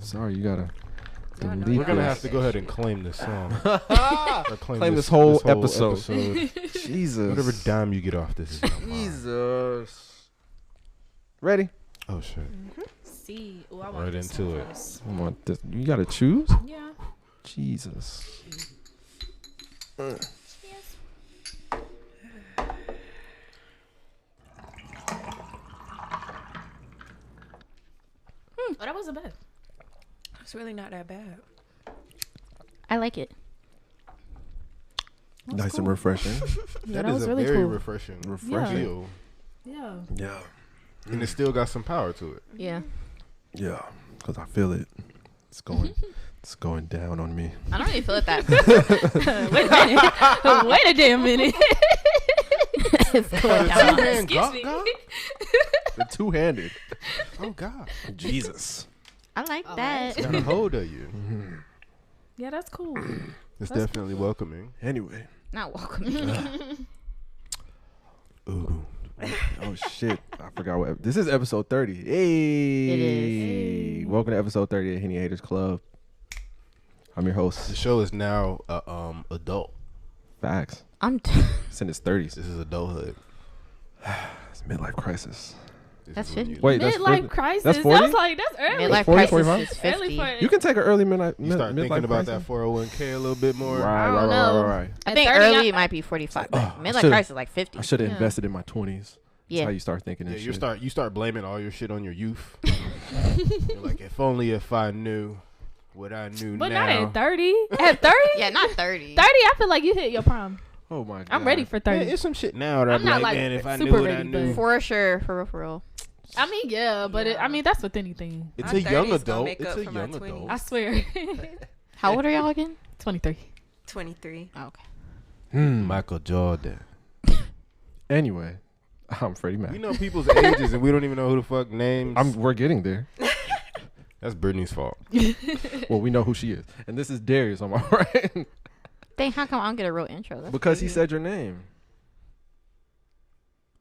sorry, you gotta. We're gonna have to go ahead and claim this song. Or claim this whole episode. Jesus. Whatever dime you get off this is not mine. Jesus. Ready? Oh shit. See, ooh, I want Right this into one it. first. I want this. You gotta choose? Yeah. Jesus. Yes. Oh, that wasn't bad. It's really not that bad. I like it. Nice and refreshing. Yeah, That that is was a really very cool. refreshing Refreshing. feel. Yeah. Yeah. And it still got some power to it. Yeah. Yeah. Because I feel it. It's going. It's going down on me. I don't really feel it that. Wait a minute. Wait a damn minute. It's going down. Excuse me. The two-handed. Oh God. Jesus. I like Oh, that. It's got a hold of you. Yeah, that's cool. It's That's definitely welcoming. Anyway. Not welcome. Ooh. Oh shit! I forgot what. This is episode 30. Hey. It is. Welcome to episode 30 of Henny Haters Club. I'm your The host. show is now adult. Facts. I'm. It's in its 30s. This is adulthood. It's midlife crisis. This That's is when 50. you- Wait, that's Midlife 50? crisis. That's That 40? was like, that's early. Midlife 40, crisis 45? is Early 50. for- You can take an early midlife. You start midlife thinking about crisis. that 401k a little bit more. Right, I right, don't right, know. right, right. I At think 30, early I- it might be 45. But I midlife should've- crisis is like 50. I should have Yeah. invested in my 20s. That's Yeah. how you start thinking Yeah, and you shit. start blaming all your shit on your youth. You're like, if I knew what I knew But now. not at 30. At 30? Yeah, not 30. 30, I feel like you hit your prime. Oh my god. I'm ready for 30. Yeah, it's some shit now that I'm I'm not, like, like, man, if I knew super what I ready, knew. but- For sure. For real, for real. I mean, yeah, but I mean, that's with anything. It's My a young 30s gonna adult. make It's up a for my young 20s. adult. I swear. How old are y'all again? 23. 23. Oh, okay. Michael Jordan. Anyway, I'm Freddie Mac. We know people's ages and we don't even know who the fuck names. We're getting there. That's Brittany's fault. Well, we know who she is, and this is Darius on my right Dang, how come I don't get a real intro? That's because he crazy. said your name.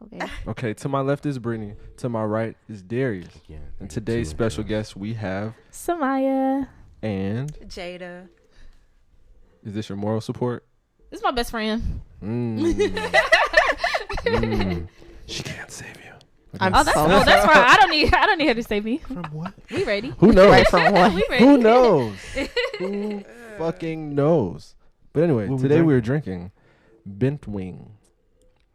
Okay. Okay, to my left is Brittany. To my right is Darius. Yeah, And today's special guest we have, SiMaya. and Jaida. is this your moral support? This is my best friend. She can't save you. I'm Oh, that's so fine. I don't need her to save me. From what? We ready. Who knows? right from what? We ready. Who knows? Who fucking knows? But anyway, What we today drinking? we're drinking Bentwing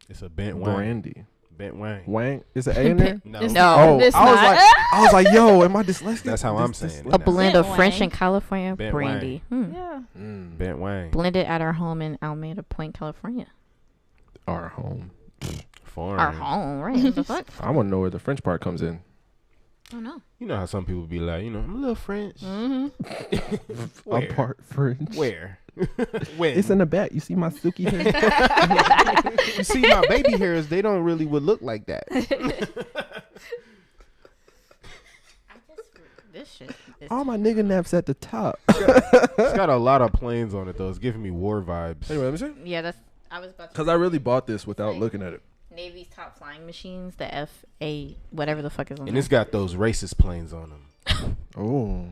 It's a Bentwing. Brandy. Bentwing. Wang? Is it A in there? No. It's- No. Oh, It's I was not. like, yo, am I dyslexic? That's how I'm saying it. A blend of Bentwing. French and California Bentwing. brandy. Yeah. Bentwing. Blended at our home in Alameda Point, California. Our home. Foreign. Our home, right? What the fuck? I want to know where the French part comes in. I don't know. You know how some people be like, I'm a little French. Mm-hmm. I'm part French. Where? When? It's in the back. You see my silky hair? You see my baby hairs, they don't really would look like that. This shit. Is All my nigga naps at the top. It's got a lot of planes on it though. It's giving me war vibes. Anyway, let me see. yeah, that's. I was about to. Because I really bought this without looking at it. Navy's top flying machines, the FA, whatever the fuck is on And there. it's got those racist planes on them. Oh.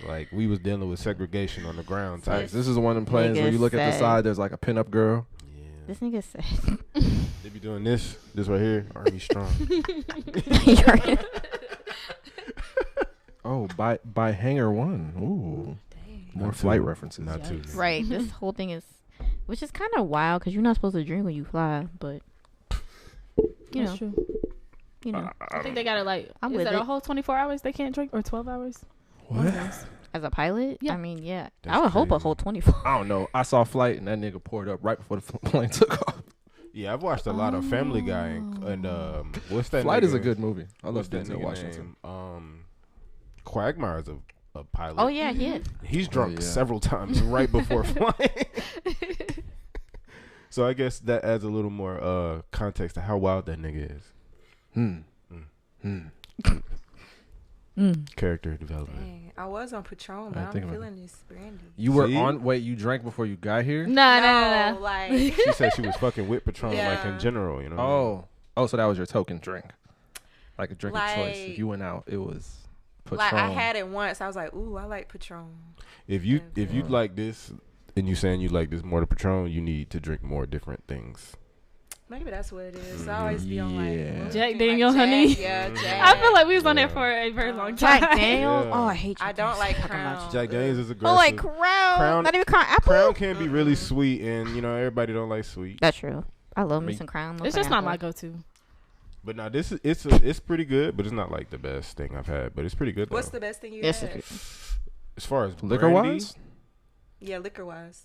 Like we was dealing with segregation on the ground type. This is one of them planes where you look at the said- side, there's like a pinup girl. Yeah. This nigga said. They be doing this right here. Army strong. Oh, by Hangar One. Ooh. More Not flight too- references. Not too. Right. This whole thing is, which is kind of wild because you're not supposed to drink when you fly, but you That's know, true. you know, I think they got to like, I'm is with that it. a whole 24 hours they can't drink or 12 hours? What? as a pilot, Yeah. I mean, yeah, That's I would hope a crazy. whole 24. I don't know. I saw Flight and that nigga poured up right before the plane took off. Yeah, I've watched a lot of Family Guy and what's that? Flight is a nigga- good movie. I love what's that Denzel nigga Washington. name? Quagmire's a pilot. Oh yeah, he is. He's drunk yeah. several times right before flying. So I guess that adds a little more context to how wild that nigga is. Character development. Dang, I was on Patron, but I I'm think about feeling this brandy. You were See? on. Wait, you drank before you got here? No. like She said she was fucking with Patron, like in Yeah. general, you know. Oh, so that was your token drink, like a drink of choice. If Like- you went out, it was Patron. Like I had it once. I was like, ooh, I like Patron. If you like this, and you saying you like this more than Patron, you need to drink more different things. Maybe that's what it is. I always be on Yeah. like Jack like Daniel, Jack, honey. Yeah, Jack. I feel like we was on there Yeah. for a very long time. Jack Daniels. Yeah. Oh, I hate. I don't like Crown. Jack Daniels is aggressive. Oh, like Crown. Not even Crown Apple. Crown can be really sweet, and everybody don't like sweet. That's true. I love me some Crown. It's just not my go-to. But now this is it's pretty good, but it's not like the best thing I've had. But it's pretty good. What's though. the best thing you Yes, had? As far as Liquor Brandy, wise? Yeah, liquor wise.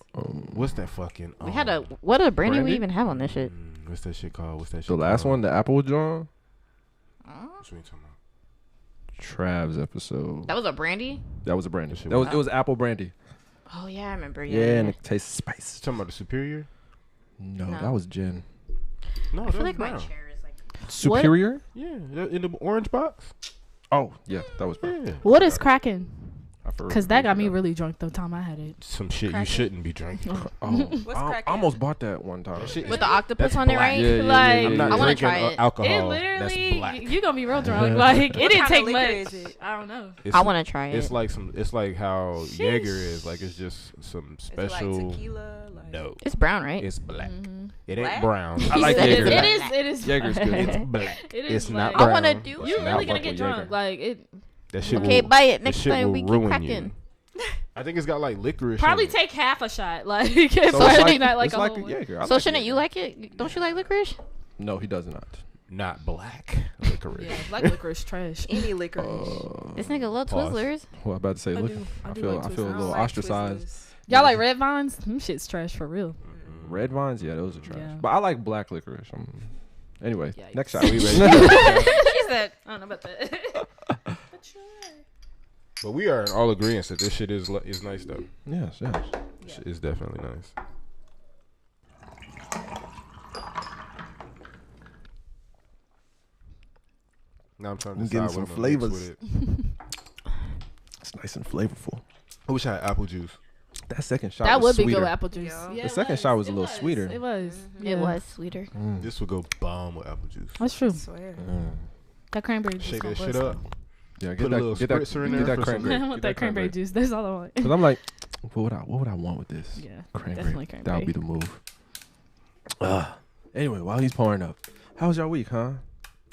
What's that fucking? We had a what a Brandy we Brandy? even have on this shit. What's that shit called? What's that shit? The last called? one, the Apple John, What you talking about? Trav's episode. That was a Brandy. That was a brandy. That shit That was was- it was apple brandy. Oh yeah, I remember. Yeah, and it tastes spice. Talking about the Superior? No, No. that was gin. No, I that feel was like my brown. chair is like. Superior? Yeah, in the orange box. Oh, yeah, that was brown. Yeah, What is cracking? I forgot- Because that got me forgot. really drunk the time I had it. some shit Crack you it. shouldn't be drinking. Oh, What's I cracking? almost bought that one time. That shit With is- the octopus that's on it, black. right? Yeah, yeah, Like, I'm not I wanna drinking try it. alcohol. It That's literally, black. you gonna be real drunk. Like, it didn't What take kind of much. liquor is it? I don't know. It's- I want to try it. It's like it's like how Sheesh. Jaeger is. Like it's just some Is it like special. tequila? Like, No, It's brown, right? it's black. Mhm. It ain't Black? brown. I like said Jaeger. it's It is. Jaeger's good. It's black. It is It's not black. I wanna brown. do It's You it. not really gonna fuck get with drunk. Jaeger. Like, it That shit Okay, will, buy it that next shit time will we keep ruin cracking. you. I think it's got like licorice. probably in it. take half a shot. Like, So it's it's probably not like it's a like whole a one. Jaeger. I So like shouldn't Jaeger. you like it? Don't you like licorice? No, he does not. not black licorice. Yeah, black licorice trash. Any liquor. This nigga love Pause. Twizzlers. Well, I'm about to say, I look, do. I I do feel like I feel a Twizzlers. little ostracized. Y'all like red vines? Them shit's trash for real. Red vines, yeah, those are trash. Yeah. But I like black licorice. Anyway, Yikes. next shot. We ready? She said, I don't know about that. But we are in all agreement that this shit is nice though. Yes, yes. This shit is definitely nice. Now I'm trying to I'm decide getting some what I'm gonna mix flavors. with it. It's nice and flavorful. I wish I had apple juice. That second shot That was would be sweeter. good with apple juice. Yeah. Yeah, The it second shot was a It little sweeter. It was. Yeah. It was sweeter. Mm. This would go bomb with apple juice. That's true. I swear. Mm. That cranberry juice. Shake gonna that shit bust. up. Yeah, Put a little spritzer in there get that for some- cranberry. I Get want that cranberry juice. That's all I want. Because I'm like, what would I want with this? Yeah, Cranberry. definitely That would be the move. Anyway, while he's pouring up, how was your week, huh?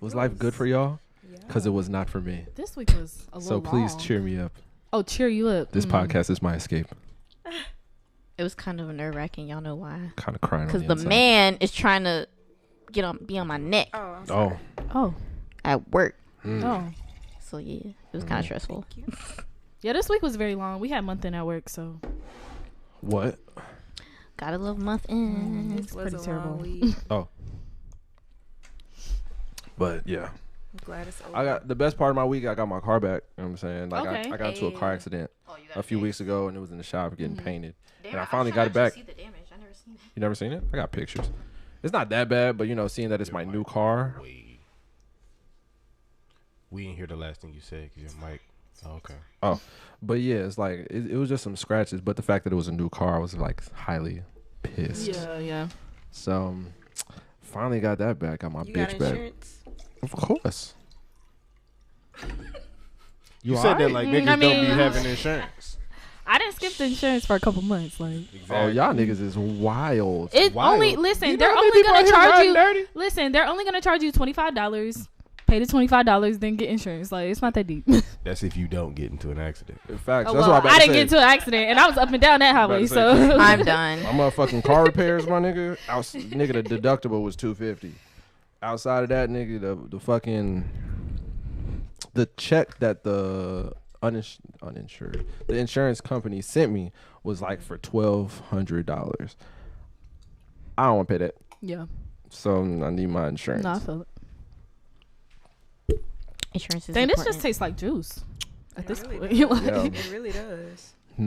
Was life good for y'all? Yeah. Because it was not for me. This week was a little So please long. cheer me up. Oh, cheer you up. This podcast is my escape. It was kind of nerve wracking. Y'all know why? Kind of crying. Because on the inside. man is trying to be on my neck Oh, I'm Oh. sorry. Oh, at work. Mm. oh. So yeah, it was kind of stressful. Thank you. Yeah, this week was very long. We had month in at work, so What? Gotta love month ends. it's It was pretty a long terrible. week. But yeah. I'm glad it's over. I got the best part of my week. I got my car back. You know what I'm saying? Like Okay. I got into a car Hey. accident Oh, you a few weeks ago, and it was in the shop getting Mhm. painted. Damn, And I was finally trying got it to back. See the damage. I never seen it. You never seen it? I got pictures. It's not that bad, but seeing that it's my new car. Wait. We didn't hear the last thing you said because your mic. Oh, okay. But yeah, it's like it was just some scratches. But the fact that it was a new car, I was like highly pissed. Yeah. So finally got that back. Got my You got bitch back. insurance? Of course. You said that like niggas I don't be mean- having insurance. I didn't skip the insurance for a couple months. Like Oh, y'all niggas is wild. it Wild. only listen. You They're know how many only people gonna out here charge riding you. dirty? Listen, they're only gonna charge you $25. Pay the $25, then get insurance. Like it's not that deep. That's if you don't get into an accident. In fact, Oh, that's well, what I'm about I to didn't say. get into an accident, and I was up and down that highway. About to say, So I'm done. My motherfucking car repairs, my nigga. Nigga, the deductible was $250. Outside of that, nigga, the fucking the check that the uninsured the insurance company sent me was like for $1,200. I don't want to pay that, yeah, so I need my insurance. no, I feel it. Insurance is Dang, this important. just tastes like juice. At It this really point, does. Like, Yeah. It really does. I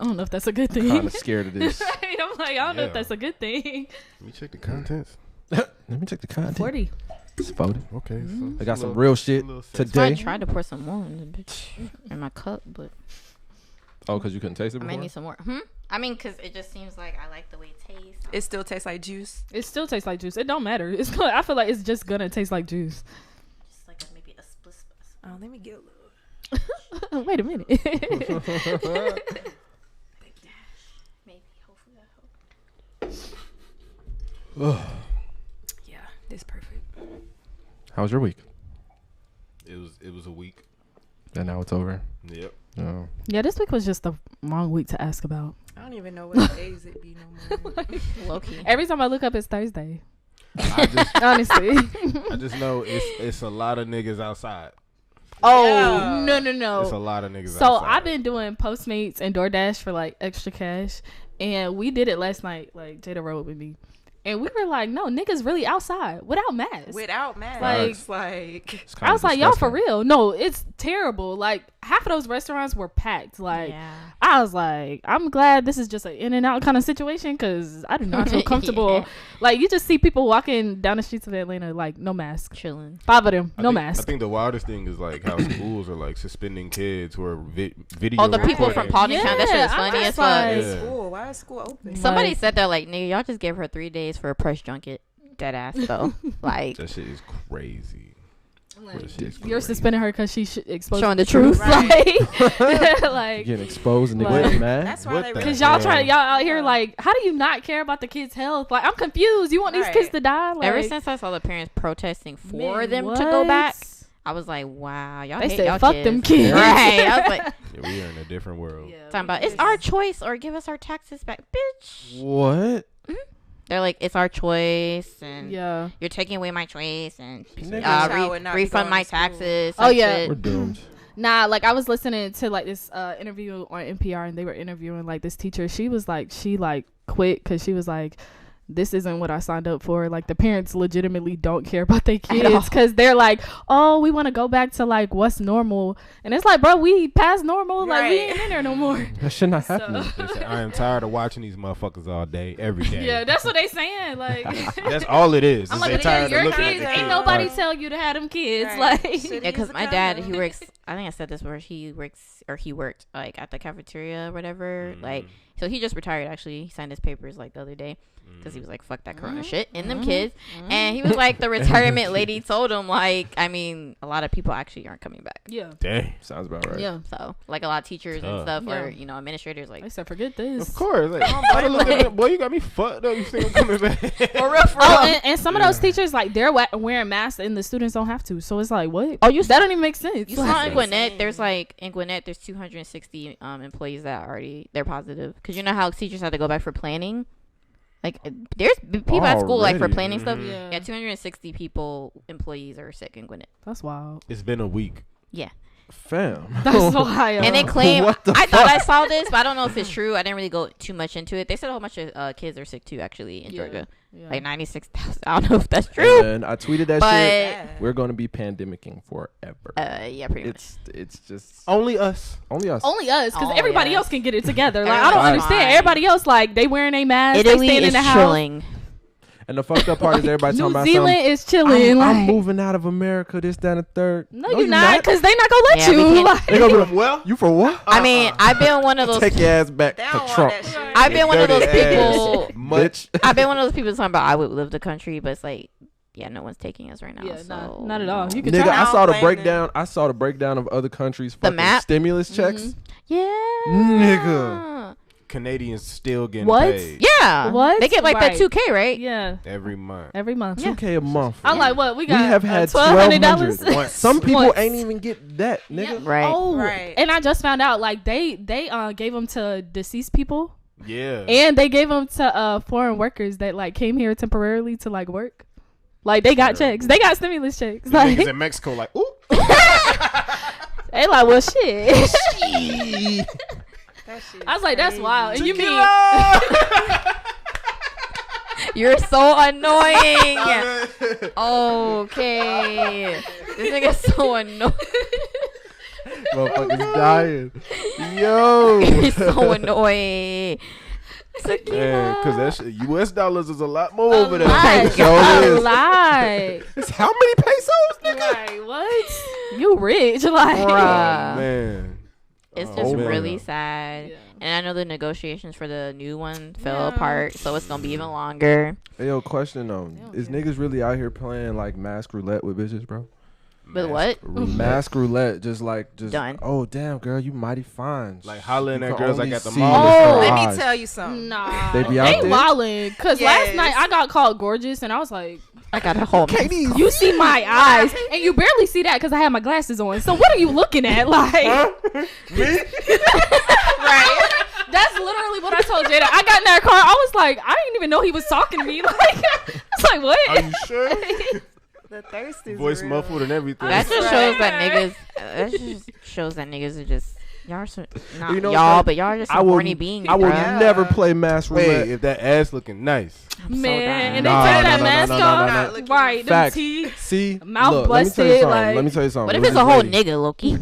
don't know if that's a good thing. Kind of scared of this. I'm like, I don't know if Yeah. that's a good thing. Let me check the contents. Let me check the content. 40. It's 40. Okay. So I got it's a some little- real shit a little sex- So I today. tried to pour some more in my cup, but Oh, because you couldn't taste it I before? might need some more. I mean, because it just seems like I like the way it tastes. It still tastes like juice. It still tastes like juice. It don't matter. It's gonna, I feel like it's just gonna taste like juice. Just like maybe a split. Oh, let me get a little. Wait a minute. Maybe. Hopefully that helps. Yeah, this perfect. How was your week? It was a week. And now it's over. Yep. No. Yeah, this week was just a long week to ask about. I don't even know what days it be no more. Low key. Every time I look up, it's Thursday. Honestly. I just know it's a lot of niggas outside. Oh, Yeah. no. It's a lot of niggas So outside. I've been doing Postmates and DoorDash for like extra cash, and we did it last night. Like Jaida rode with me, and we were like, "No, niggas really outside without masks." Without masks. Like- It's kinda I was like, "Y'all for disgusting. real? No, it's terrible." Like half of those restaurants were packed. Like Yeah. I was like, "I'm glad this is just an in and out kind of situation because I do not feel comfortable." Yeah. Like you just see people walking down the streets of Atlanta like no mask. Chilling. 5 of them, I no think- mask. I think the wildest thing is like how schools are like suspending kids who are video. Oh, the people recording. from Paulding Town. That shit Yeah, was I'm funny as just fuck. like- Yeah. School. Why is school open? Somebody Like- said that like, nigga, y'all just gave her 3 days for a press junket. Dead ass though. Like That shit is crazy. That shit is You're crazy. suspending her because she exposed Showing the the truth. truth. Right. Like, Getting exposed and niggas Like- getting mad. That's why What they the because really y'all hell? y'all out here like, how do you not care about the kids' health? Like, I'm confused. You want these Right. kids to die? Like, ever since I saw the parents protesting for man, them what? to go back, I was like, wow, y'all They hate said, y'all "Fuck kids. them kids." Right. I was like, Yeah, we are in a different world. talking about it's our choice or give us our taxes back, bitch. What? They're like, it's our choice and Yeah. you're taking away my choice and Nigga. Child would not be refund going my to school. taxes. Oh, some yeah. shit. We're doomed. Nah, like I was listening to like this interview on NPR, and they were interviewing like this teacher. She was like, she like quit because she was like, this isn't what I signed up for. Like the parents legitimately don't care about their At all. kids because they're like, oh, we want to go back to like what's normal, and it's like, bro, we past normal. Like we Right. ain't in there no more. That shit not So- happening. They say, I am tired of watching these motherfuckers all day, every day. Yeah, that's what they saying. Like, That's all it is. I'm is like, they nigga, tired of your looking at kids. the Ain't kids. nobody Right. tell you to have them kids. Right. Like, Shit. Yeah, because Use a my dad, he condom. works. I think I said this where he worked like at the cafeteria or whatever. Like, so he just retired. Actually, he signed his papers like the other day because he was like, "Fuck that Corona shit" and them kids. And he was like, the retirement lady told him like, I mean, a lot of people actually aren't coming back. yeah, Dang. Sounds about right. yeah. So like a lot of teachers and Tough. stuff, or Yeah. administrators, like I said, forget this. Of course. Like, I look at it, boy, you got me fucked up. You think I'm coming back? for real. Oh, and some of those teachers, like, they're wearing masks and the students don't have to. So it's like, what? Oh, you that don't even make sense. You Like, saw in Insane. Gwinnett, there's 260 employees that they're positive. Because you know how teachers have to go back for planning? Like, there's people at school, like, for Already? planning stuff. Yeah. Yeah, 260 employees are sick in Gwinnett. That's wild. It's been a week. Fam. That's wild. And they claim, What the I thought I saw this, but I don't know if it's true. I didn't really go too much into it. They said a whole bunch of kids are sick, too, actually, in Yeah. Georgia. Yeah. Like 96,000. I don't know if that's true. And I tweeted that But, shit. Yeah. We're gonna be pandemicing forever. yeah, pretty much. It's just Only us. only us. Only us, because Oh, everybody yeah. else can get it together. Like, I don't Everybody's understand. fine. Everybody else, like, they wearing a mask. Italy they staying in is the house. chilling. And the fucked up part is everybody New talking about Zealand something. is chilling. I'm like, moving out of America. This, that, and the third. no, you're not, because they not gonna let Yeah, we you. can't- Like, They gonna be like, Well, you for what? I mean, I've been one of those. Take your ass back They to don't want Trump, that shit. I've been one of those dirty ass. people. bitch. I've been one of those people talking about I would live the country, but it's like, yeah, no one's taking us right now. yeah, so, not at all. You can Nigga, try. I saw the blame them. breakdown. I saw the breakdown of other countries' The fucking map? stimulus checks. Yeah. Nigga. Canadians still getting What? paid Yeah. What? They get like Right. that 2K, right? Yeah, every month. every month. Yeah. $2K a month. I'm like, what? We got have had $1,200. Once. Some people Once. ain't even get that, nigga. Right. Oh, Right. and I just found out like they gave them to deceased people, Yeah. and they gave them to foreign workers that like came here temporarily to like work. Like they got checks, they got stimulus checks. The Like niggas in Mexico like, ooh. they like, well, shit. That shit I was like, that's crazy. wild. And you mean You're so annoying. Okay. This nigga's so annoying. Motherfuckers dying. Yo. He's so annoying. Man, because that shit, U.S. dollars is a lot more a over there. lot, Sure a is. lot. It's how many pesos, nigga? Like what? You rich? Like Oh, man. It's Oh, just man. really sad. Yeah. And I know the negotiations for the new one fell Yeah. apart, so it's gonna be even longer. Hey, yo, question though. don't Is care. niggas really out here playing like mask roulette with bitches, bro? With what? Mask roulette, just Done. oh damn girl, you mighty fine. Like hollering You at can girls like only at the see mall. Oh, her Let me eyes. tell you something. Nah, They be out there? wildin'. Cause last Yes. night I got called gorgeous, and I was like, I got a whole mess. "You see my eyes, and you barely see that because I have my glasses on. So what are you looking at? Like, right? That's literally what I told Jaida. I got in that car. I was like, I didn't even know he was talking to me. Like, I was like, what? Are you sure? The thirst is Voice real. muffled and everything. That just Right. shows that niggas. That just shows that niggas are just y'all. Are so, not You know y'all, what? but y'all are just I some will, horny beings. I will bruh. Yeah. never play mask Wait, roulette. if that ass looking nice. I'm so Man, done. and they Nah, take nah, that nah, mask nah, nah, off, nah, nah, nah. right? Them Facts. teeth. See, Mouth look, let me tell you busted, something. like- Let me tell you something. What if There it's was a this whole lady- nigga, Loki?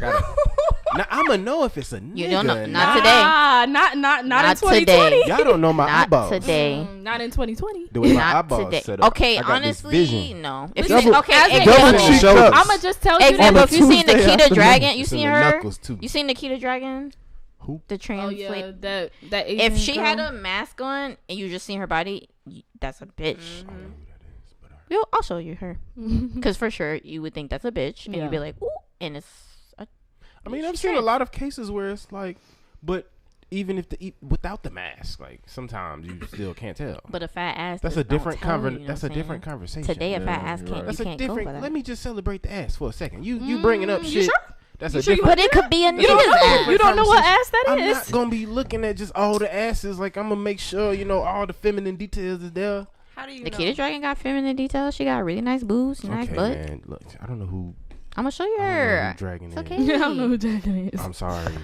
Now I'ma know if it's a nigga. You don't know. or Not today. Ah, not in Not 2020. today. Y'all don't know my Not eyeballs. today. Not in 2020. The way my Not eyeballs today. set up. Okay, I got this honestly, vision. no. If Double- you, okay, as a Double example, cheek ups. I'ma just tell you example. that. If you seen Tuesday Nikita afternoon. Dragon, you It's in seen the her. knuckles, too. You seen Nikita Dragon? Who? The trans Oh yeah, lady. that Asian If she had girl. a mask on and you just seen her body, that's a bitch. I don't know who that is, but Yo, I'll show you her. Because for sure, you would think that's a bitch. And Yeah. you'd be like, ooh. And it's I mean, I've seen a lot of cases where it's like, but even if without the mask, like sometimes you still can't tell. But a fat ass. That's does a different not tell you, you know That's what a I'm different saying? conversation. Today, a fat Yeah, ass you're can't. right. That's You a can't go different. for that. Let me just celebrate the ass for a second. You bringing up You shit. sure? That's You a sure you different. But it could be a You don't nigga's know. You don't know what ass that I'm is. not gonna be looking at just all the asses. Like I'm gonna make sure all the feminine details is there. How do you Nikita know? Dragon got feminine details. She got really nice boobs, nice Okay, butt. man. Look, I don't know who. I'm gonna show you I don't know her. who Dragon It's is. okay. I don't know who Dragon is. I'm sorry.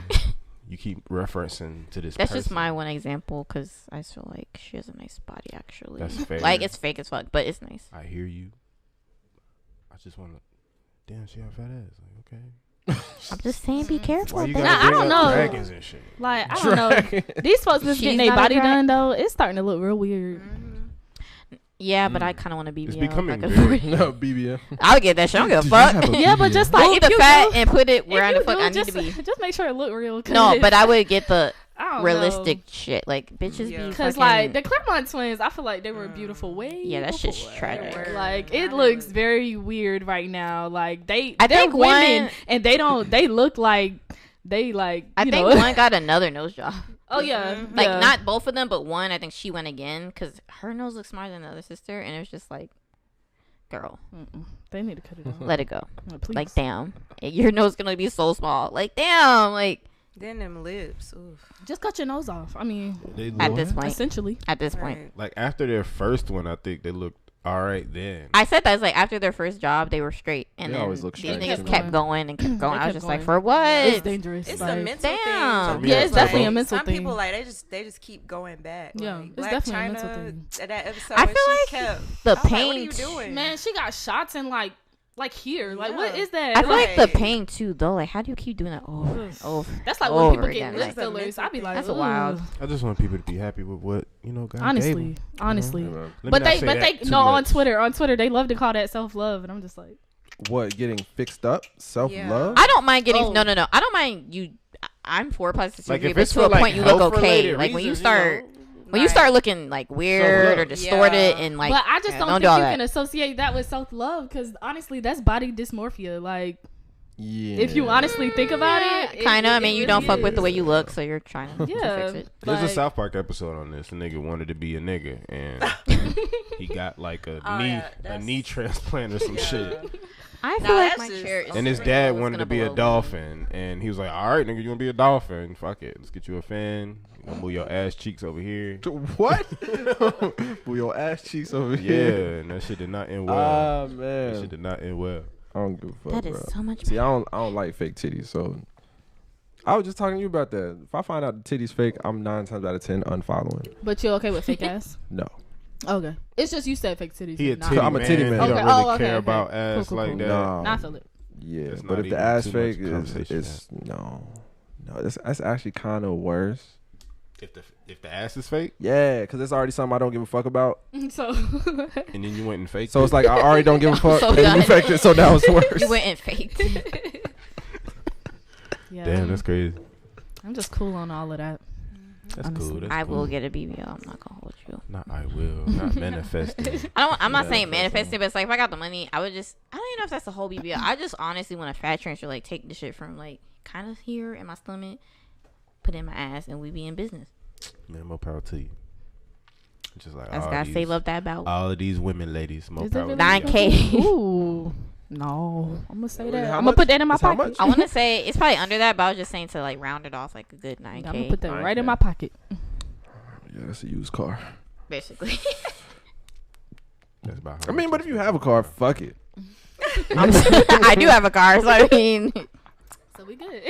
You keep referencing to this. That's just person. my one example because I feel like she has a nice body actually. That's fair. Like it's fake as fuck, but it's nice. I hear you. I just want to. Damn, she got a fat ass. Like, okay. I'm just saying, be careful. Why you babe. gotta Nah, I bring don't up know. dragons and shit? Like, I don't know. These folks that's She's getting their not a body drag- done though, it's starting to look real weird. Yeah, but I kind of want to be. It's if I becoming could very- afford it. No, BBM. I'll get that shit. I don't give a Did you have fuck. a Yeah, but BBM? just like Move if the you fat do, and put it if where you the fuck do, I need just, to be. just make sure it look real. No, but I would get the I don't realistic shit. Like bitches Yeah. be Because fucking. like the Claremont twins, I feel like they were beautiful way. Yeah, that shit's before. tragic. Like I it know looks it. very weird right now. Like they're I think women one- and they don't. They look like they like. I you think know. one got another nose job. Oh yeah, Like yeah. not both of them, but one. I think she went again because her nose looks smaller than the other sister, and it was just like, girl, Mm-mm. They need to cut it off. let it go. Please. Like damn, your nose gonna be so small. Like damn, like Then them lips. Oof. Just cut your nose off. I mean, They at look, this point. essentially. At this point. Right. like after their first one, I think they looked all right then. I said that it's like after their first job, they were straight, and They then always look these straight, niggas too. kept going and kept going. They I was kept just like, going. for what? It's dangerous. It's like, a mental damn. thing. Yeah, it's Like, definitely a mental some thing. people like they just keep going back. Yeah, like, it's Black definitely a China, mental thing. That episode I when feel she like kept the I was like, pain. what are you doing? Man, she got shots in like here. Like what Yeah. is that? I feel like the Right. pain too, though. Like, how do you keep doing that over and over? That's like when over people again, get lip like- fillers. I'd be like, That's ugh. wild. I just want people to be happy with what God gave Honestly, 'em. honestly. Yeah, man. Let me But not they, say but that they, too no, on much. Twitter, they love to call that self love, and I'm just like, What, getting fixed up? Self love? I don't mind getting Oh. no. I don't mind you. I'm for plastic Like surgery, if but it's to for a like point you look okay. health-related Like when you reasons, start when you Right. start looking like weird or Self-love. distorted Yeah. and like. but I just don't don't think do all you that. can associate that with self love because honestly, that's body dysmorphia. Like, Yeah. if you honestly think about it, Kind of. I it mean, you really don't fuck with the is. way you look, so you're trying to Yeah, fix it. There's a like- South Park episode on this. A nigga wanted to be a nigga, and he got like a Oh, knee yeah, a that's- knee transplant or some shit. I Nah, feel like that's my just- chair is. And his really dad almost wanted to gonna be a blow. dolphin, and he was like, "All right, nigga, you wanna be a dolphin? Fuck it, let's get you a fin. You gonna move your ass cheeks over here." What? With your ass cheeks over Yeah, here. and that shit did not end well. Ah, That shit man. did not end well. I don't give a fuck, That is bro. so much. See, I don't like fake titties, so I was just talking to you about that. If I find out the titties fake, I'm 9 times out of 10 unfollowing. But you okay with fake ass? No. Okay, it's just you said fake titties. He a not- titty I'm a man. titty man. He Okay, don't really oh, okay, care okay. about Cool, ass cool, like cool. that. No. Nah, I feel it. Yeah, It's but not if the even ass too fake much is, conversation it's no, that's actually kind of worse. If the ass is fake, Yeah, because it's already something I don't give a fuck about. So and then you went and faked So it. it's like I already don't give a fuck, so and then you done. faked it, so now it's worse. You went and faked. yeah, Damn, that's crazy. I'm just cool on all of that. That's Honestly. cool. That's I cool. will get a BBL. I'm not gonna hold you. Not I will. Not manifesting. I'm not saying Manifesting. manifesting, but it's like if I got the money, I would just. I don't even know if that's the whole BBL. I just honestly want a fat transfer, like take the shit from like kind of here in my stomach, put it in my ass, and we be in business. Man, more power to you. Just like I just gotta save up that about all of these women, ladies. More Is it power. really? 9K. Ooh. No, I'm gonna say Wait, that. how I'm much? gonna put that in my That's how pocket. much? I want to say it's probably under that, but I was just saying to like round it off like a good 9K. I'm gonna put that right in 9K. my pocket. Yeah, that's a used car. Basically. That's about I mean, but if you have a car, fuck it. I do have a car, so I mean, So we good.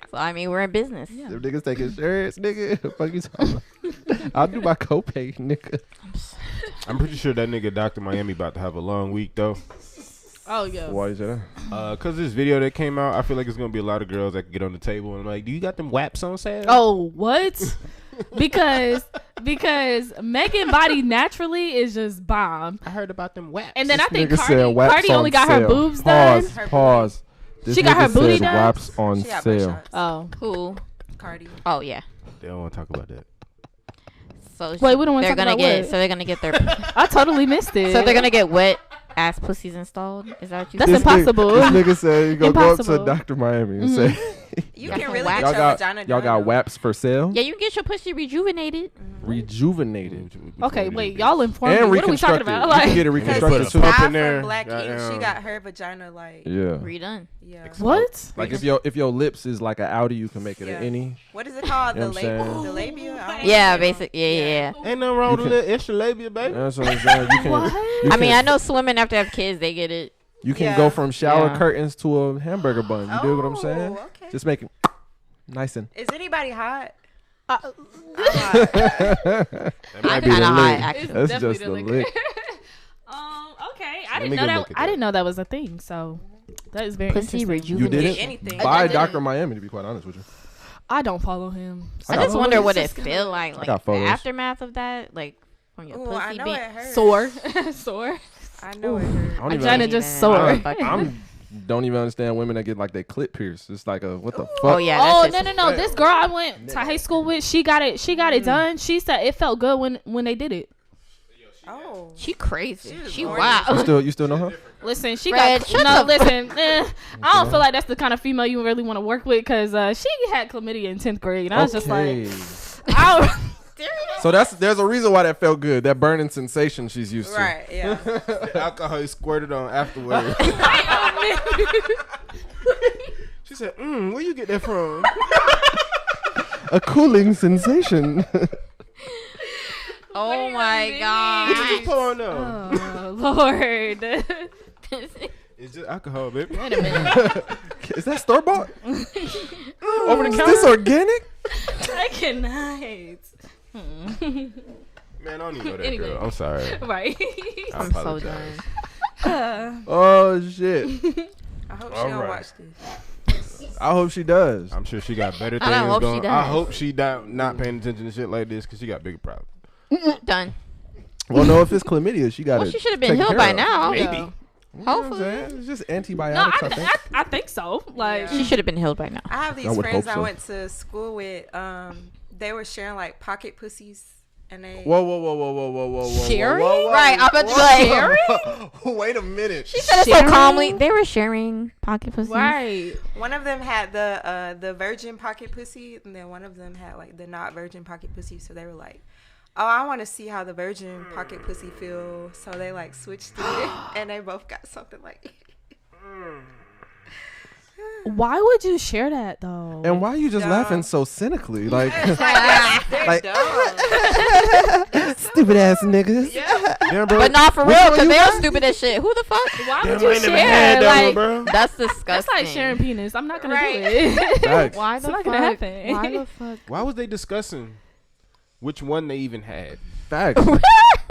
so I mean we're in business. Yeah. Them niggas taking insurance, nigga. Fuck you talking about? I'll do my copay, nigga. I'm pretty sure that nigga Dr. Miami about to have a long week though. Oh yeah. Why is that? Cause this video that came out, I feel like it's gonna be a lot of girls that can get on the table and like, do you got them WAPs on sale? Oh what? because Megan body naturally is just bomb. I heard about them WAPs. And then I think Nigga said wax Cardi on only got her sale. boobs Pause, done. Pause. This She got nigga her booty said done? Waps on She got butt sale. shots. Oh. Who? Cardi. Oh yeah. They don't want to talk about that. So Wait, we don't wanna they're talk gonna about get what? so they're gonna get their I totally missed it. so they're gonna get wet ass pussies installed. Is that what you That's said? impossible. This nigga said you gonna go up Impossible. to Dr. Miami and Mhm. say, You Got can some really wax? get y'all your got vagina y'all done, got though. WAPs for sale? Yeah, you can get your pussy rejuvenated. Rejuvenated. Okay, wait, y'all informed me. And What are we talking reconstructed. about? You Like can get it Because reconstructed Because too. put a Sky in there. from Black Ink, Goddamn. she got her vagina like, Yeah. Redone. yeah. what? Like if your lips is like an outie, you can make it an Yeah. innie. What is it called? You know The what I'm labia? saying? The labia? I don't Yeah, know. basic. Yeah. Ain't nothing wrong with a You little extra labia, baby. That's what I'm saying. You can, What? you I mean, can- I know women after have kids, they get it. you can Yeah. go from shower Yeah. curtains to a hamburger bun. You dig what I'm saying? Oh, okay. Just make it nice and. Is anybody hot? I'm That might be kind the of hot, lick. actually. That's definitely just the the liquor. lick. Okay. Let I me didn't go know look that. at I that. didn't know that was a thing. So that is very Pussy interesting. You rejuvenated. didn't? Anything. By I didn't. Dr. Miami, to be quite honest with you. I don't follow him. I I got just wonder photos. what it feel like the got photos. aftermath of that, like from your Ooh, I pussy know being it hurts. Sore. Sore. I know it hurts. I don't even Vagina understand. just I sore. Don't even understand women that get like their clit pierced. It's like a what the fuck? Oh yeah. Oh that shit's- no! This girl I went to high school with, she got it. She got it done. She said it felt good when they did it. Oh. She crazy. She was She horny. wow. You still know her? Listen, she Fred, got shut no. the Listen, I don't feel like that's the kind of female you really want to work with because she had chlamydia in 10th grade. And I was just like, I don't- So there's a reason why that felt good. That burning sensation she's used to. Right, yeah. Alcohol is squirted on afterwards. She said, where you get that from? A cooling sensation. Oh my What you god. just put on though? oh Lord. It's just alcohol, baby. Wait a minute. Is that store bought? Over the Is counter? Is this organic? I cannot. Man, I don't even know that Anyway. girl. I'm sorry. Right. I I'm so apologize. done. Oh shit! I hope she All don't right. watch this. I hope she does. I'm sure she got better I things hope she going. does. I hope she not paying attention to shit like this because she got bigger problems. Done. Well, no, if it's chlamydia, she got it. Well, she should have been healed by now. Maybe. Hopefully. It's just No, antibiotics. I think. I think so. Like, She should have been healed by now. I have these I would friends hope I so. went to school with. They were sharing like pocket pussies, and they. Whoa. Sharing? whoa, whoa. Right, I'm about to be like, Wait a minute. she said it so Sharing? calmly. They were sharing pocket pussy. right. One of them had the virgin pocket pussy, and then one of them had like the not virgin pocket pussy. So they were like, "Oh, I want to see how the virgin pocket pussy feels." So they like switched it, and they both got something like. Why would you share that though? And why are you just Dumb. laughing so cynically? Like, They're Like- dumb. stupid ass niggas. Damn, bro. But not for Which real, one because you they're got? stupid as shit. Who the fuck? Why Damn, would I you ain't never had share? that one, Like, bro. That's disgusting. that's like sharing penis. I'm not gonna Right. do it. Facts. Why It's the not fuck? gonna happen. Why the fuck? Why was they discussing which one they even had? Facts.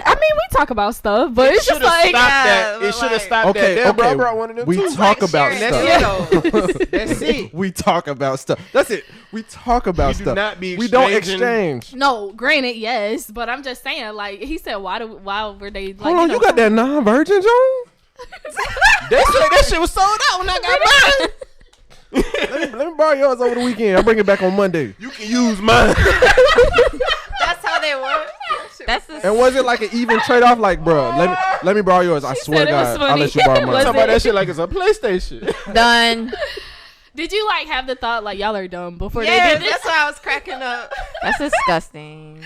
I mean, we talk about stuff, but it's just Shoulda like, stopped that. Yeah, It should have like- stopped Okay, that. Damn, bro, I okay. brought one of them We too. talk Like about sharing stuff. That's That's it. We talk about stuff. That's it. We talk about You do stuff. not be We don't exchanging- exchange. no, granted, yes, but I'm just saying, like he said, why were they? Like, Hold on, you got that non-virgin, Joan? They said that shit was sold out when I got mine. Let me borrow yours over the weekend. I'll bring it back on Monday. You can use mine. That's how they work. That's the And was it like an even trade off? Like, bro, let me borrow yours. I swear to said it was God, I'll funny. let you borrow mine. Was Talk about that shit like it's a PlayStation. done. Did you like have the thought like y'all are dumb before Yeah, they did this? that's why I was cracking up. That's disgusting.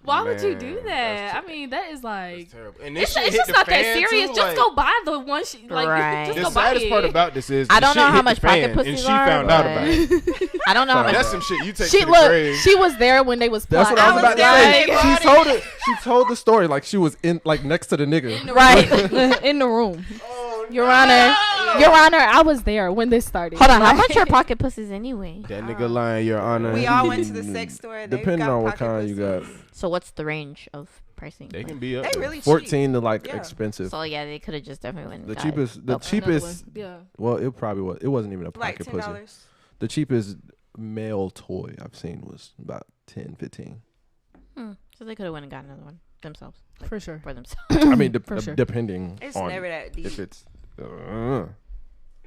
Why would you do Man, that? that's I mean, that is like Terrible. And it's, this shit it's hit just the not that fan, serious. too, Just like, go buy the one. Like Right. just The go buy saddest it. part about this is I the don't know shit how hit much the pocket fan, pussies and she are, found out but- about it. I don't know how much. That's some shit you take She to the look. grave. She was there when they was. That's what I was I about was to say. there. She told it. She told the story like she was in like next to the nigga. Right in the room. Your Honor, Your Honor, I was there when this started. Hold on, how much are pocket pussies anyway? That nigga lying, Your Honor. We all went to the sex store. They Depending got on what pocket kind you got. pussies. So what's the range of pricing? They can be up. They there. really cheap. 14 to like Yeah. expensive. So yeah, they could have just definitely went. and The got cheapest, the both. cheapest. Yeah. Well, it probably was. It wasn't even a Like pocket $10. pussy. The cheapest male toy I've seen was about 10, 15. So they could have went and got another one themselves. Like, For sure. for themselves. I mean, For sure. depending It's on never that deep. if it's. I I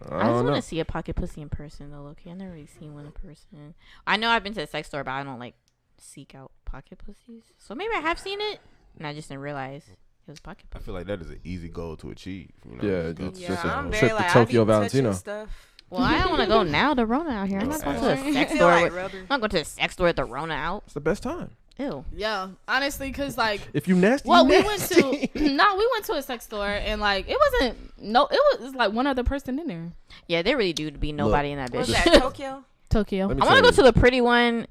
just don't want know. to see a pocket pussy in person though. Okay, I've never really seen one in person. I know I've been to the sex store, but I don't like seek out pocket pussies. So maybe I have seen it, and I just didn't realize it was pocket I pussy. feel like that is an easy goal to achieve. You know? Yeah, Just go it's to Yeah, just the a I'm store. trip very to like Tokyo I be Valentino. touching stuff. Well, I don't want to go now. The Rona out here. I'm not going to the sex store. Feel like rubber. I'm not going to the sex store with the Rona out. It's the best time. Ew. Yeah. Honestly, cause like. If you nasty, Well, you we nasty. went to we went to a sex store and like it was like one other person in there. Yeah, they really do be nobody in that What's bitch. that, Tokyo? Tokyo. Let me I want to tell go to the pretty one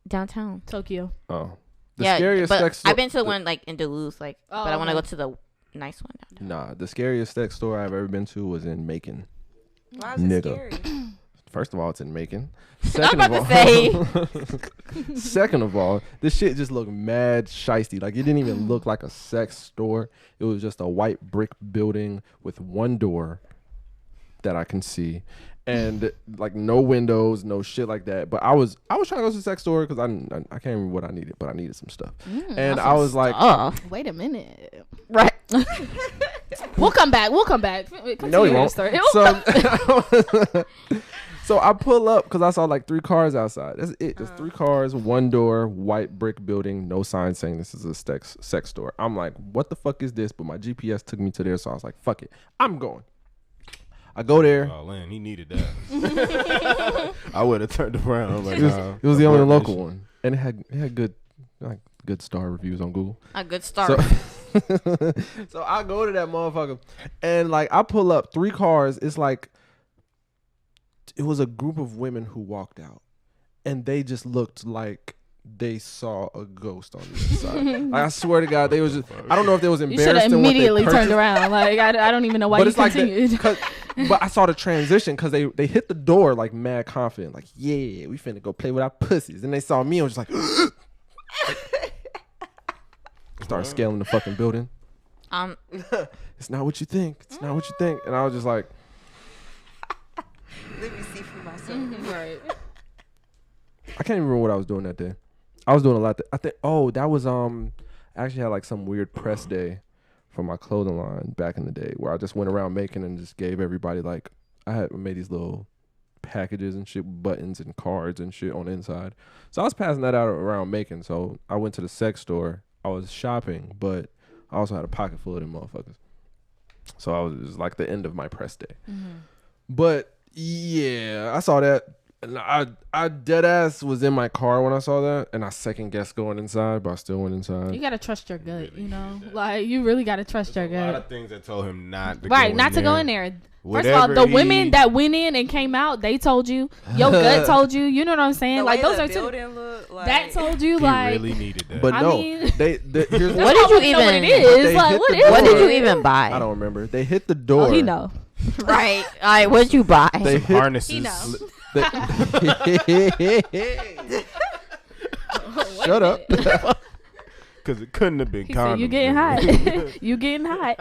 downtown. Tokyo. Oh, the Yeah, scariest but sex store. I've been to the one like in Duluth, like, Oh, but I want to okay. go to the nice one downtown. Nah, the scariest sex store I've ever been to was in Macon. Why is it Nigga. scary? First of all, it's in Macon. I'm about to Second of all, this shit just looked mad shiesty. Like it didn't even look like a sex store. It was just a white brick building with one door that I can see, and like no windows, no shit like that. But I was trying to go to the sex store because I can't remember what I needed, but I needed some stuff. And I was like, Wait a minute. Right. We'll come back. Continue no, he your won't. story. So I pull up because I saw like 3 cars outside. That's it. Just 3 cars, one door, white brick building, no sign saying this is a sex store. I'm like, what the fuck is this? But my GPS took me to there, so I was like, fuck it, I'm going. I go there. Oh, Lynn, he needed that. I would have turned around. Like, nah, It was the only fuck local this one, and it had good star reviews on Google. A good start. So I go to that motherfucker, and like I pull up 3 cars. It's like it was a group of women who walked out, and they just looked like they saw a ghost on the inside. Like, I swear to God, they was just. I don't know if they was You should embarrassed. have in what they immediately turned purchased, around. Like I don't even know why but you it's like continued. but I saw the transition because they hit the door like mad confident, like yeah, we finna go play with our pussies, and they saw me and was just like. Start scaling the fucking building. It's not what you think. It's not what you think. And I was just like, Let me see for myself. Right. I can't even remember what I was doing that day. I was doing a lot. I think. Oh, that was I actually had like some weird press day for my clothing line back in the day where I just went around making and just gave everybody like I had made these little packages and shit, buttons and cards and shit on the inside. So I was passing that out around making. So I went to the sex store. I was shopping, but I also had a pocket full of them motherfuckers. So it was like the end of my press day. But yeah, I saw that. And I dead ass was in my car when I saw that, and I second guessed going inside, but I still went inside. You gotta trust your gut, you know. Like you really gotta trust your A lot gut. of things that told him not to Right, go not in to go there. in there. First Whatever of all, the he- women that went in and came out, they told you. Your gut told you. You know what I'm saying? The Like way those the are two. building look, like, That told you He like. really needed that. But I no, mean- here's What did you That's why I wanna know what even- it is. They Like hit what the is door. What did it? you even buy? I don't remember. They hit the door. Oh, he know. Right. All right. What did you buy? They hit. Harnesses. He know. Shut up. Because it couldn't have been He said, "You condoms, getting nigga. hot? You getting hot?"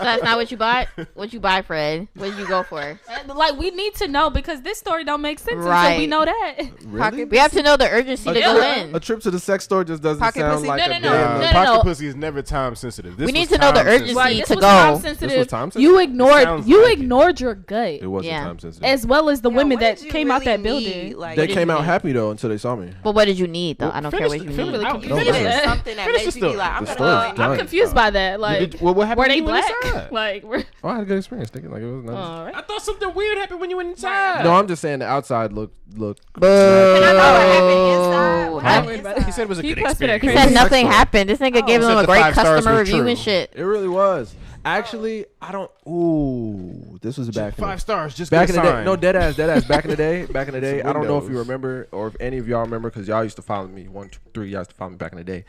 That's not what you bought. What you buy, Fred? What did you go for? Like we need to know because this story don't make sense until we Right. know that. Really? We have to know the urgency to go in. A trip to the sex store just doesn't Pocket sound pussy? like No, a no, damn. no, no. Pocket pussy is never time sensitive. This We need was to know the time urgency. sensitive. This to was go. time This sensitive. was time sensitive? You It ignored. sounds You like it. ignored your gut, It wasn't Yeah. time sensitive. as well as the Yo, women what that did you came out really that building. need? Like, They what did came you out need? happy though until they saw me. But what did you need though? Well, I don't care what you finish need. the- Really I- confused. finish Don't it. listen. something that Finish age, you be like, I'm The gonna story's go. done. I'm confused by that. Like, what happened? were when they you went black? inside? Like, were Oh, I had a good experience. Thinking like it was nothing. all right. I thought something weird happened when you went inside. No, I'm just saying the outside looked. Can I know what happened inside? What I happened worried about inside? He said it was a He good posted a experience. He crazy- said nothing Sex happened. This nigga gave Said him a the great 5 stars customer was review true. and shit. It really was. Actually, I don't. Ooh, this was back in 5 stars. Just back get in a the day. sign. No, dead ass. Back in the day. I don't know if you windows. remember or if any of y'all remember because y'all used to follow me. 1, 2, 3, y'all used to follow me back in the day.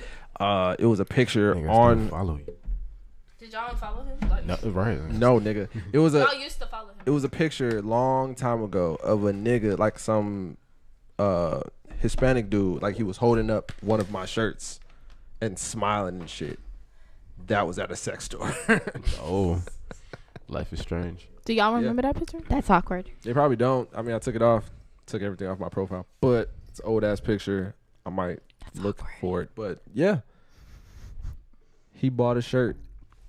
It was a picture Nigga, on. still follow you. Did y'all unfollow him? Like, No, right. No, nigga. It was a. y'all used to follow him. It was a picture long time ago of a nigga like some Hispanic dude, like he was holding up one of my shirts and smiling and shit. That was at a sex store. Oh, life is strange. Do y'all remember that picture? That's awkward. They probably don't. I mean, I took it off, took everything off my profile, but it's an old ass picture. I might look for it, but yeah. He bought a shirt.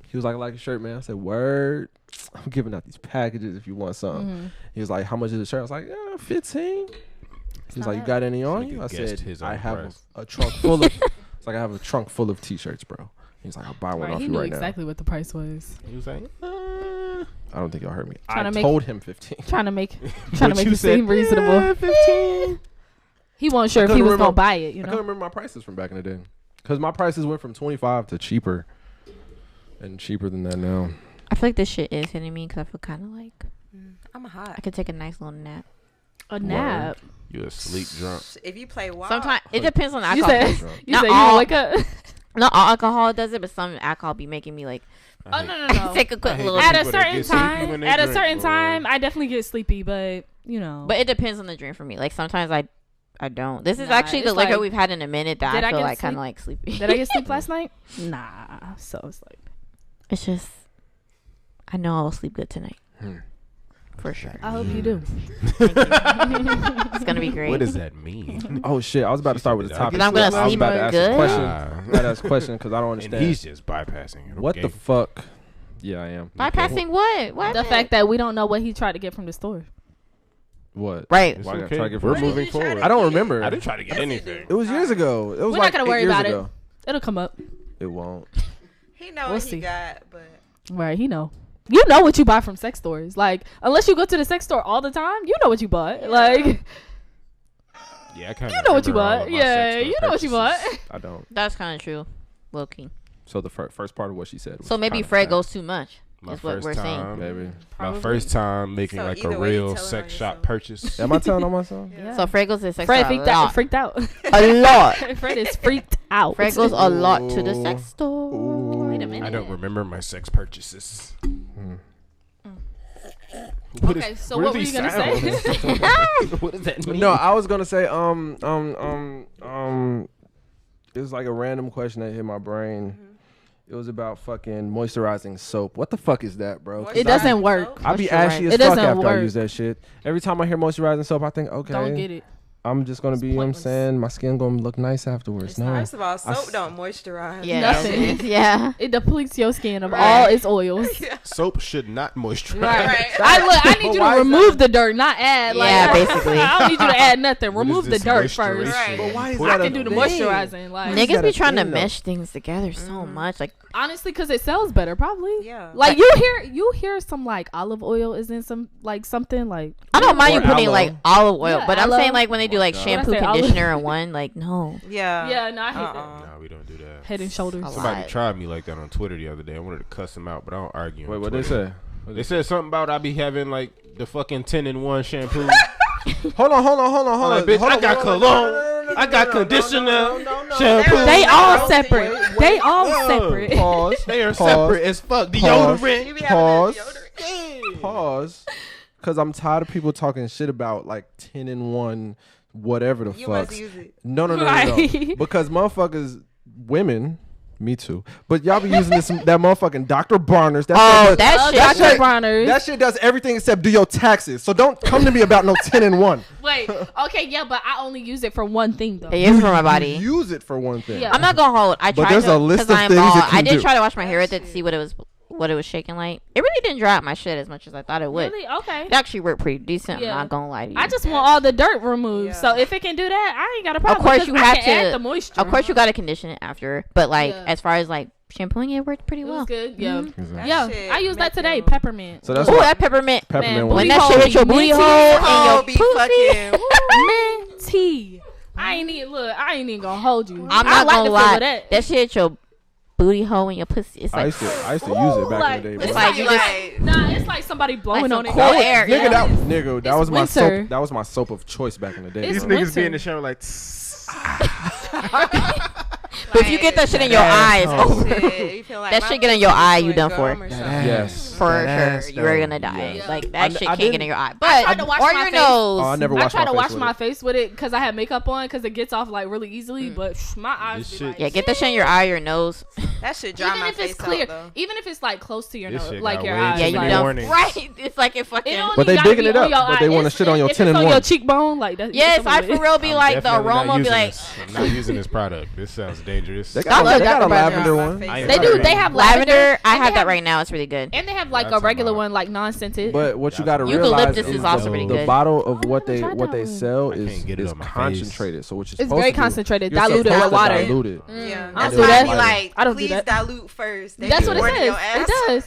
He was like, I like a shirt, man. I said, word. I'm giving out these packages if you want something. Mm-hmm. He was like, how much is the shirt? I was like, yeah, 15. He was like, you not got any on Nigga you? I guessed said, his I own have price. a trunk full of. It's like I have a trunk full of t-shirts, bro. He's like, I'll buy one Right, off he you knew right exactly what the price was. He was like, now. I don't think y'all heard me. Tryna I make- told him 15. Trying to make But it you said, seem reasonable. 15. He wasn't sure if he couldn't was remember- gonna buy it. You I know. couldn't remember my prices from back in the day because my prices went from 25 to cheaper, and cheaper than that now. I feel like this shit is hitting me because I feel kind of like I'm hot. I could take a nice little nap. A nap. You a sleep drunk. If you play wild, Sometimes it depends on the You alcohol. said drunk. you Not said you all- gonna wake up. Not all alcohol does it, but some alcohol be making me like Oh no. take a quick I hate little. that. At a People that certain get sleepy time, when they at a drink, certain boy. time, I definitely get sleepy. But you know, But it depends on the drink for me. Like sometimes I don't. This is Nah, actually the it's liquor like- we've had in a minute that Did I I feel get like kind sleep? of like sleepy. did I get sleep last night? Nah. So it's like It's just I know I'll sleep good tonight Hmm. for sure. I hope you do. It's gonna be great. What does that mean? Oh shit! I was about to start with the She said, topic. "That I'm gonna I was sleep about to ask good?" a question. Nah. I about to ask a question because I don't And understand. he's just bypassing it. What the Okay. fuck? Yeah, I am. Bypassing what? What? The fact that we don't know what he tried to get from the store. What? Right. It's Why I gotta okay. try to get We're from- moving you try to forward. I don't remember. I didn't try to get anything. It was years ago. It was We're like not gonna worry 8 years about ago. It'll come up. It won't. he know We'll what see. he got, but Right, he know. You know what you buy from sex stores. Like, unless you go to the sex store all the time, you know what you bought. Yeah. Like, Yeah, I kind you know what you bought. Yeah, you know what you bought. I don't. That's kind of true. Low key. So the first part of what she said. Was So maybe kinda Fred fact. goes too much. My Is what first we're saying. time, Maybe. my Probably. first time making So like a either way, you real telling sex on shop yourself. purchase. Am I telling on myself? Yeah. So Fred goes to the sex Fred store a lot. freaked out. A lot. Fred is freaked out. Fred goes a lot to the Ooh. sex store. Ooh. Wait a minute. I don't remember my sex purchases. What Okay, is- so what what are were you these gonna sounds? say? What does that mean? No, I was gonna say it was like a random question that hit my brain. It was about fucking moisturizing soap. What the fuck is that, bro? 'Cause It doesn't work. I be Moisturize. ashy as It fuck doesn't after I work. use that shit. Every time I hear moisturizing soap, I think, okay, Don't get it. I'm just gonna It's be, you know what I'm pointless. saying, my skin gonna look nice afterwards. It's No, not. first of all, soap s- don't moisturize. Yeah. Nothing. Yeah. It depletes your skin of Right. all its oils. Soap should not moisturize. Right. I need you Why to is remove the dirt, not add. Like, Yeah, basically. I don't need you to add nothing. What is Remove the this dirt moisturization? first. Right. But why is Put- that I a can do the thing? moisturizing. Like, Niggas Niggas got be a trying to thing, though. mesh things together so much. Like honestly, because it sells better, probably. Yeah. Like you hear some like olive oil is in some like something like. I don't mind you Or putting aloe. like olive oil, Yeah, but I'm aloe. saying like when they do like God. shampoo, When I say olive- conditioner in one, like no. Yeah. Yeah, no, I hate that. No, we don't do that. Head and Shoulders. A Somebody lot. tried me like that on Twitter the other day. I wanted to cuss him out, but I don't argue. Wait, on what they Twitter. say? They said something about I be having like the fucking 10-in-1 shampoo. Hold on. I'm like, bitch, I got cologne. I got conditioner, shampoo. They all Wait, separate. wait, They all Whoa. separate. Pause. They are Pause. separate as fuck. You Deodorant. be having that Pause. deodorant. Pause. Because I'm tired of people talking shit about like 10-in-1, whatever the You fuck. must use it. No. Right. Because motherfuckers, women, me too. But y'all be using this that motherfucking Dr. Barners. Oh, That that shit. Dr. shit- Bronner's. that shit does everything except do your taxes. So don't come to me about no 10-in-1. Wait, okay, yeah, but I only use it for one thing though. It is for my body. You use it for one thing. Yeah. I'm not gonna hold. I But tried there's to, a list 'cause of I'm things bald. it can I did do. try to wash my hair with it to see what it was what it was shaking like. It really didn't dry out my shit as much as I thought it would. Really? Okay. It actually worked pretty decent. Yeah. I'm not gonna lie to you. I just want all the dirt removed. Yeah. So if it can do that, I ain't got a problem. Of course because you I have can to- add the moisture. Of course, you gotta condition it after, but like Yeah. as far as like shampooing, it worked pretty It well. was good. Yeah. Exactly. Yeah. shit I used that make today. you- Peppermint. So that's Oh, why that peppermint. peppermint Man, was When booty that hole shit hit your be booty minty. hole Oh, and be your pussy. fucking. Minty. I ain't even gonna hold you. I'm I not like gonna the feel lie. of that. That shit hit your booty hole and your pussy. It's I like used to use it back like, in the day. it's bro. like you just Like, Nah, it's like somebody blowing like on some it. cool air. Nigga, Yeah. that It's was my winter. soap. That was my soap of choice back in the day. It's These bro. niggas be winter. in the shower like. But if you get that shit in your eyes, oh, shit, you feel like that my shit get in your pussy eye, is you like done gum for. or something. Yes. for That ass, sure, you're though. gonna die. Yeah. Like that I shit didn't- can't get in your eye. But tried to wash or my your face. nose. Oh, I never I washed try my to face wash with my it. face with it because I had makeup on because it gets off like really easily. But my eyes This be shit- like, Yeah, get that shit in your eye, your nose. That should dry even my if face it's clear, out, though. even if it's like close to your This nose, shit like got your way eyes. Yeah, too you many like, done warnings. right. It's like it it fucking. don't But they even gotta bigging be it on up, your but eye. they wanna It's- shit on your if 10 it's and on your 1. cheekbone, like that. Yes, I for real be I'm like the definitely not aroma be using like. this. I'm not using this product. This sounds dangerous. They got, love they got Dr. a lavender Brown. one. I ain't They tried do. it. They have lavender. Lavender, I and have they that right now. It's really good. And they have like That's a regular about- one, like non-scented. But what you got to Eucalyptus realize is is also the, pretty the good. bottle of I what never they tried what that they one. sell I is can't get it is on my face. concentrated. So what you're It's supposed very to do, concentrated, you're diluted supposed with to water. dilute it. Yeah, I that's do why that. I be like, I don't do please that. dilute first. They That's be what it warning says. your ass. It does.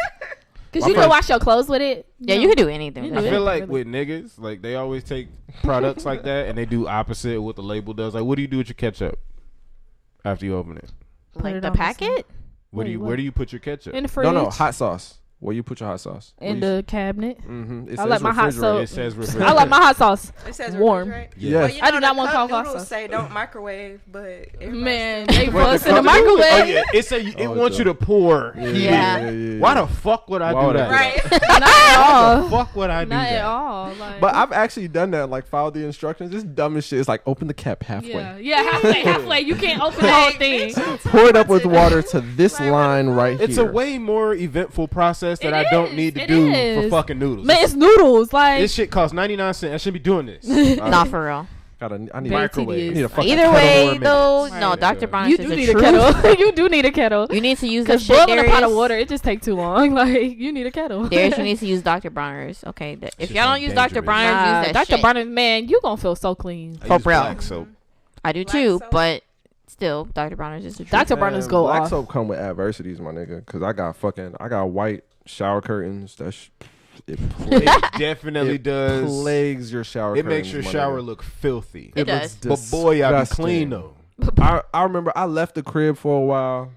Because My you can friend- wash your clothes with it. Yeah, you can do anything. You with do that I it. shit. feel like Really. with niggas, like they always take products like that and they do opposite of what the label does. Like, what do you do with your ketchup after you open it? Put Like it the on the packet. Where do Wait, you what? where do you put your ketchup? In the fridge. No, hot sauce. Where you put your hot sauce? In the cabinet. Mm-hmm. I like my hot sauce. It says I refrigerator. like my hot sauce It says warm. refrigerate. Yeah. Well, Yes. you I know do not the want cup hot noodles sauce. say don't microwave, but everybody Man, still- they What, fuss the in the cup noodles? microwave. Oh, yeah. It Oh, wants yeah. you to pour. Yeah. Why the fuck would I Why do would I that? do Right. Not at all. Fuck would I do Not that? at all. Like, But I've actually done that. Like followed the instructions. Just dumb as shit. It's like open the cap halfway. yeah, halfway. You can't open the whole thing. Pour it up with water to this line right It's here. a way more eventful process that It I don't is. need to It do is. for fucking noodles. Man, it's noodles. Like This shit costs 99 cents. I shouldn't be doing this. Not for real. I need Very microwave. tedious. I need a fucking Either kettle or a way, minute. though, no. Right. Dr. Brown you is do the need a truth. kettle. You do need a kettle. You need to use the Because shit, boiling a pot of Darius. water, it just takes too long. Like you need a kettle. Darius, you need to use Dr. Bronner's. Okay, if Shit y'all don't sound use Dr. dangerous. Bronner's, use that Dr. shit. Barnes, man, you gonna feel so clean. I For use real. black soap. I do Black too, soap? but still, Dr. Bronner's is the truth. Dr. Man, Barnes go black off. soap come with adversities, my nigga. Cause I got white shower curtains. It It definitely It does. plagues your shower. It makes your curtains, my shower nigga. look filthy. It looks does. But boy, I be disgusting. clean though. I remember I left the crib for a while,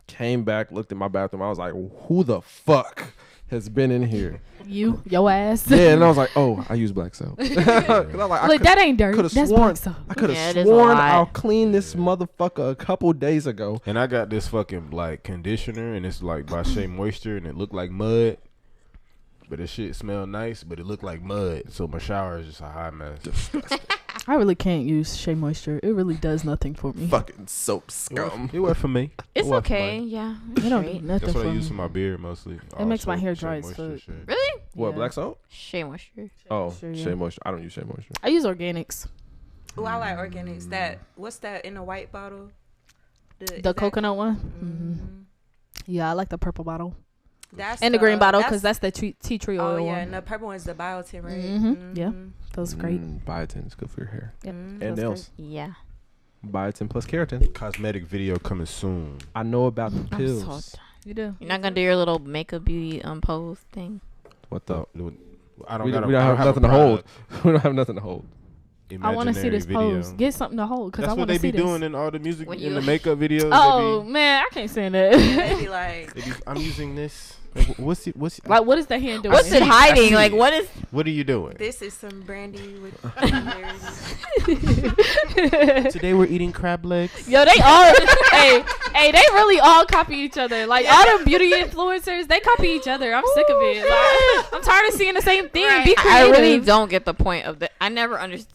came back, looked at my bathroom. I was like, who the fuck has been in here? Your ass. Yeah, and I was like, oh, I use black soap. 'Cause I was like, I Look, that ain't dirt. could have That's sworn black soap. I could have Yeah, it is a sworn lot. I'll clean this motherfucker a couple days ago. And I got this fucking like conditioner, and it's like by Shea Moisture, and it looked like mud. But the shit smelled nice, but it looked like mud. So my shower is just a hot mess. I really can't use Shea Moisture. It really does nothing for me. Fucking soap scum. It worked for me. It's It worked for okay. mine. Yeah. It don't do Great. nothing That's what for I use me. for my beard mostly. It makes my hair Shea dry as Moisture fuck. shit. Really? What, Yeah. black soap? Shea Moisture. Oh, Moisture, yeah. Shea Moisture. I don't use Shea Moisture. I use organics. Ooh, I like organics. That what's that in a white bottle? The coconut one. Mm-hmm. Yeah, I like the purple bottle. That's And the green bottle because that's the tea tree oil oh yeah, one. and the purple one's the biotin, right? Mhm, yeah. Those great. Biotin is good for your hair Yep. and Those nails. Yeah. Biotin plus keratin. Cosmetic video coming soon. I know about the I'm so pills. done. You do. You're not gonna do your little makeup beauty pose thing. What the? I don't We got. don't have nothing to hold. We don't have nothing to hold. I want to see this pose. Get something to hold because I That's what want they to see be this. doing in all the music When in you- the makeup videos. Oh man, I can't stand that. They be like, I'm using this. Like, what's Like, what is the hand doing? What's it I hiding? see Like, it. what is? What are you doing? this is some brandy with Today we're eating crab legs. Yo, they all hey, they really all copy each other. Like all the beauty influencers, they copy each other. I'm sick of it. Like, I'm tired of seeing the same thing. Right. Be I creative. really don't get the point of that. I never understood.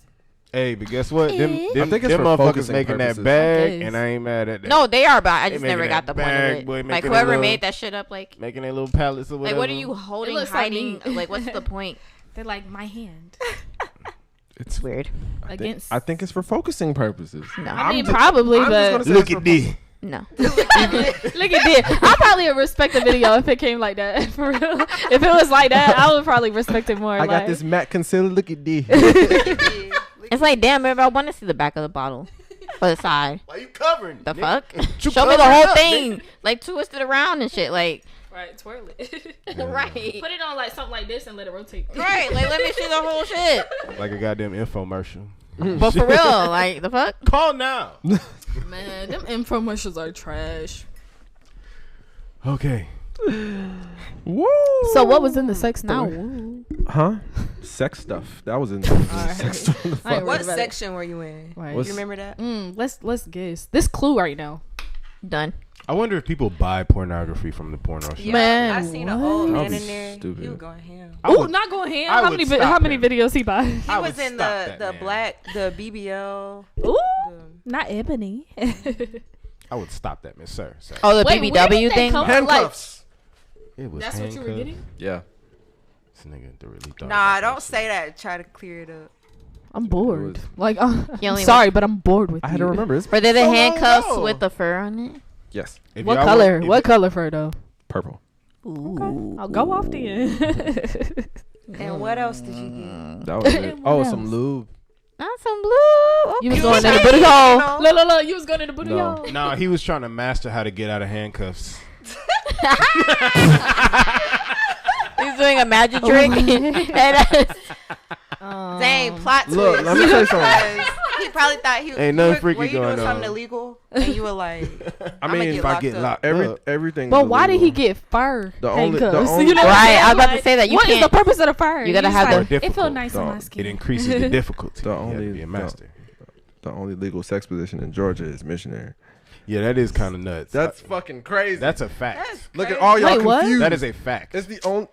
Hey, but guess what? Them I think it's them for motherfuckers focusing making purposes. that bag, Okay. and I ain't mad at that. No, they are, but I They just making never got that the point of bag, it. boy, Like making a whoever little- made that shit up, like making their little pallets or whatever. what are you holding, looks like hiding? me. Like, what's the point? They're like my hand It's It's weird. I think, against. I think it's for focusing purposes. No, I mean, probably, I'm just but gonna say Look it's for at this. No. Look at this. I probably would respect the video if it came like that. For real. If it was like that, I would probably respect it more. I got this matte concealer. Look at this. It's like, damn, if I want to see the back of the bottle or the side. Why you covering? The nigga? fuck? You Show me the covering whole up, thing. nigga. Like, twist it around and shit. Like, Right, twirl it. right. Put it on like something like this and let it rotate. Right. Like, let me see the whole shit. Like a goddamn infomercial. But for real, like, the fuck? Call now. Man, them infomercials are trash. Okay. Woo. So what was in the sex Now, store? Huh? Sex stuff. That was in Alright. sex store. The I fuck? ain't What worried about it. section were you in? Right. What's- You remember that? Let's guess. This Clue right now. done. I wonder if people buy pornography from the porno shop. Yeah, Man, I seen an what? old That'd man be in there. stupid. He was going ham. I Oh, would- not going ham. I How would many stop how many him. videos he buy? He I was would in stop the that man. the BBL. Ooh, The, not ebony. I would stop that, man, sir. Oh, the Wait, where did BBW that thing? come- Handcuffs. It was That's what you were handcuffed. getting. Yeah. This nigga really thought nah, about don't that say that. Try to clear it up. I'm bored. was- Like, He I'm only sorry, but I'm bored with I you. had to remember. It's Were they the So long handcuffs ago. with the fur on it? yes. If What y'all color? want- if- What color fur though? Purple. Ooh. I'll go off then. And what else did you get? That was it. What Oh, else? some lube. Not some blue. You was Okay. going in the saying, booty you hole. know? Look. You was going in the booty No. hole. Nah, he was trying to master how to get out of handcuffs. He's doing a magic trick. Dang, plot twist. Look, let me tell you something. Because he probably thought he Ain't nothing were freaky you going doing something on. illegal and you were like, I I'ma mean, get if I locked get up. locked up. everything. But is why did he illegal. get fur The only- the handcuffs? only- You know what Right, I'm I was about to saying? say that. You What is the can't. purpose of the fur? You gotta He's have like, the- it feel difficult, nice dog. on my skin. It increases the difficulty. The You have to only- be a master. The only legal sex position in Georgia is missionary. Yeah, that is kind of nuts. That's fucking crazy. That's a fact. That's Look at crazy. all y'all Wait, what? confused. That is a fact. It's the only.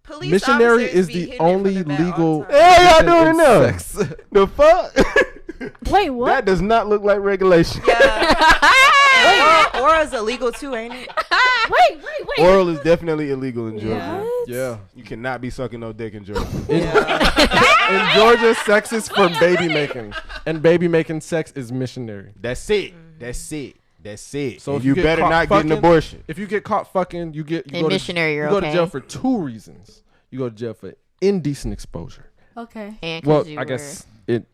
Police Missionary officers is be the hitting it from only the back all legal. the time. Hey, y'all doing in now? sex. The fuck? Wait, what? That does not look like regulation. Yeah. And oral is illegal too, ain't it? Wait. Oral is definitely illegal in Georgia. Yeah. You cannot be sucking no dick in Georgia. In Georgia, sex is for baby making, and baby making sex is missionary. That's it. That's it. That's it. So So if you you get better caught not get an fucking- abortion. If you get caught fucking, you In go missionary, to, you're you go to okay. jail for 2 reasons. You go to jail for indecent exposure. Okay. And 'cause Well, you I guess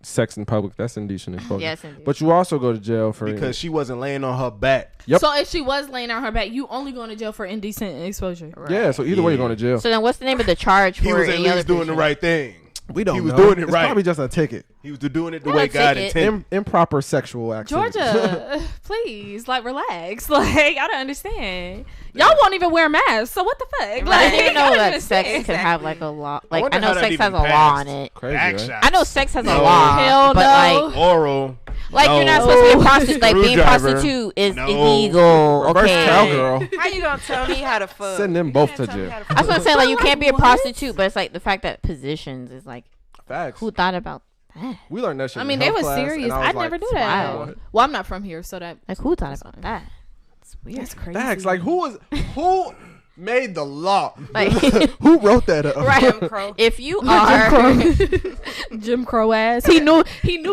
sex in public, that's indecent exposure. Yes, indeed. But you also go to jail for Because she wasn't laying on her back. Yep. So if she was laying on her back, you only going to jail for indecent exposure. yeah. So either way, you're Yeah. going to jail. So then, what's the name of the charge for He was at any other least doing the position? right thing. We don't He was know. doing it It's right. Probably just a ticket. He was doing it the Yeah, way I'll God take it. intended. Improper sexual activity. Georgia, please, like, relax. Like, I don't understand. Y'all won't even wear masks. So what the fuck? I Like, didn't even I know don't that even sex understand. could have like a law. Like wonder I know how that sex has even a law passed. on it. Crazy, Back right? shot. I know sex has a No. law, Hell but no. like Oral. you're not No. supposed to be a prostitute. Like being a Screwdriver. prostitute is No. illegal. Reverse Okay. cowgirl. How you gonna tell me how to fuck? Send them both You to can't tell me jail. how to That's what I'm saying. Like you can't be a What? prostitute, but it's like the fact that positions is like Facts. who thought about that? We learned that shit. I in mean, they health was class, and serious. I was I like, never knew that. wow. Well, I'm not from here, so that Like who thought about that? It's weird. that's crazy. Facts. Like who made the law? Like Who wrote that up? right. Jim Crow. If you Jim are Crow, Jim Crow ass. He knew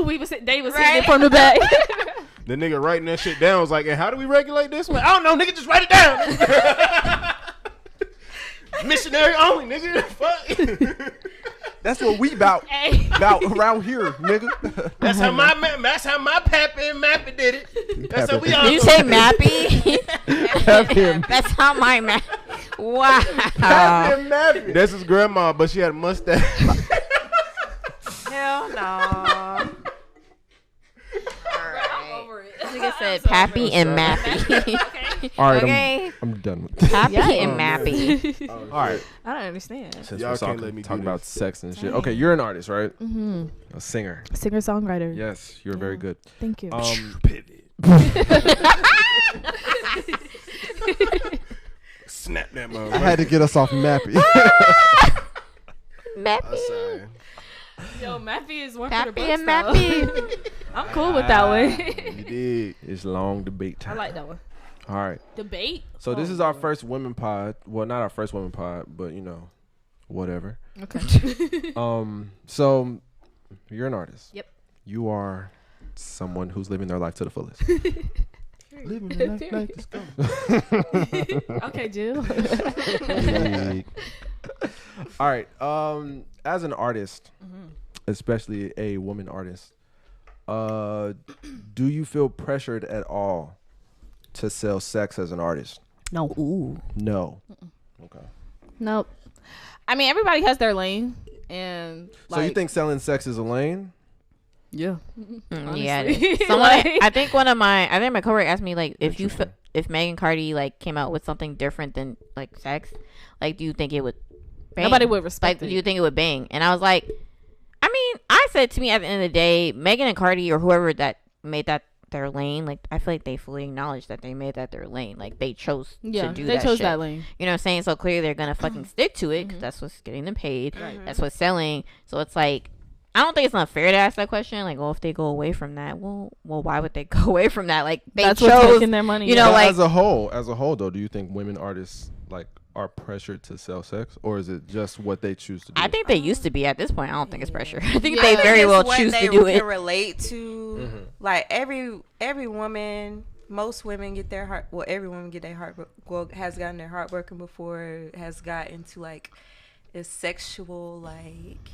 we was. They was hitting Right. it from the back. The nigga writing that shit down was like, and how do we regulate this one? I don't know, nigga, just write it down. Missionary only, nigga. Fuck. That's what we about. Hey. About around here, nigga. That's how my pappy and mappy did it. That's how we all Did you do say it. mappy? Have him. That's how my map. Wow. Have him nappy. That's his grandma, but she had a mustache. Hell no. Nigga said Pappy and Mappy. All right, Okay. I'm done with this. Pappy Yeah. and Mappy. All right. I don't understand. Since Y'all we're can't talking, let me do talking about this. sex and shit. Okay, you're an artist, right? Mm-hmm. A singer. Singer songwriter. Yes, you're very good. Thank you. Pivot. Snap that motherfucker. I had to get us off Mappy. Mappy. Sorry. Yo, Mappy is one Pappy for the and books, though. Mappy. I'm cool with that one. You did. It's long debate I time. like that one. All right. Debate. So this is our first women pod. Well, not our first women pod, but you know, whatever. Okay. So you're an artist. Yep. You are someone who's living their life to the fullest. Living the life, let's go. Okay, Jill. All right. As an artist, especially a woman artist, do you feel pressured at all to sell sex as an artist? No. Ooh. No. Okay. Nope. I mean, everybody has their lane, and So you think selling sex is a lane? Yeah. Yeah. It is. Someone, I think my coworker asked me like, if Meg and Cardi like came out with something different than like sex, like do you think it would bang? Nobody would respect like, it. do you think it would bang? And I was like, I mean, I said to me at the end of the day, Megan and Cardi or whoever that made that their lane, like I feel like they fully acknowledge that they made that their lane. Like they chose to do that. They chose shit. that lane. You know what I'm saying? So clearly they're gonna fucking stick to it because that's what's getting them paid. That's what's selling. So it's like, I don't think it's unfair to ask that question. Like, well, if they go away from that, well, why would they go away from that? Like, they That's chose, what's making their money. you know, But like as a whole though, do you think women artists like are pressured to sell sex, or is it just what they choose to do? I think they used to be. At this point, I don't think it's pressure. I think Yeah, they I think very it's well what choose they to do can it. relate to. Like every woman, most women get their heart. Well, every woman get their heart. Well, has gotten their heart broken before. Has got into like a sexual like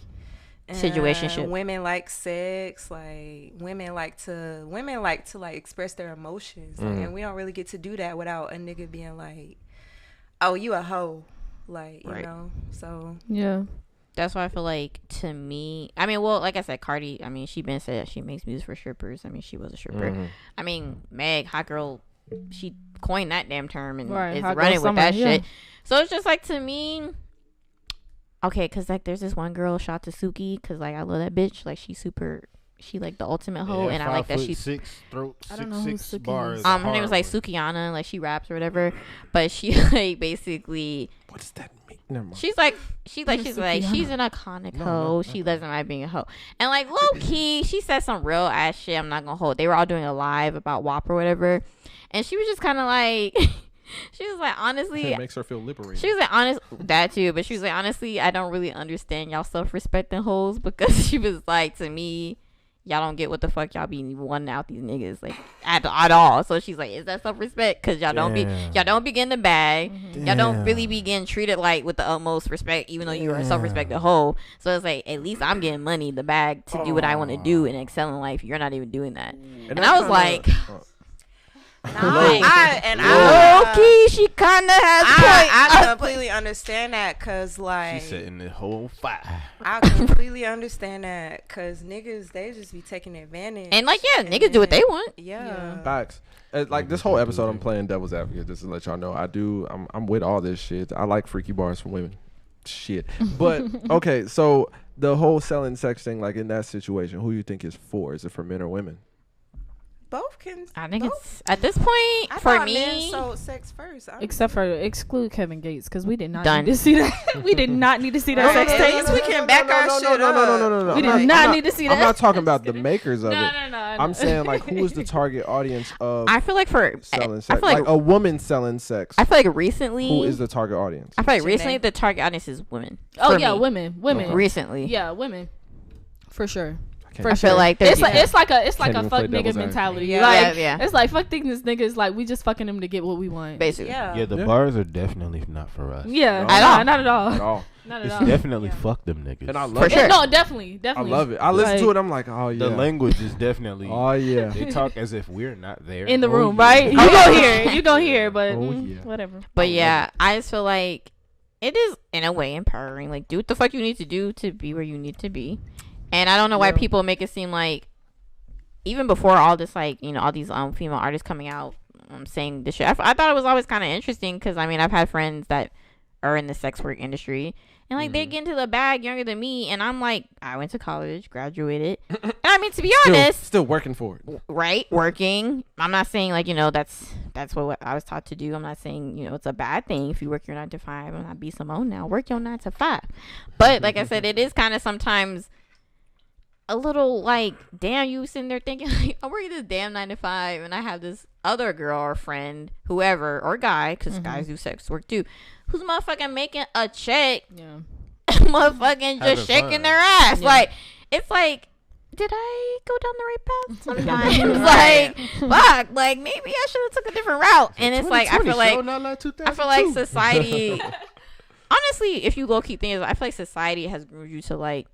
situationship. Women like sex. Like women like to like express their emotions. Like, and we don't really get to do that without a nigga being like, "Oh, you a hoe." Like, you know. So Yeah. That's why I feel like, to me, I mean, well, like I said, Cardi, I mean, she been said she makes music for strippers. I mean, she was a stripper. I mean, Meg, hot girl, she coined that damn term and is running with that shit. So it's just like, to me, okay, because like there's this one girl, shout to Suki, because like I love that bitch. Like she like the ultimate hoe, and I like that she's 6 throat, I don't know who 6 Suki bars. is. her name was like Sukiana, like she raps or whatever, but she like basically What does that mean? Never mind. she's an iconic hoe. She doesn't mind being a hoe, and like low key, she said some real ass shit. I'm not gonna hold. They were all doing a live about WAP or whatever, and she was just kind of like. She was like, honestly, It makes her feel liberated. she was like, honest, that too, but she was like, honestly, I don't really understand y'all self-respecting hoes, because she was like, to me, y'all don't get what the fuck y'all be wanting out these niggas, like, at all. So she's like, is that self-respect? Because y'all don't be getting the bag. Y'all don't really be getting treated like with the utmost respect, even though you're a self-respected hoe. So it's like, at least I'm getting money, the bag, to do what I want to do and excel in life. You're not even doing that. And I was like, I she kind of has a point. I completely understand that, cause like She's setting the whole fire. I completely understand that, cause niggas, they just be taking advantage. And like, yeah, niggas do what they want. Yeah. Facts. Like this whole episode, I'm playing devil's advocate just to let y'all know. I'm with all this shit. I like freaky bars for women. Shit. But okay, so the whole selling sex thing, like in that situation, who you think is for? Is it for men or women? Both can. I think both. it's at this point I for thought me. men sold sex first. Except for exclude Kevin Gates, because we did not Done. need to see that. We did not need to see that sex At tape. least we can back our shit up. No. We did not need to see that. I'm not talking about the makers of it. No. I'm saying like who is the target audience of I feel like for selling I sex? feel like a woman selling sex. I feel like recently. Who is the target audience? I feel like Janae. recently the target audience is women. Oh For yeah, me. women. Recently. Yeah, women. For sure. I feel like it's there's like a Can't fuck even play nigga devil's mentality. advocate. Like, Yeah. It's like fuck these niggas. Like we just fucking them to get what we want. basically. Yeah. The bars are definitely not for us. Yeah, No. At all. not at all. At all. Not at It's all. definitely fuck them niggas. And I love For it. sure. No, definitely. I love it. I listen to it. I'm like, oh yeah. The language is definitely. Oh yeah. They talk as if we're not there. In the Oh, room, yeah. right? You gonna hear it. You gonna hear it, but Oh, yeah. whatever. But yeah, I just feel like it is in a way empowering. Like, do what the fuck you need to do to be where you need to be. And I don't know why people make it seem like, even before all this, like, you know, all these female artists coming out saying this shit, I thought it was always kind of interesting, because I mean, I've had friends that are in the sex work industry, and like they get into the bag younger than me, and I'm like, I went to college, graduated, and I mean, to be honest, still working for it. right, working. I'm not saying like, you know, that's what I was taught to do. I'm not saying, you know, it's a bad thing if you work your 9 to 5. I'm not B Simone now. Work your 9 to 5. But like I said, it is kind of sometimes a little like, damn, you sitting there thinking like, I'm working this damn 9 to 5, and I have this other girl or friend, whoever, or guy, because guys do sex work too, who's motherfucking making a check, Yeah. motherfucking just Having shaking fun. their ass. Yeah. Like, it's like, did I go down the right path sometimes? Like, fuck, like maybe I should have took a different route. And it's like, I feel like society, honestly, if you low key think, I feel like society has groomed you to like,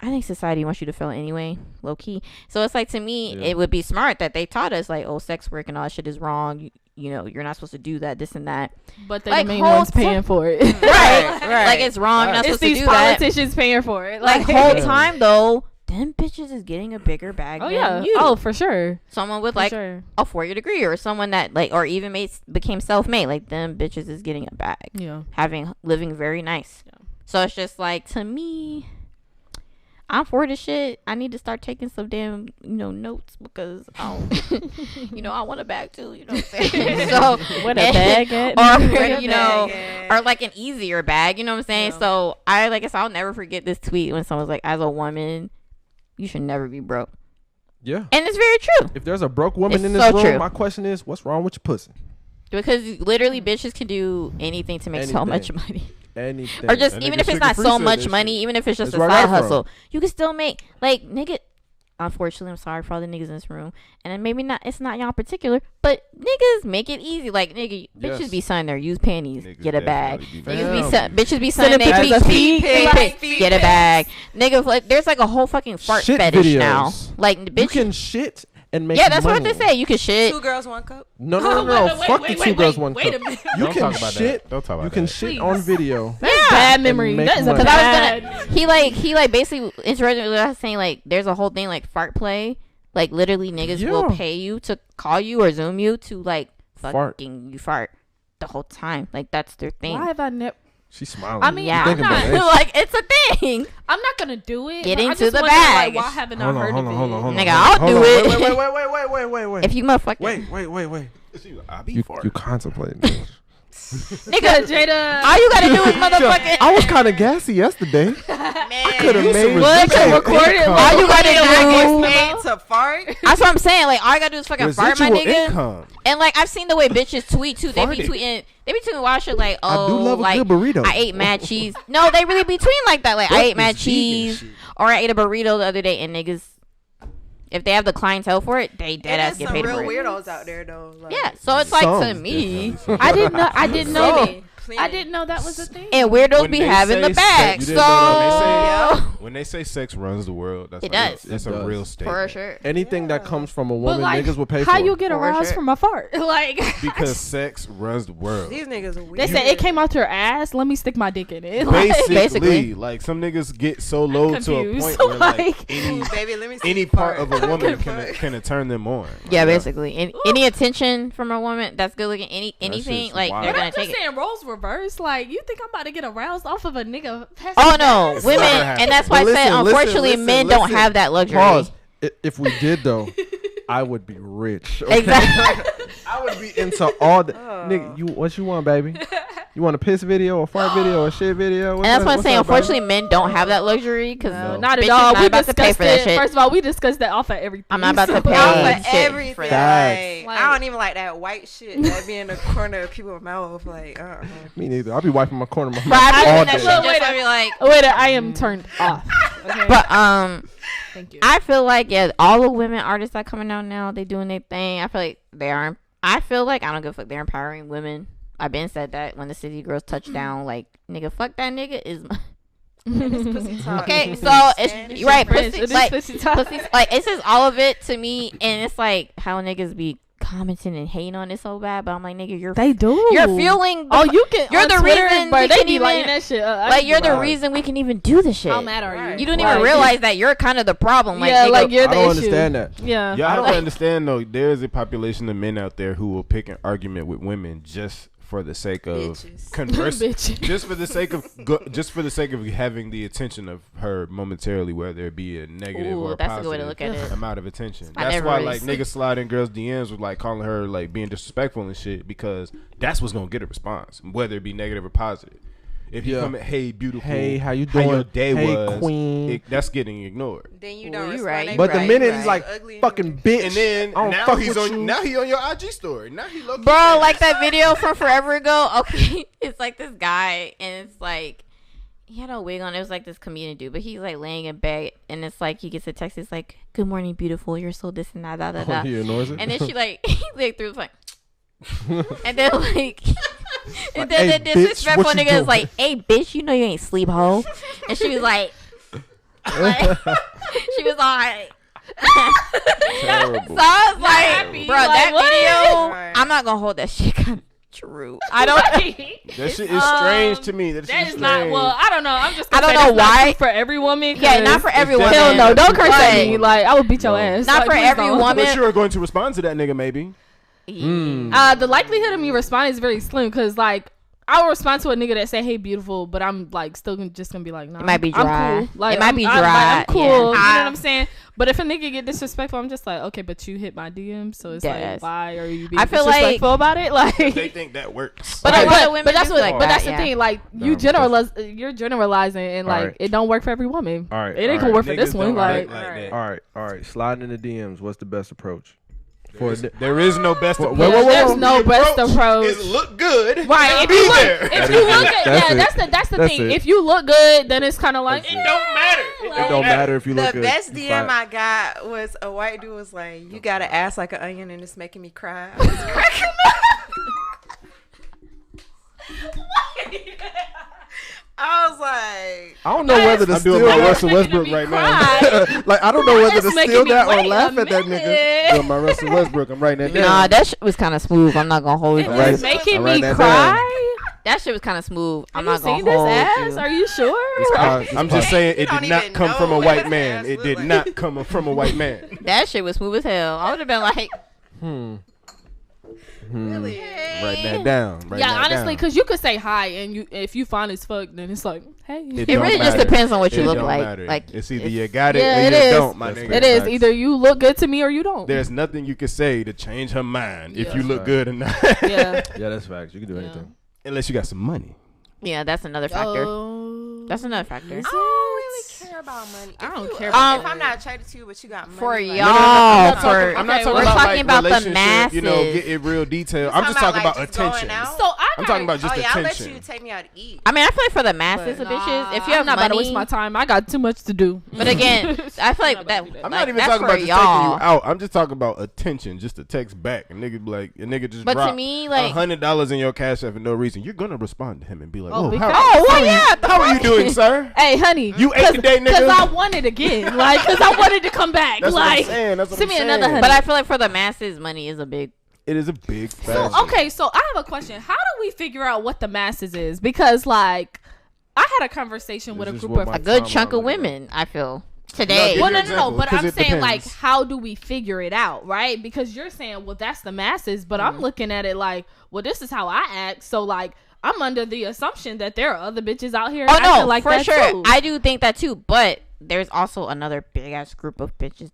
I think society wants you to feel it anyway, low key. So it's like, to me, it would be smart that they taught us like, oh, sex work and all that shit is wrong. You know, you're not supposed to do that, this and that. But they're the main ones paying for it. right. Like, it's wrong. You're not supposed to do that. It's these politicians paying for it. Like, whole time, though, them bitches is getting a bigger bag than you. Oh, for sure. Someone with, like, a 4-year degree, or someone that, like, or even became self-made. Like, them bitches is getting a bag. Yeah. Living very nice. Yeah. So, it's just, like, to me, I'm for this shit. I need to start taking some damn, notes, because I don't, I want a bag too. You know what I'm saying? So what a bag at? Or like an easier bag. You know what I'm saying? Yeah. So I guess I'll never forget this tweet when someone's like, "As a woman, you should never be broke." Yeah, and it's very true. If there's a broke woman in this room, my question is, what's wrong with your pussy? Because literally, bitches can do anything to make so much money. Anything. Or just, even if it's not so much money, even if it's just a side hustle, you can still make, like, nigga. Unfortunately, I'm sorry for all the niggas in this room, and then maybe not. It's not y'all in particular, but niggas make it easy. Like, nigga, bitches be selling their used panties, niggas get a bag. Bitches be selling their feet, get a bag. Nigga, like, there's like a whole fucking fart shit fetish videos. Now. Like, bitch, you can shit and make that's money. what they say. You can shit. 2 girls, 1 cup. No. Fuck the 2 girls, 1 cup. Wait a minute. You can shit. Don't talk about that. You can shit on video. That's bad memory. That is a bad. He basically interrupted me with saying, like, there's a whole thing like fart play. Like, literally, niggas will pay you to call you or Zoom you to, like, fucking you fart the whole time. Like, that's their thing. Why have I never? She's smiling. I mean, I'm not, like, it's a thing. I'm not gonna do it. Get into the bag. Like, why haven't I heard of it? Nigga, I'll do it. Wait. If you motherfucking. Wait. You contemplating. Nigga, Jaida, all you gotta do is motherfucking. I was kind of gassy yesterday. Man, I could have made record it. All you gotta do to fart. That's what I'm saying. Like, all I gotta do is fucking fart, my nigga. Income. And like, I've seen the way bitches tweet too. They be tweeting wild shit like, oh, I do love like, a good burrito. I ate mad cheese. No, they really be tweeting like that. Like, I ate mad cheese, or I ate a burrito the other day, and niggas, if they have the clientele for it, they dead ass get paid for it. There's some real weirdos out there though. Like, yeah, so it's like, to me, I didn't know that was a thing. And weirdos be having the bag. When they say sex runs the world, that's That's a real statement. For sure. Anything that comes from a woman, like, niggas will pay for. How you get aroused from a fart? Like, because sex runs the world. These niggas are weird. They said it came out your ass. Let me stick my dick in it. Basically, like, some niggas get so low to a point where like any part of a woman can turn them on. Yeah, basically. Any attention from a woman that's good looking, anything, like, they're gonna take it. I'm just saying roles reverse. Like, you think I'm about to get aroused off of a nigga? Oh no, women, and that's why I said, unfortunately, men don't have that luxury. Pause. If we did though, I would be rich. Okay? Exactly. I would be into all the nigga. What you want, baby? You want a piss video, a fart video, a shit video? And that's what I'm saying. Unfortunately, men don't have that luxury because not at all. We about to pay for that shit. First of all, we discussed that off of everything. I'm not about to pay for everything. For that. Like, I don't even like that white shit that be in the corner of people's mouth. Like, me neither. I'll be wiping my corner of my mouth all day. Wait, I am turned off. Okay. But thank you. I feel like all the women artists that coming out now, they doing their thing. I feel like they are. I feel like I don't give a fuck. They're empowering women. I've been said that when the city girls touch down, like, nigga, fuck that nigga is. Okay, so it's right. Pussy, like, it's just all of it to me, and it's like how niggas be commenting and hating on it so bad, but I'm like, nigga, you're fueling. You're the reason they be lighting that shit up. Like, you're the reason we can even do this shit. How mad are you? You don't even realize that you're kind of the problem. Like, yeah, nigga, like, you're the issue. I don't understand that. Yeah, I don't understand though. There's a population of men out there who will pick an argument with women just for the sake of conversing, just for the sake of having the attention of her momentarily, whether it be a negative or a positive amount of attention. That's why, like, niggas slide in girls' DMs with, like, calling her, like, being disrespectful and shit, because that's what's gonna get a response, whether it be negative or positive. If you come at, hey, beautiful, hey, how you doing? How your day was, queen. That's getting ignored. Then you don't respond. Right. But the minute he's like, fucking bitch, and then now he on your IG story. Now he low-key bro, like that video from forever ago. Okay, it's like this guy, and it's like he had a wig on. It was like this comedian dude, but he's like laying in bed, and it's like he gets a text. It's like, "Good morning, beautiful. You're so this and that, da da da." He ignores it. And then she like he like through like, and then like. And then hey, the disrespectful bitch, nigga is like, "Hey, bitch, you know you ain't sleep, hoe." And she was like, she was like, Terrible. so I was like, bro, Like, that what? video, Right. I'm not gonna hold that shit kind of true. I don't. That shit is strange to me. That That shit is not. strange. Well, I don't know. I'm just. I don't gonna say know that's not why. true for every woman. Yeah, not for every woman. Hell no! Don't curse at But- me. Like I would beat your ass. Not Like, for please every don't. woman. But you're going to respond to that nigga, maybe. The likelihood of me responding is very slim because like I will respond to a nigga that say "Hey, beautiful," but I'm like still just gonna be like, "Nah, It might be I'm dry. cool." Like It might I'm- be I'm, dry. I'm cool. Yeah. You know what I'm saying? But if a nigga get disrespectful, I'm just like, okay, but you hit my DM, so it's Yes. like, why are you being I feel like- disrespectful about it? Like, They think that works. but, a lot of but, women but that's do what. like but that, that's the yeah. thing. Like No, you're generalizing, and like Alright. it don't work for every woman. All right, it ain't all gonna right. work for Niggas this one. don't Like, think like that. All right. Sliding in the DMs. What's the best approach? There is no best Wait, approach. wait, wait, there's wait. no best approach. Is look good. Right. and If be you look, there. if you look at, That's yeah, it. that's the That's thing. it. If you look good, then it's kind of like, That's it. It don't matter. It don't matter if you look The good. best You DM fine. I got was a white dude was like, "You got an ass like an onion and it's making me cry." I was cracking up. I was like, I don't know whether to I'm steal doing my that. Russell Westbrook right now. Like I don't know whether to That's making steal me that or wait a laugh at that nigga. minute. Doing my Russell Westbrook. I'm writing that down. Nah, that shit was kind of smooth. I'm not gonna hold you. Right. it's making I write me that cry. That shit was kind of smooth. I'm Have not you gonna seen this hold ass? you. Are you sure? I'm just saying it You did don't not even come from a know white what man. ass It look did like. not come from a white man. That shit was smooth as hell. I would have been like, really? Write that down. Write Yeah, that honestly, down. because you could say hi, and if you fine as fuck, then it's like, hey. it don't really just matter. depends on what you It look don't like. matter. Like it's either you got it Yeah, or it you is. don't, my That's nigga. It is Facts. either you look good to me or you don't. There's nothing you can say to change her mind if Yeah. you look Right. good or not. Yeah. Yeah, that's facts. You can do Yeah. anything. Unless you got some money. yeah, that's another factor. Oh. That's another factor. I don't really care about money. I If don't you- care about if I'm not attracted to you, but you got money. For like- y'all, No, I'm not for- talking, I'm not okay, talking we're about talking like about the relationship, you know, masses. get it real detailed. You I'm just talking about like, just going attention. out? So I I'm talking about just Oh yeah, I'll let attention. you take me out to eat. I mean, I feel like for the masses But of bitches, if you I'm have not about to waste money, my time. I got too much to do. but again, I feel like that. I'm like, not even that's talking for about just y'all. taking you out. I'm just talking about attention, just to text back. A nigga be like, a nigga just But to drop me, like- $100 in your cash app for no reason. You're gonna respond to him and be like, Oh, "Oh, big how, facts. Oh, well, yeah. how are you doing, sir? Hey, honey. You ate today, nigga?" Because I wanted again. Like, because I wanted to come back. That's what I'm like, saying. That's what send I'm me another saying. honey. But I feel like for the masses, money is a big. It is a big so, factor. okay, so I have a question. How do we figure out what the masses is? Because, like, I had a conversation with a This is group what of my A good timeline chunk of looking women, I feel. Today. Give Well, your no, example, but 'cause I'm it saying, like, depends. how do we figure it out, right? Because you're saying, well, that's the masses, but I'm looking at it like, well, this is how I act. So, like, I'm under the assumption that there are other bitches out here Oh acting no, like for that sure. too. I do think that too. But there's also another big ass group of bitches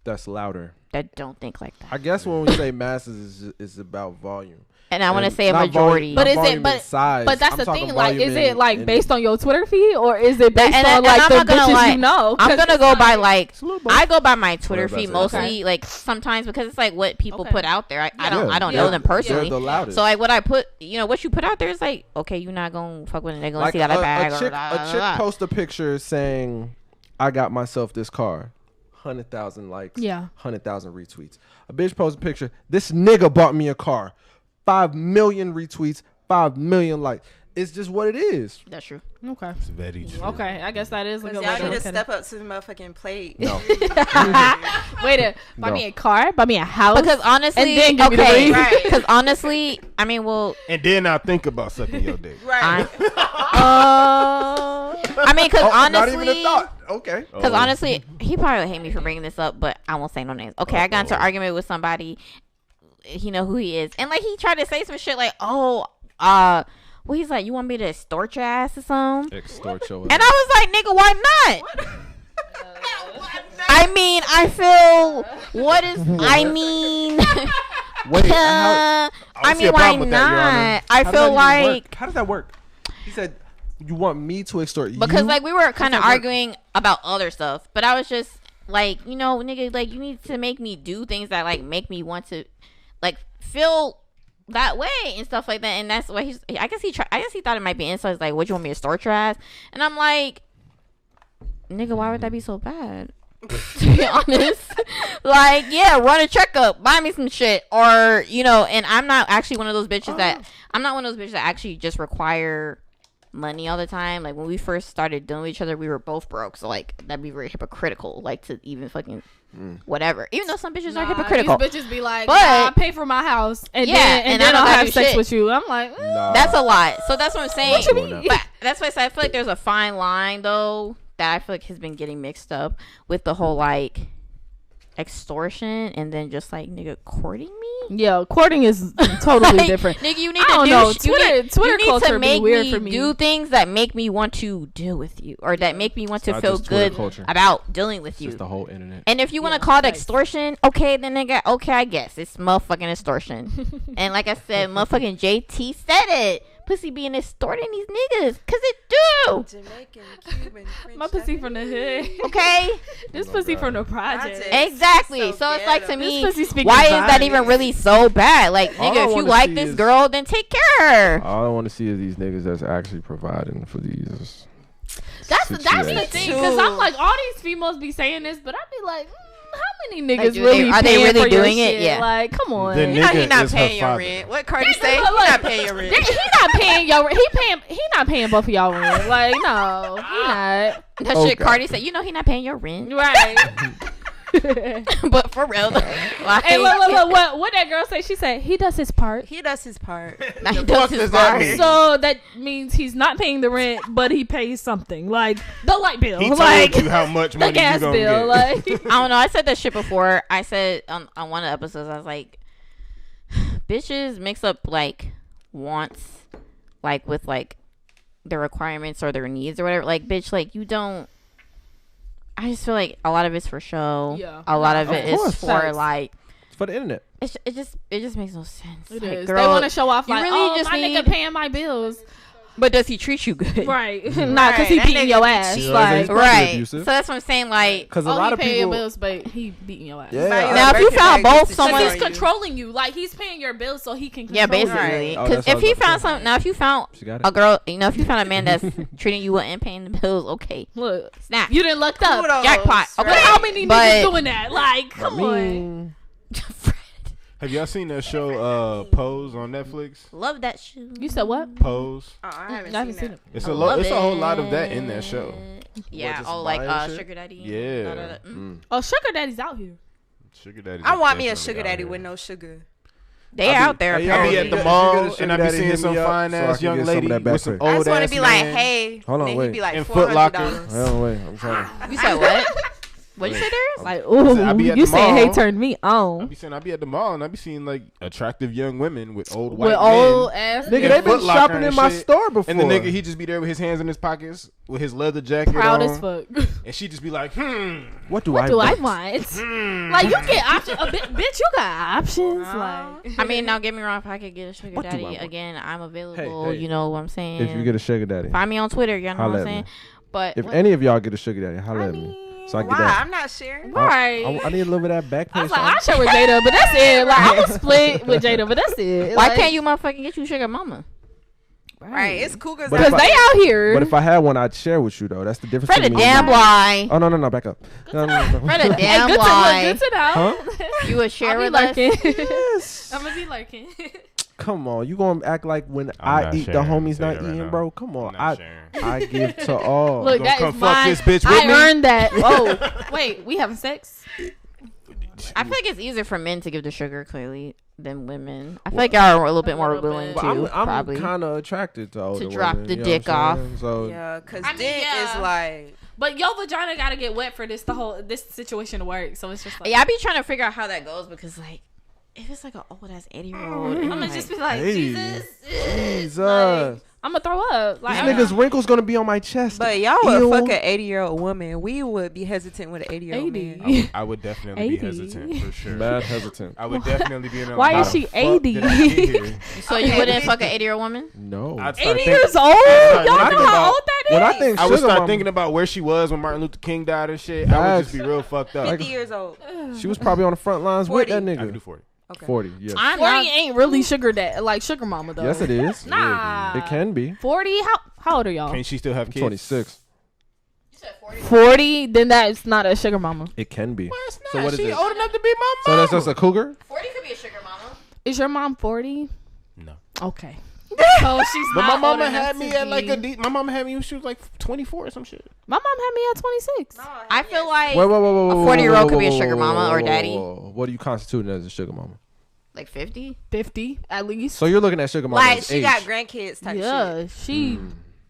That's louder. that don't think like that. I guess when we say masses is about volume. And I want to And say a not majority. volume- But not is it? volume in But size. but that's I'm the talking thing. Like, volume is it like in- based on your Twitter feed, or is it based And on like I'm the not gonna bitches lie. you know? I'm 'Cause gonna it's go by like- like I go by my Twitter Whatever I feed said. mostly, Okay. like sometimes because it's like what people Okay. put out there. I Yeah. don't I don't Yeah. know them personally. They're the loudest. So like what I put, what you put out there is like, okay, you're not gonna fuck with it. They're gonna like see that I a bag chick, or blah, a blah, chick blah. post a picture saying, "I got myself this car." 100,000 likes. Yeah. 100,000 retweets. A bitch posts a picture. This nigga bought me a car. 5 million retweets. 5 million likes. It's just what it is. That's true. Okay. It's very true. Okay, I guess that is a Because good y'all way to need to look at step up to the motherfucking plate. No. Wait, buy No. me a car, buy me a house. Because honestly, And then give me the okay, ring. Right. because honestly, I mean, well, And then I think about sucking your dick. Right. I mean, because Oh, honestly, not even a thought. Okay. because honestly, he probably would hate me for bringing this up, but I won't say no names. Okay, I got into an argument with somebody. He know who he is, and like he tried to say some shit like, "Oh, well, he's like, you want me to extort your ass or something?" Extort your And I was like, "Nigga, why not?" I mean, I feel what is. I mean, Wait, how, I see mean, a why problem with that, Your Honor. not? I how does that feel even like. work? How does that work? He said, "You want me to extort you?" Because like we were kind of that work? arguing about other stuff, but I was just like, nigga, like you need to make me do things that like make me want to like feel that way and stuff like that. And that's what I guess he thought it might be insult. He's like, what, you want me to store your ass? And I'm like, nigga, why would that be so bad? To be honest, like, yeah, run a checkup, buy me some shit, or and I'm not actually one of those bitches that actually just require money all the time. Like, when we first started dealing with each other, we were both broke, so like that'd be very hypocritical, like, to even fucking whatever. Even though some bitches are hypocritical, these bitches be like, but I pay for my house and then I'll have sex with you. I'm like, that's a lot. So that's what I'm saying. What you mean? But that's why I say I feel like there's a fine line though that I feel like has been getting mixed up with the whole like extortion and then just like nigga courting me. Yeah, courting is totally different. Nigga, you need to Twitter culture be weird for me. Do things that make me want to deal with you, or that make me want to feel good about dealing with you. Just the whole internet. And if you want to call it extortion, okay, then nigga, okay, I guess it's motherfucking extortion. And like I said, motherfucking JT said it. Pussy being extorting these niggas, cause it do. Jamaican, Cuban, French, my pussy from the hood. Okay, this pussy from the project. Exactly. So it's like, to me, why is that even really so bad? Like, nigga, if you like this girl, then take care of her. All I want to see is these niggas that's actually providing for these. That's the thing, because I'm like, all these females be saying this, but I be like, how many niggas really are they really doing it? Yeah, like, come on. The nigga he not is paying her your father. rent. What Cardi say? He not paying your rent. He not paying your he not paying both of y'all rent. Like, no, he not. That shit Cardi said, he not paying your rent. Right. But for real, like, hey, look, what that girl say? She said he does his part. He does his part. Now he does his part. So that means he's not paying the rent, but he pays something, like the light bill, He like told you how much the money gas you gonna bill. get. Like, I don't know. I said that shit before. I said on one of the episodes, I was like, bitches mix up like wants, like, with like their requirements or their needs or whatever. Like, bitch, like, you don't. I just feel like a lot of it's for show. Yeah. A lot of it is course. for like. It's for the internet. It just makes no sense. it like, is. Girl, They want to show off like, really just my nigga paying my bills. But does he treat you good? Right. Not because he That beating nigga your be ass. cheating. Like, Right. Abusive. So that's what I'm saying. Like, Because a he lot of paying people. your bills, but he beating your ass. Yeah. now if you found both someone, Because he's controlling you. Like, he's paying your bills so he can control yeah, basically. Right. Oh, Because that's what if he I was found about to some, now if you found She got it. a girl, if you found a man that's treating you well and paying the bills, okay, you. Look, snap, you didn't look up. Kudos. jackpot. But Okay, how many But- niggas doing that? Like, come on. on. Have y'all seen that show Pose on Netflix? Love that shoe. You said what? Pose. I I haven't haven't seen seen that. it. It's I a love it's a whole it. lot of that in that show. Yeah, just all like buying shit? sugar daddy. Yeah. Da, da, da. Mm. Oh, sugar daddy's out here. Sugar daddy. I want me a sugar daddy with no sugar. They out there. I be apparently. at the If mall you get a sugar and I be daddy, seeing hit some me up fine so I ass can young get some of lady that back with some pay. I old just want ass to be like, man. hey, Hold on, and then wait. he'd be like In Foot Locker. $400. Hold on, wait. I'm trying. You said what? What'd you say there? Like, I be ooh, at you the saying hey mall. turned me I on. be saying I be at the mall and I be seeing like attractive young women with old white With men. old ass Nigga, Yeah, they been Foot Locker shopping and in my shit. store before. And the nigga, he just be there with his hands in his pockets with his leather jacket proud on. as fuck. And she just be like, What do What I do I do? want? Like, you get options. Bitch, you got options. Like, I mean, now get me wrong. If I could get a sugar What do I daddy want? again, I'm available. Hey. You know what I'm saying? If you get a sugar daddy. Find me on Twitter. You know Holla what I'm at saying? me. But If any of y'all get a sugar daddy, holla at me. mean, So I get Why? that. I'm not sharing. right. I need a little bit of that back pay. I was like, I'll share with Jada, but that's it. Like, I'm gonna split with Jada, but that's it. why Like, can't you motherfucking get you sugar mama? Right. It's cool But Because if they out here. But if I had one, I'd share with you though. That's the difference. Fred a between me damn and you. lie. Oh no, back up. No. Fred a Hey, damn good lie. to know. Huh? You would share I'll be with us? lurking. Yes. I'm gonna be lurking. Come on, you gonna act like when I'm I not eat the sharing. homies Tell not you right eating, now. bro? Come on, I'm not sharing. I give to all. Look, gonna that come is fuck mine. this bitch with I me? earned that. Oh, wait, we having sex? I feel like it's easier for men to give the sugar, clearly, than women. I feel like y'all are a little bit more little willing bit. to, But I'm probably. kind of attracted to older drop women, the you know what dick I'm off. saying? So Yeah, because I mean, dick yeah. is like. But your vagina gotta get wet for this situation to work. So it's just like, Yeah, I be trying to figure out how that goes because, like, if it's like an old ass 80-year-old, I'm gonna just be like, Hey. Jesus. Jesus, Like, I'm gonna throw up. Like, this nigga's wrinkles gonna be on my chest. But y'all would Ew. fuck an 80-year-old woman. We would be hesitant with an 80-year-old 80. man. I would definitely be 80. hesitant for sure. Mad hesitant. I would definitely be in. Why how is the she fuck 80? did I get here? so you wouldn't fuck an 80-year-old woman? No. I'd start 80 think- years old? start Y'all thinking know how about- old that is? When I think I would sugar start mama, thinking about where she was when Martin Luther King died and shit. I would just be real fucked up. 50 years old. she was probably on the front lines with 40. that I could do nigga. 40. Okay. 40. Yes. 40 ain't really sugar mama though. Yes, it is. Nah. It can be. 40. How old are y'all? Can she still have kids? 26. You said 40. 40. Then that's not a sugar mama. It can be. Well, it's not. So what is She it? old enough to be my So mom. that's just a cougar? 40 could be a sugar mama. Is your mom 40? No. Okay. So she's But not my old mama enough had me to at like be- my mama had me when she was like 24 or some shit. My mom had me at 26. I feel like Wait, a 40-year-old could be a sugar mama or daddy. What do you constitute as a sugar mama? like 50. 50 at least. So you're looking at sugar mama Like as she age. got grandkids type Yeah, shit. she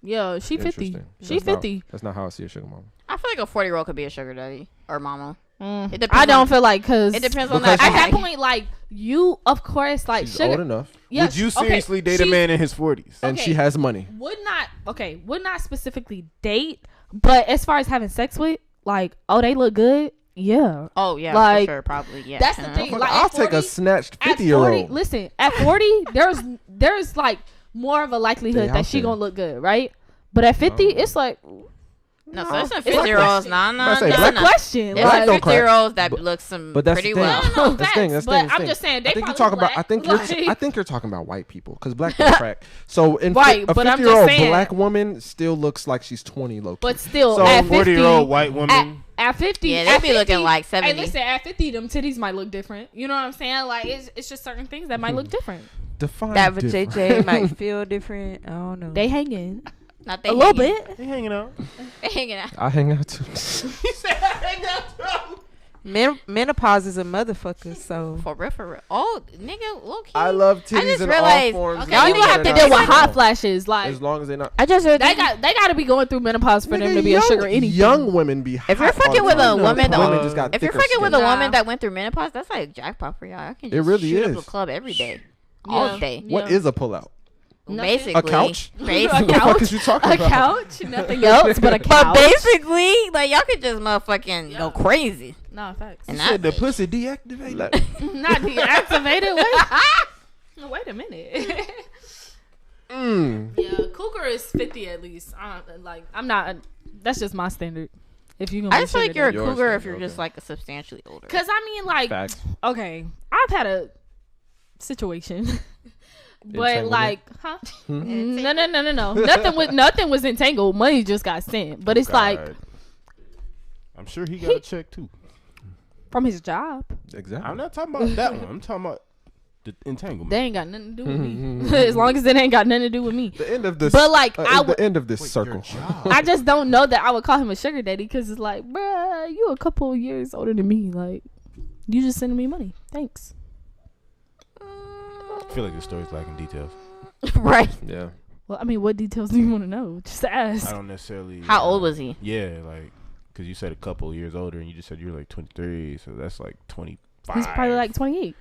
50. Interesting. She 50. That's not how I see a sugar mama. I feel like a 40-year-old could be a sugar daddy or mama. It depends. I don't feel like because It depends on Because that. at that guy. point, like you, of course, like She's sugar. old enough, Yes, Would you okay, seriously date a she man in his 40s? and Okay. she has money. Would not specifically date, but as far as having sex with, like, oh, they look good. Yeah, Oh yeah, Like, for sure, probably. Yeah, that's the thing. Fuck, Like, I'll at 40, take a snatched at 50-year-old. Listen, at 40, there's like more of a likelihood They that out she there. gonna look good, right? But at 50, it's like No, so there's some It's a 50-year-olds. question. Nah. It's a it's a question. There's Black like don't crack. 50-years that But- look some But that's pretty the thing. well. No, That's facts, the thing. That's the but thing. I'm just saying, they I think you're probably talking about. I think black. you're. I think you're talking about white people because black don't crack. So in Right, a but I'm just 50-year-old saying- black woman still looks like she's 20, low. But still, So at 50, 40-year-old white woman. At 50, Yeah, at they be looking 50, like 70. Hey, listen, at 50, them titties might look different. You know what I'm saying? Like, it's just certain things that might look different. Define That different. JJ might feel different. I don't know. They hanging Not they a little hanging. bit. They hanging out. They hanging out. I hang out too. Menopause is a motherfucker. So For real. Oh, nigga, low key. I love I titties just in realized- all forms. okay, Y'all you gonna have to deal with hot flashes. Like, As long as they're not. I just heard they got to be going through menopause for them to be a sugar anything. Young women be hot. If you're fucking all with the a time. woman that- women just got if you're thicker fucking with a skin. Nah. woman that went through menopause, that's like jackpot for y'all. I can It just really shoot is. up a club every day, Yeah. all day. What is a pullout? Nothing. Basically, A couch? Basically. A The fuck couch? is you talking A about? couch, nothing else but a But couch. basically, like y'all could just motherfucking go crazy. No facts. And You said the that's pussy deactivated. Not deactivated. Wait a minute. Yeah, cougar is 50 at least. I'm not. That's just my standard. If you gonna, I be just feel like sugar you're a daddy. Yours cougar then, if you're okay. just like a substantially older. Cause I mean, like, Facts. okay, I've had a situation, but Entanglement? like, huh? No. Nothing was entangled. Money just got sent. But it's like God. I'm sure he got a check too. from his job. Exactly. I'm not talking about that one. I'm talking about the entanglement. They ain't got nothing to do with me. As long as it ain't got nothing to do with me. The end of this. But, like, the end of this circle. I just don't know that I would call him a sugar daddy because it's like, bruh, you a couple of years older than me. Like, you just sending me money. Thanks. I feel like the story's lacking details. Right. Yeah. Well, I mean, what details do you want to know? Just ask. I don't necessarily. How old was he? Yeah, like, because you said a couple years older, and you just said you were like 23, so that's like 25. He's probably like 28.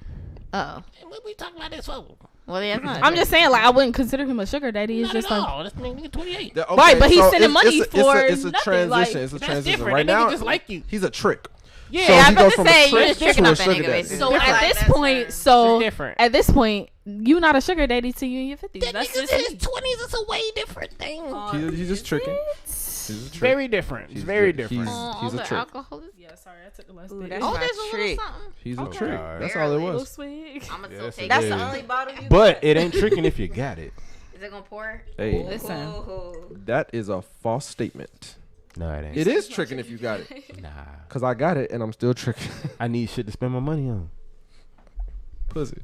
Oh. What we talking about this for? Well, yeah, it's not. I'm just saying, like, I wouldn't consider him a sugar daddy. It's Not just at like, all. This nigga 28. Yeah, Right, but he's so sending money it's for it's a nothing, transition. like, It's a That's transition. different. Right That nigga now, just like you. he's a trick. yeah, so I'm he about goes to from a say you're trick just to tricking a off that sugar nigga. daddy. Basically. so Different. at this That's point, fine. so It's different. at this point, you not a sugar daddy till you in your 50s. That That's nigga's just in his me. 20s. It's a way different thing. He's just tricking. He's a trick. Very different. It's very different. He's a trick. Alcoholism. Yeah, sorry, I took the last Ooh, bit. that's Oh, my there's a little trick. something. He's a Okay. trick. God. That's all it Barely. was. Swig. I'm gonna Yeah, still that's take a That's it. good- the only bottle you But got. it ain't tricking if you got it. Is it gonna pour? Hey, Listen. Ooh. that is a false statement. No, it ain't. It is tricking if you got it. Nah. Cause I got it and I'm still tricking. I need shit to spend my money on. Pussy.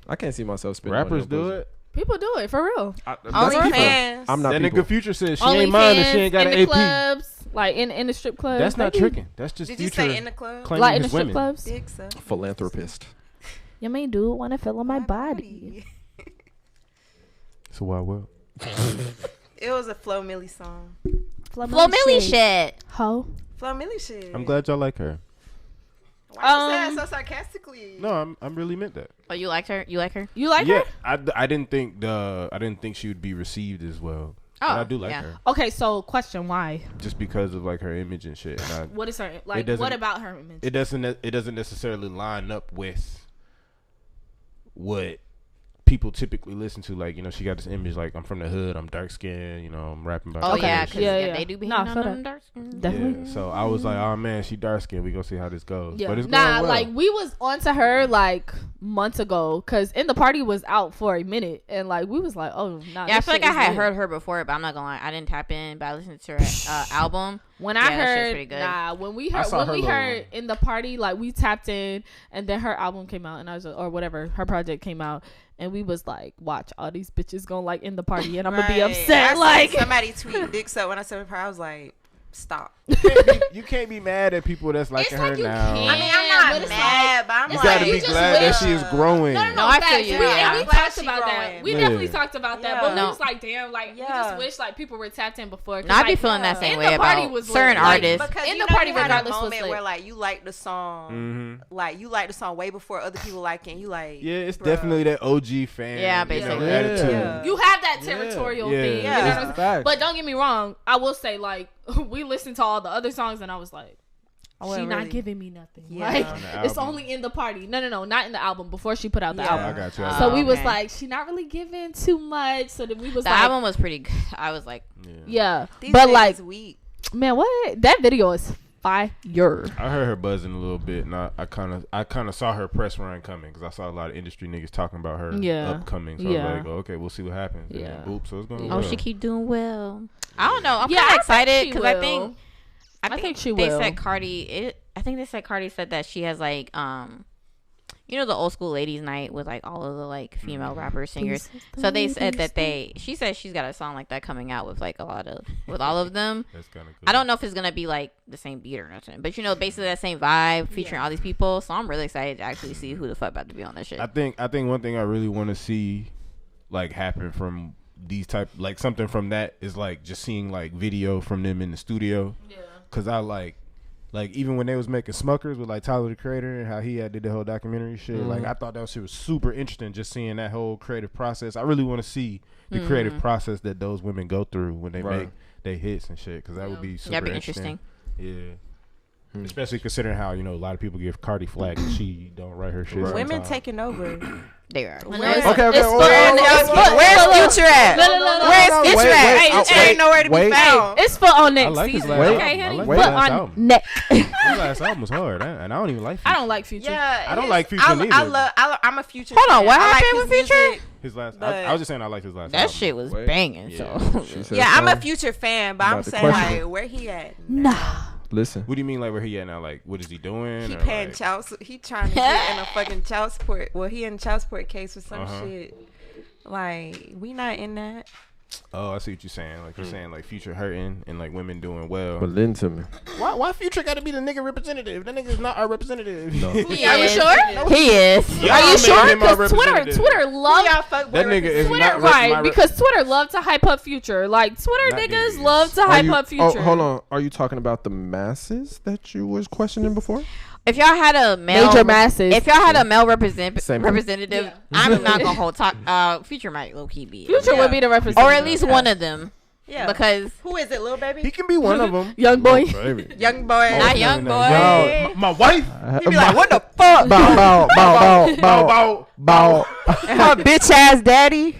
I can't see myself spending money Rappers on do pussy. it. People do it for real. That's OnlyFans. people. I'm not That people. nigga Future says she ain't mine if she ain't got in an the AP. clubs, like in the strip clubs. That's not They do. tricking. That's just Did you Future say in the club? claiming Like in the his strip women. clubs. Dick so. Philanthropist. You may do want to fill on my body. It's a wild world. It was a Flo Milli song. Flo Milli shit. Ho. Flo Milli shit. I'm glad y'all like her. Why you say that so sarcastically? No, I'm really meant that. Oh, you liked her? You like her? You like Yeah, her? I didn't think she would be received as well. But I do like yeah. her Okay, so question: why? just because of like her image and shit. And What is her like? doesn't- What about her image? it doesn't necessarily line up with what people typically listen to. Like, you know, she got this image like, I'm from the hood, I'm dark skinned, you know, I'm rapping about. Oh yeah, shit. cause they do be hitting on them dark skin. Definitely. Yeah, so I was like, oh man, she dark skinned. We gonna see how this goes. Yeah. But it's going well. Like we was onto her like months ago, cause In the Party was out for a minute, and like we was like, oh nah. Yeah, I feel like I had heard her before, but I'm not gonna lie, I didn't tap in. But I listened to her album. When I heard, when we heard In the Party, like we tapped in, and then her album came out, and I was or whatever her project came out, and we was like, watch, all these bitches gonna like In the Party, and I'm gonna be upset. Like somebody tweet dicks up when I said her, I was like, stop. You can't be mad at people that's liking her now. I mean, I'm not mad, but I'm you like, gotta be glad that she is growing. No, I feel you. We talked about that. We definitely talked about that, but we No. was like, damn, like we just wish like people were tapped in before. No, I be feeling that same way about was certain artists. Because In the Party, regardless, was moment lit. where like you like the song, like you like the song way before other people like it. And you like, yeah, it's definitely that OG fan. Yeah, basically. Attitude. Yeah. You have that territorial thing. Yeah. You know Yeah. what I'm saying? But don't get me wrong. I will say, like, we listened to all the other songs, and I was like, she not giving me nothing. Yeah. Like, it's album. only In the Party. No, not in the album. Before she put out the album. I got you. So we was like, she not really giving too much. So then we was The like, album was pretty good. I was like, yeah. These But niggas like, weak. man, what? That video is fire. I heard her buzzing a little bit, and I kind of saw her press run coming because I saw a lot of industry niggas talking about her upcoming. So I was like, okay, we'll see what happens. And then boop, so it's going well. she keep doing well. I don't know. I'm kind of excited because I think she will. They said Cardi. I think they said Cardi said that she has like you know, the old school ladies night with like all of the like female rappers, singers. So they said that she said she's got a song like that coming out with like with all of them. That's kind of cool. I don't know if it's gonna be like the same beat or nothing, but you know, basically that same vibe featuring all these people. So I'm really excited to actually see who the fuck about to be on that shit. I think one thing I really want to see like happen from these type, like something from that is like just seeing like video from them in the studio. Yeah. Cause I like even when they was making Smuckers with like Tyler the Creator and how he did the whole documentary shit, like I thought that shit was super interesting just seeing that whole creative process. I really want to see the creative process that those women go through when they make their hits and shit, because that would be super That'd be interesting. Yeah. Especially considering how, you know, a lot of people give Cardi flack and she don't write her shit. Women taking over. They are. Where's Future at? Where's Future at? Ain't nowhere to be found. It's for on next I like his season. last Okay, album. I Henny? like Foot his last on album. neck. His last album was hard, and I don't even like Future. I don't like Future. Yeah, I don't like Future neither. I'm a Future. Hold on, fan. what I like happened his with Future? music. His last. But I was just saying I liked his last. That album. shit was banging. Yeah, So she said Yeah, I'm so. a Future fan, but I'm I'm about to saying question like, where he at? Nah. Listen. What do you mean, like where he at now? Like, what is he doing? He or, paying like, child. He trying to get in a fucking child support. Well, he in a child support case for some shit. Like, we not in that. Oh, I see what you're saying. Like you're saying like Future hurting and like women doing well. But listen to me. Why Future got to be the nigga representative? That nigga is not our representative. No. Are you sure? He is. Y'all Are you made sure? him our Because Twitter representative. love That nigga is Twitter, not right? Because Twitter love to hype up Future. Like Twitter Not niggas idiots. love to Are hype you- up Future. Oh, hold on. Are you talking about the masses that you was questioning before? If y'all had a male Major masses. if y'all had a male Same thing. representative, I'm not gonna hold talk. Future might low key be, Future would be the representative, or at least one of them. Yeah. Because Who is it, Lil Baby? He can be one of them. young boy. Young boy. not young boy. Yo, my wife. He be like, what the fuck? Bow, bow, bow, bow, bow, bow. Her bitch ass daddy.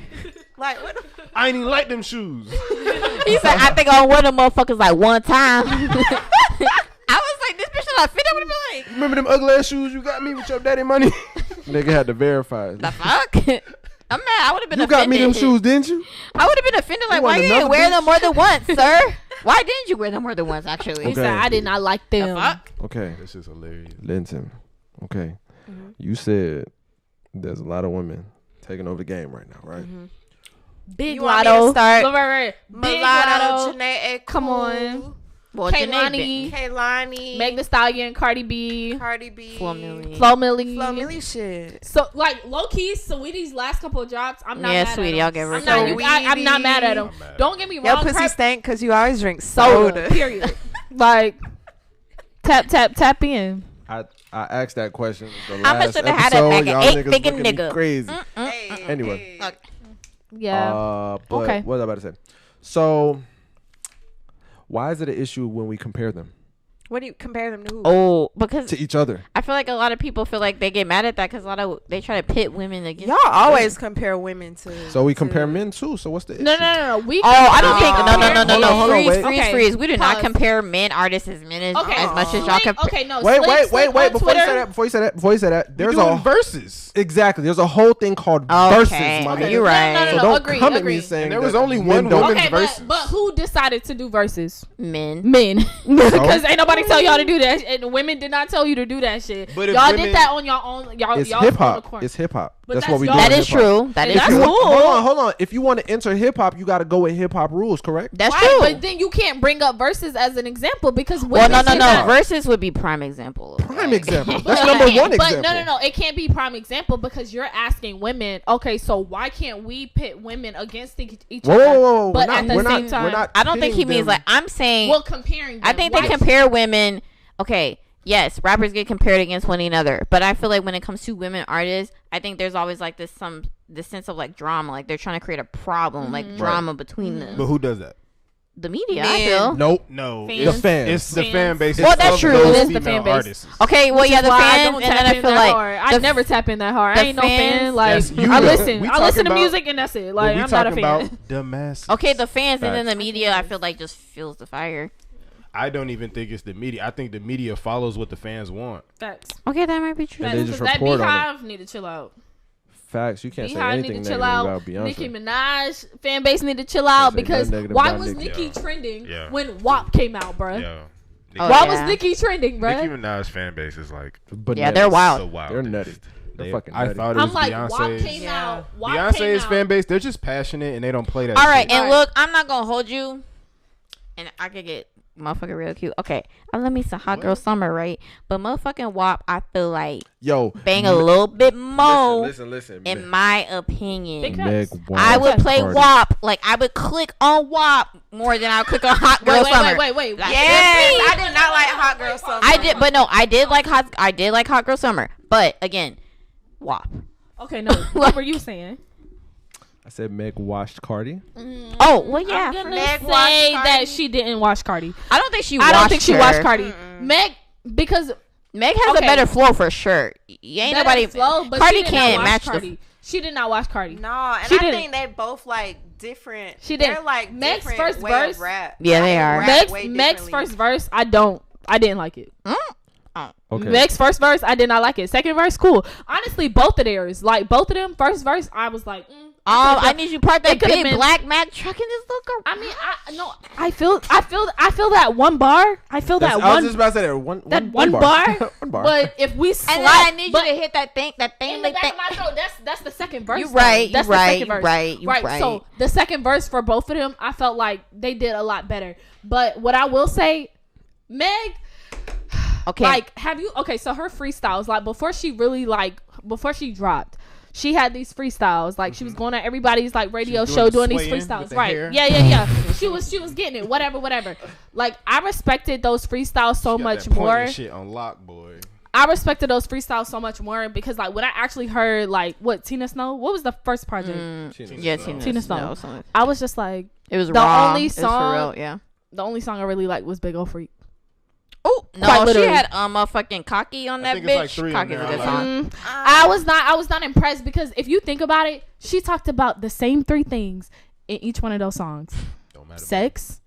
Like, what the fuck? I ain't even like them shoes. He said, I think I won them motherfuckers like one time. I was like, this bitch should not fit. I would have been like, Remember them ugly ass shoes you got me with your daddy money? Nigga had to verify. the fuck? I'm mad. I would have been You offended. got me them shoes, didn't you? I would have been offended. Like, You why want you didn't another wear them bitch? more than once, sir? Why didn't you wear them more than once, actually? He Okay. said I did not like The them. fuck? Okay. This is hilarious. Linton. Okay. You said there's a lot of women taking over the game right now, right? Big You want me to Lotto. start? Right. Big Mulatto, Lotto. Janae, Come on. Well, Kaylani. Kaylani. Meg Thee Stallion, Cardi B, Cardi B. Flo Milli. Flo Milli. Flo Milli shit. So like low key, Saweetie's last couple of drops, I'm not Yeah, mad Sweetie, at I'll him. give her I'm not, credit. I'm not mad at him. I'm mad. Don't get me Your wrong. pussy Prep stank because you always drink soda. soda. Period. Like tap in. I asked that question. I'ma shoulda had a bag of 8 thinking nigga. Crazy. Hey, Anyway. hey. Yeah. But Okay. what was I about to say? So, why is it an issue when we compare them? What do you compare them to? Who? Oh, because To each other. I feel like a lot of people feel like they get mad at that because they try to pit women against. Y'all always compare women to. So we compare men too. So what's the issue? No. We. I don't think. Hold on, wait. Freeze. We do not Pause. compare men artists as men as much as y'all compare. Okay, no. Wait. Slick Before you say that. There's a verses. Exactly. There's a whole thing called verses. My nigga. You're right. So don't Agree. come at me saying there was that only men one don't- woman's Okay, verses. but who decided to do verses? Men. Because ain't nobody tell y'all to do that, and women did not tell you to do that shit. But if Y'all women- did that on your own. Y'all. It's y'all hip on the hop. corner. It's hip hop. But That's what we do. that's That in is hip-hop. true. That is That's true. cool. Hold on. If you want to enter hip hop, you got to go with hip hop rules, correct? That's Right, true. but then you can't bring up verses as an example because Well, women no. did that. Versus would be prime example. Prime example. That's number one example. But no, it can't be prime example because you're asking women. Okay, so why can't we pit women against each other? Whoa. But at the same time, I don't think he means like I'm saying. well, comparing. I them. think Why- they compare women. Okay, yes, rappers get compared against one another, but I feel like when it comes to women artists, I think there's always like this sense of like drama, like they're trying to create a problem, like drama between them. But who does that? The media, Men. I feel. Nope. No, Fans. The fans. It's the Fans. fan base. Well, that's true. Those It is the female fan base. artists. Okay, well, Which yeah, is the why I fans, don't and tap then I in feel that like hard. I never tap in that hard. the I ain't no fan. fans- Like That's you, I though. listen. We I listen to talking music and that's it. But Like we I'm not a talking fan. about the masses. okay, the fans and then Facts. the media, I feel like just fuels the fire. I don't even think it's the media. I think the media follows what the fans want. Facts. Okay, that might be true. And they Facts. just 'Cause that report on it. Beehive need to chill out. Facts. You can't say Beehive anything need to negative chill out. about Beyonce. Nicki Minaj fan base need to chill out say because nothing negative why about was Nicki. Nicki trending Yeah. when WAP came out, bruh? Yeah. Oh, Why yeah. was Nicki trending, bruh? Nicki Minaj's fan base is like Yeah, they're wild. so wild. They're nutty. They're fucking I nutty. thought it I'm was like, WAP Beyonce's. came out. WAP came Beyonce's out. fan base, they're just passionate and they don't play that. All right, shit. and Right. look, I'm not gonna hold you, and I could get motherfucking real cute. Okay, I love me some Hot Girl Summer, right? But motherfucking WAP, I feel like Yo, bang a little bit more, Listen. in my opinion. Big Meg facts. I would play Cardi. WAP, like I would click on WAP more than I would click on Hot Girl Summer. Wait. Like, Yes, I did not like Hot Girl Summer. I did, but no, I did like Hot Girl Summer. But again, WAP. Okay, no. What were you saying? I said Meg washed Cardi. Oh well, yeah. I'm gonna Meg say watched Cardi. that she didn't watch Cardi. I don't think she. I don't think she her. watched Cardi. Meg, because Meg has Okay. a better flow for sure. You ain't better nobody. flow, but Cardi she did can't not watch match Cardi. She did not watch Cardi. No, and She I didn't. think they both like different. She They're didn't. like Meg's different first way verse- Of rap. Yeah, they are. Rap way Meg's differently. first verse, I didn't like it. Okay. Meg's first verse, I did not like it. Second verse, cool. Honestly, both of theirs, like both of them, first verse, I was like, I need you part that It could've big been- black Mac truck in this little. I mean, I feel that one bar. I feel that I was one. just about to say that one bar. One bar. But if we slap, And then I need you but to hit that thing in the like back that. of my throat, that's the second verse. You though. right, That's you the right, second you verse. right, you right. So the second verse for both of them, I felt like they did a lot better. But what I will say, Meg, Okay. like, have you? Okay, so her freestyles, like before she dropped, she had these freestyles. Like she was going on everybody's like radio She was show doing doing the these swaying freestyles, with the right? hair. Yeah. she was getting it, whatever. Like I respected those freestyles so Got much that pointing more. shit on lock, boy. I respected those freestyles so much more because like when I actually heard like what Tina Snow, what was the first project? Yeah, Tina Snow. something. I was just like, It was The raw. only It was for song- real, yeah. the only song I really liked was Big Ol' Freak. Oh Quite no, she literally. had motherfucking Cocky on I that think it's like bitch. 3 on Cocky's a there. good I song. like I was not impressed because if you think about it, she talked about the same three things in each one of those songs: Don't matter. sex,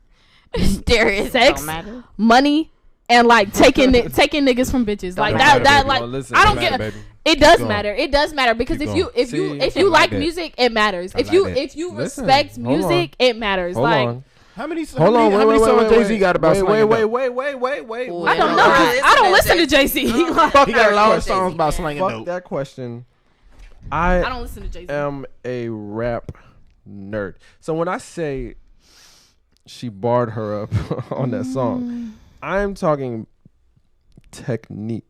Darius, Sex. don't matter. money, and like taking niggas from bitches. Like matter, that baby. like Oh, listen, I don't don't get matter, it. baby. It does going. matter. It does matter because Keep if going. you See, if I you like like that. music, it matters. I If like you that. if you Listen, respect hold on. music, it matters. Hold like on. How many Hold on, how many songs wait, Jay-Z got about wait, slanging wait, dope? wait. Ooh, I don't yeah. know. 'Cause Listen I don't to listen to Jay-Z. Jay Z. Like, Fuck He got a that lot of question. songs about slanging Fuck dope. that question. I don't listen to Jay Z. am a rap nerd. So when I say she barred her up on that song, I'm talking technique.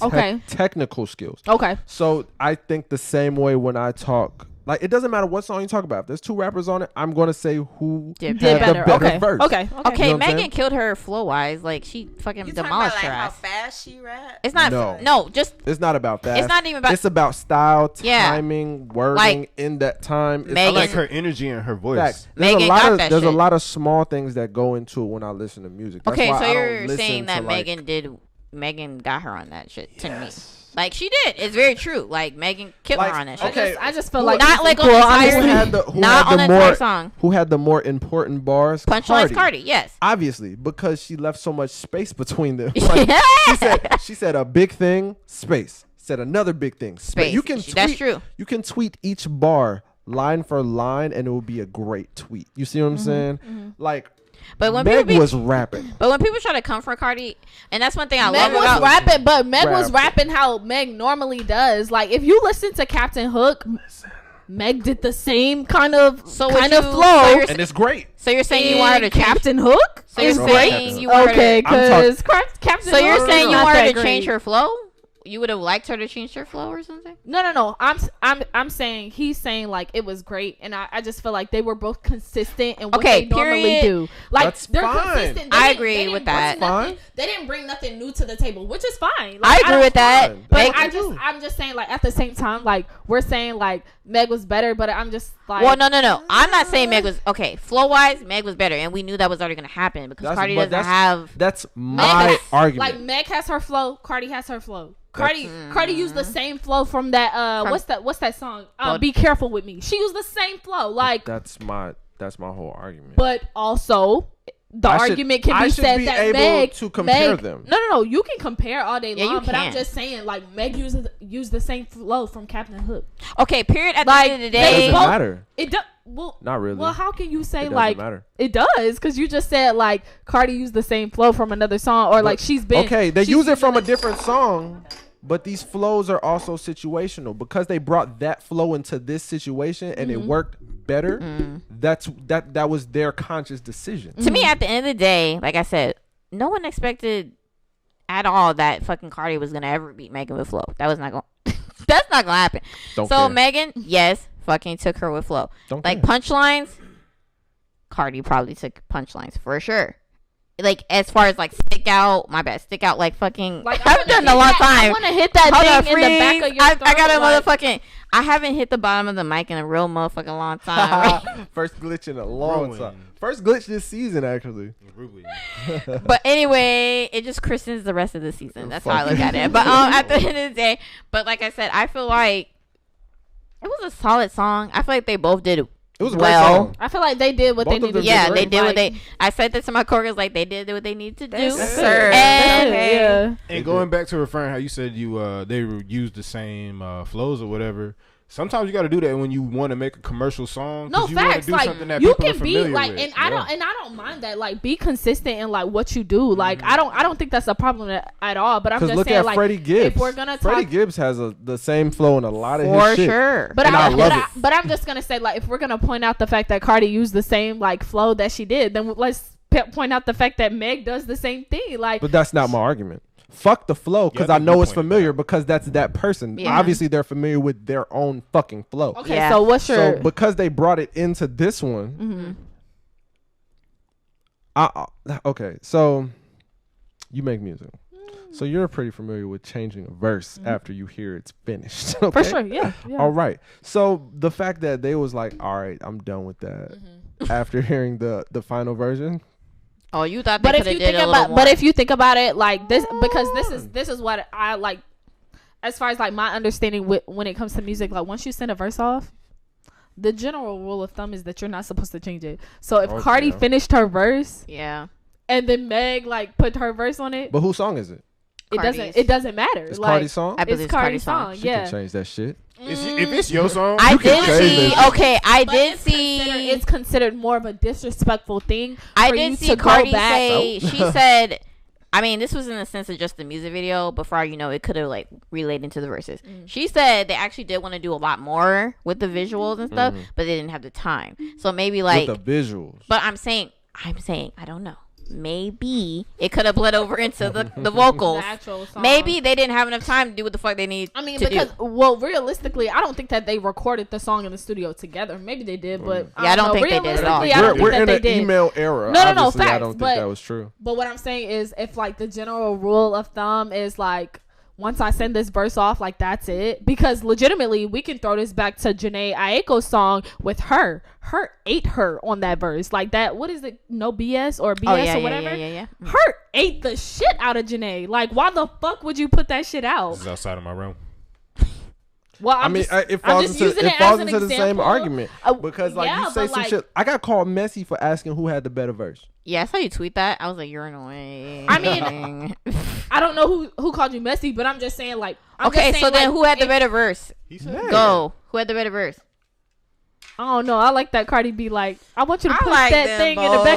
Okay. Technical skills. Okay. So I think the same way when I talk Like, it doesn't matter what song you talk about. If there's 2 rappers on it, I'm going to say who Did had better. the better Okay. verse. Okay. Okay, You know what I'm Megan saying? killed her flow wise. Like she fucking You talking about demolished like her how ass. fast she rap? It's not. No. No, just It's not about that. it's not even about. It's about style, Yeah. timing, wording Like, in that time. It's I Megan- like her energy and her voice. facts. Megan got that There's a shit. lot of small things that go into it when I listen to music. That's Okay, why so I don't you're listen saying that to, like, Megan got her on that shit to me. Like she did. It's very true. Like Megan killed Like, her on that shit. okay. I just feel Who- like Not like on equal, the entire honestly. not on the entire song. Who had the more important bars? Punchlines Cardi, yes. Obviously, because she left so much space between them. Like, she said a big thing, space. Said another big thing, space. Space. You can That's tweet, true. You can tweet each bar line for line, and it will be a great tweet. You see what I'm saying? Like, But when Meg people was rapping. but when people try to come for Cardi, and that's one thing I Meg love was about rapping, but Meg was Rapping. rapping how Meg normally does. Like if you listen to Captain Hook, Meg did the same kind of So flow. And it's great. So you're saying you want her to change? Captain Hook So you're is Bro, great. saying you want her Okay, to, because Captain so you're Hook saying is you not want her that to change great. her flow? You would have liked her to change her flow or something? No. I'm saying he's saying like it was great, and I just feel like they were both consistent in what Okay, they normally period. do. Like That's they're fine. consistent. I didn't- agree they with didn't bring that. nothing- They didn't bring nothing new to the table, which is fine. Like, I agree don't- with that. Fine. But Meg, I'm just saying, like, at the same time, like, we're saying, like, Meg was better, but I'm just, like... well, no. I'm not saying Meg was... Okay, flow-wise, Meg was better, and we knew that was already going to happen because Cardi doesn't have... That's Meg my has- argument. Like, Meg has her flow, Cardi has her flow. Cardi used the same flow from that, what's that song? Be Careful With Me. She used the same flow, like... That's my whole argument. But also... The I should- argument can I be should said be that able Meg to compare Meg, them. No. You can compare all day Yeah, you long, but I'm can. just saying, like, Meg used the same flow from Captain Hook. Okay, period. At the Like, end of the It day... doesn't matter. It does. Well, Not really. Well, how can you say It doesn't like matter. it does? Because you just said like Cardi used the same flow from another song, or like she's been Okay, they she's use it using from a the- different song, but these flows are also situational because they brought that flow into this situation and it worked better. That was their conscious decision. To me, at the end of the day, like I said, no one expected at all that fucking Cardi was gonna ever beat Megan with flow. That was not going. That's not gonna happen. Don't So care. Megan, yes, fucking took her with flow. Don't Like care. punchlines, Cardi probably took punchlines for sure. Like as far as like stick out like fucking. Like I haven't done it in a long time. I want to hit that Hold thing on, in the back of freeze. your I throat, got a like- motherfucking. I haven't hit the bottom of the mic in a real motherfucking long time. First glitch in a long Ruined. time. First glitch this season, actually. But anyway, it just christens the rest of the season. That's how I look at it. But at the end of the day, but like I said, I feel like it was a solid song. I feel like they both did It was a great well. song. I feel like they did what Both they of them needed. did Yeah, great. they did what Like, they. I said that to my coworkers, like they did what they need to do. Yes, And sir. That's it, Okay. yeah. And going back to referring how you said they used the same flows or whatever. Sometimes you got to do that when you want to make a commercial song. No 'cause you wanna facts. do Like something that you people are can be familiar like, with. and I don't mind that. Like, be consistent in like what you do. Like, Mm-hmm. I don't think that's a problem at all. But I'm Because just look saying, at like, Freddie Gibbs. if we're gonna Freddie talk, Gibbs has the same flow in a lot of For his shit. sure. but and I love it. but I'm just gonna say, like, if we're gonna point out the fact that Cardi used the same like flow that she did, then let's point out the fact that Meg does the same thing. Like, But that's not my argument. Fuck the flow because Yeah, I I think know you it's pointed familiar that. because that's that person. Yeah. Obviously, they're familiar with their own fucking flow. okay, Yeah. so what's your So because they brought it into this one, okay. So you make music, so you're pretty familiar with changing a verse after you hear it's finished. Okay? for sure? Yeah. All right. So the fact that they was like, all right, I'm done with that after hearing the final version. Oh, you thought they But if could you have did think a little about, more. but if you think about it, like this, because this is what I like, as far as like my understanding when it comes to music. Like once you send a verse off, the general rule of thumb is that you're not supposed to change it. So if Okay. Cardi finished her verse yeah, and then Meg like put her verse on it, But whose song is it? Cardi's. it doesn't matter. It's like, Cardi's song. I believe it's it's Cardi's Cardi's song. She Yeah. can change that shit. If it's your song, I You can did change see. this. Okay, I But did it's see. It's considered more of a disrespectful thing. I for you did to see go Cardi back- say. She said. I mean, this was in the sense of just the music video, but for all you know, it could have like related into the verses. She said they actually did want to do a lot more with the visuals and stuff, but they didn't have the time. So maybe like, With the visuals. but I'm saying, I don't know. maybe it could have bled over into the vocals. The actual song. Maybe they didn't have enough time to do what the fuck they need. I mean, to because do. well, realistically, I don't think that they recorded the song in the studio together. Maybe they did, but I don't think they did at all. Realistically, I don't We're think in that an they did. email era. No, Obviously, facts, I don't think that was true. But what I'm saying is, if like the general rule of thumb is like, once I send this verse off, like that's it. Because legitimately, we can throw this back to Janae Aiko's song with her. Her ate her on that verse. Like that, what is it? No BS or BS or whatever? Yeah. Her ate the shit out of Janae. Like, why the fuck would you put that shit out? This is outside of my realm. Well, I mean, it falls into the same argument because like you say some shit. I got called messy for asking who had the better verse. Yeah, I saw you tweet that. I was like, you're annoying. I mean, I don't know who called you messy, but I'm just saying like. Okay, so then who had the better verse? He said, Go. Who had the better verse? I don't know. I like that Cardi B. Like, I want you to put like that them thing in both. the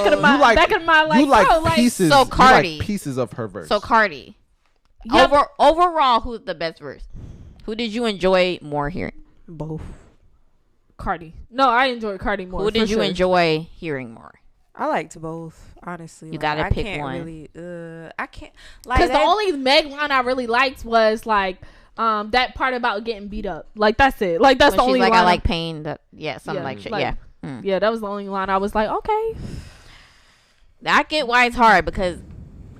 back of my like, you like bro, like pieces. So you Cardi. like pieces of her verse. So Cardi. Yep. Overall, who's the best verse? Who did you enjoy more hearing? Both. Cardi. No, I enjoyed Cardi more. Who did you enjoy hearing more? I liked both, honestly. You gotta pick one. I can't. Like, Because the only Meg line I really liked was like that part about getting beat up. Like that's it. Like that's When the she's only like, line. I like pain. Something Yeah, like shit. like- Yeah. Yeah, that was the only line I was like, okay. I get why it's hard because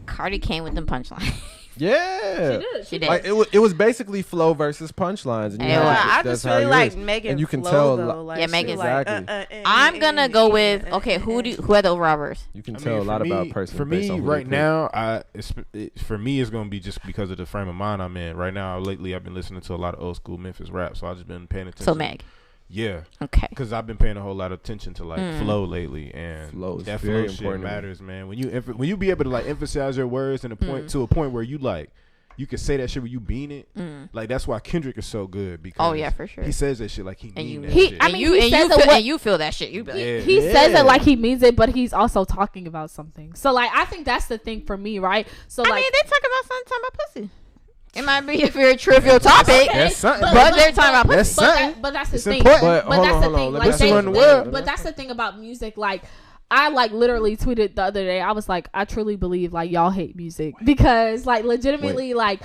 Cardi came with them punchlines. yeah, She did. Like it was basically flow versus punchlines. And you Yeah, know, I that's just how really it like is. Megan. And you can flow, tell. though. Like, Yeah, she Megan's like, exactly. I'm gonna go with who had the overall verse? You can I tell mean, a lot for me- about a person. For based me, on who right they pick. now, for me, it's gonna be just because of the frame of mind I'm in. Right now, lately, I've been listening to a lot of old school Memphis rap, so I've just been paying attention. So Meg. Yeah, Okay. because I've been paying a whole lot of attention to like flow lately, and Flow is that very flow shit important to me. matters, man. When you be able to like emphasize your words and to a point where you like. You can say that shit when you mean it. Like that's why Kendrick is so good because Oh, yeah, for sure. he says that shit like he And mean you that he- shit. I mean, he says and you feel that shit. You be like, Yeah. He says it like he means it, but he's also talking about something. So like, I think that's the thing for me, right? So I like, mean, they talk about something talking about pussy. It might be a very trivial topic, That's something. but they're talking about That's pussy. something. But that's the It's thing. important. But But hold that's on, the hold thing. on. Let Like me see around the world. but that's the thing about music. Like, I like literally tweeted the other day. I was like, I truly believe like y'all hate music because like legitimately like.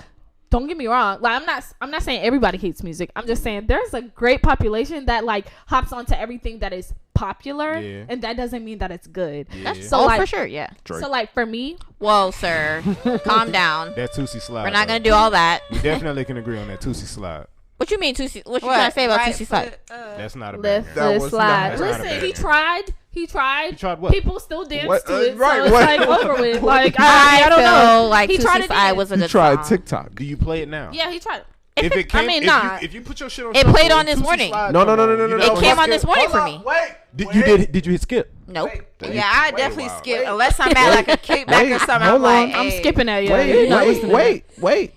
Don't get me wrong. Like I'm not saying everybody hates music. I'm just saying there's a great population that like hops onto everything that is popular, Yeah. and that doesn't mean that it's good. Yeah. So Oh, like for sure, yeah. So like for me, Whoa, sir, calm down. That Tootsie slide. We're not though. gonna do all that. We definitely can agree on that Tootsie slide. What you mean, Tootsie? What you trying to say about Tootsie slide? That's not a lift banger. That the was slide. not- that's not a Listen, banger. he tried. He tried what? People still dance What? to it, Right, so it's what? like over with. Like I I don't know. feel like He tried Tootsie it slide again. was a You good tried song. TikTok. Do you play it now? Yeah, he tried. If it came, I mean, if nah. you put your shit on, It shuffle, played on this Tootsie morning. Slide No, come no, no, on. no, You no, know no. It what? came on this morning for me. Did you hit skip? Nope. Yeah, I definitely wow. skip unless I'm at like a kickback or something. I'm hold like, on. I'm hey. skipping that. Yeah, you're not listening to that. wait.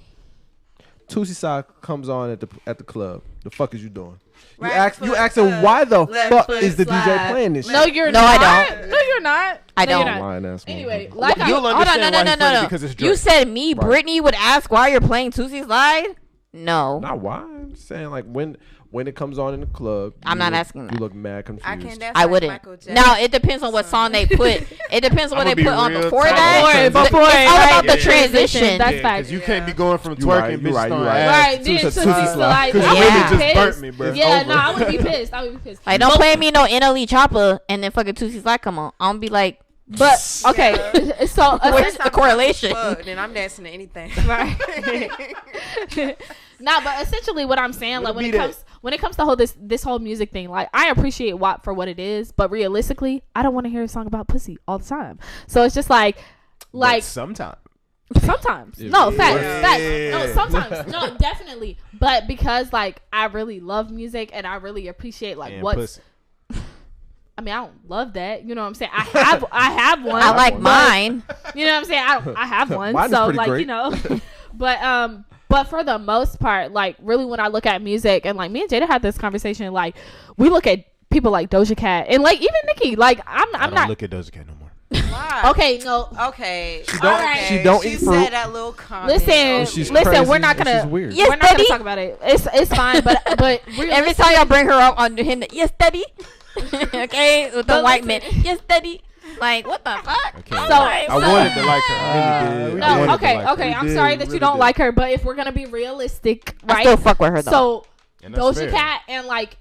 Tootsie Side comes on at the club. The fuck is you doing? You Right you foot asking up, why the left fuck foot is the DJ slide. playing this shit? No, you're No, not. I don't. No, you're not. I No, you're don't. not. Lying ass Anyway, motherfucker. like You'll I, Hold on, understand why it's funny no. because it's You Drake. said me, Right. Brittany, would ask why you're playing Tootsie Slide? No. Not why. I'm just saying like when it comes on in the club. I'm you not look- asking You that. look mad confused. I can. That's I like wouldn't. Michael Jackson. Now it depends on what song they put. It depends on what I'ma they be put on real before tight. that. Before it, It's all right? about the Yeah. transition. That's Yeah, facts. 'cause you can't be going from You twerking right, you bitches right, you on right. ass Right, to then the Tootsie Tootsie Slide. Because I women would be just pissed. burnt me, bro. Yeah, over. no, I would be pissed. I would be pissed. Like, don't play me no NLE Chopper and then fucking Tootsie Slide come on. I'm gonna be like, But okay, so where's the correlation? Then I'm dancing to anything. nah, but essentially what I'm saying, like It'll when it comes to this whole music thing, like I appreciate WAP for what it is, but realistically, I don't want to hear a song about pussy all the time. So it's just like sometimes. sometimes. Yeah. No, facts. Yeah. Facts. No, sometimes. No, definitely. But because like I really love music and I really appreciate like And what's pussy. I mean, I don't love that. You know what I'm saying? I have one. I like but- mine. You know what I'm saying? I have one. Mine is So pretty like, great. you know. But for the most part, like really when I look at music and like me and Jaida had this conversation, like we look at people like Doja Cat and like even Nicki, like I'm I don't not look at Doja Cat no more. Why? okay, no. Okay. She don't- Okay. she don't She eat said fruit. that little comment. Listen, She's listen, crazy we're not and gonna she's weird. Yes, we're not gonna Daddy. talk about it. It's fine, but Every time y'all bring her up on him, yes, daddy. Okay, with the But white listen. men, yes, daddy. Like, what the fuck? I wanted to like her. I really did. No, okay. I'm sorry that you don't like her, but if we're gonna be realistic, right? I still fuck with her though. So Doja fair. Cat and like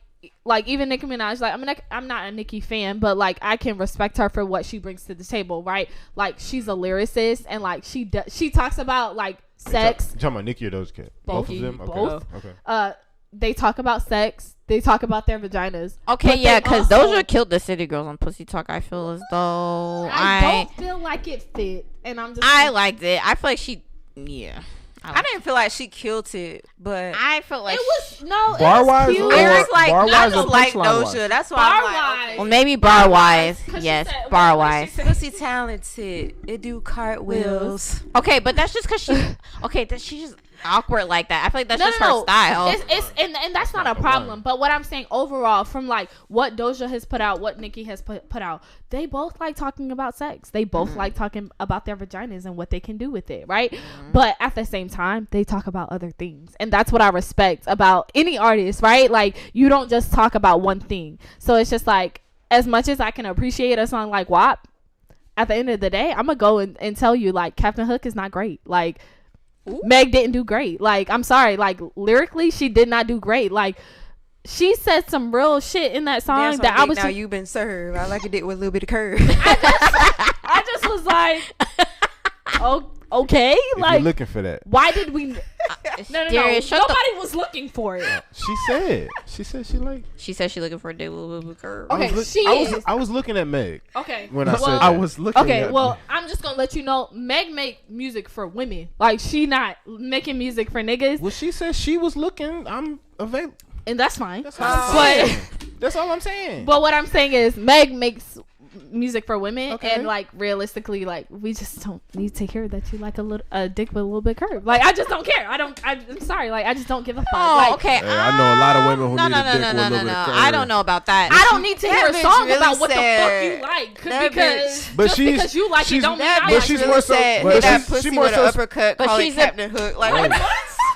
even Nicki Minaj, like I'm not a Nicki fan, but like I can respect her for what she brings to the table, right? Like she's a lyricist and like she talks about like sex. You talking about Nicki or Doja Cat? Both of them. Both. Okay. They talk about sex. They talk about their vaginas. Okay, yeah, because Doja killed the City Girls on Pussy Talk. I feel as though I don't feel like it fit, and I'm just. I liked it. I feel like she, yeah. I didn't feel like she killed it, but I feel like it was no bar wise. cute. lyrics like bar I wise don't or like punchline Doja. wise? That's why Bar I'm like, wise. well, maybe bar wise. 'Cause she Yes, said- bar what she wise. said- pussy talented. It do cartwheels. Okay, but that's just because she's just awkward like that. I feel like that's just her style. It's and that's not a problem. But what I'm saying overall, from like what Doja has put out, what Nicki has put out, they both like talking about sex. They both like talking about their vaginas and what they can do with it, right? But at the same time, they talk about other things, and that's what I respect about any artist, right? Like you don't just talk about one thing. So it's just like, as much as I can appreciate a song like WAP, at the end of the day, I'm gonna go and tell you like Captain Hook is not great. Like Meg didn't do great. Like, I'm sorry. Like, lyrically, she did not do great. Like, she said some real shit in that song that I was. Now you've been served. I like it with a little bit of curve. I just was like, oh, okay. If Like, you're looking for that. why did we? No. Darius, shut Nobody was looking for it. She said she like. She said she looking for a day with a little bit of curve. Okay, I was looking at Meg Okay. when I said I that. was looking. Okay, at well, I'm just gonna let you know, Meg make music for women. Like, she not making music for niggas, Well, she said she was looking. I'm available. and that's fine. That's all I'm saying. But That's all I'm saying. But what I'm saying is, Meg makes music for women, Okay. and like realistically, like we just don't need to hear that you like a dick with a little bit curve. Like I just don't care. I'm sorry. Like I just don't give a fuck. Oh, Like, okay. Hey, I know a lot of women who need a dick with a little bit of curve. I don't know about that. I don't need to hear a bitch song really about what the fuck said- you like that because But just she's- because you like it she's- don't mean That I but like she's it. more so- said, but hit that she's- pussy she more with an so- uppercut. but Call she's it a- Captain Hook. Like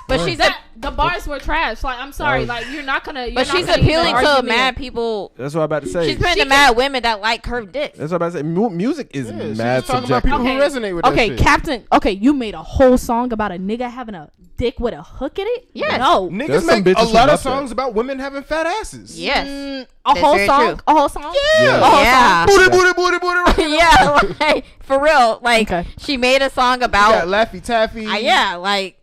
But she's The bars were trash. Like I'm sorry. Like you're not gonna. You're but not she's gonna appealing even to argue me. mad people. That's what I'm about to say. She's appealing to mad women that like curved dicks. That's what I'm about to say. Music is Yeah, she's mad just talking about subjective. people who resonate with that Okay, shit. Captain. Okay, you made a whole song about a nigga having a dick with a hook in it. Yes. No. Niggas There's some make a bitches who lot of love that. songs about women having fat asses. Yes. A That's whole very song. true. A whole song. Yeah. A whole Yeah. song. Booty. Yeah, like for real. Like Okay. she made a song Got about Laffy Taffy. yeah, like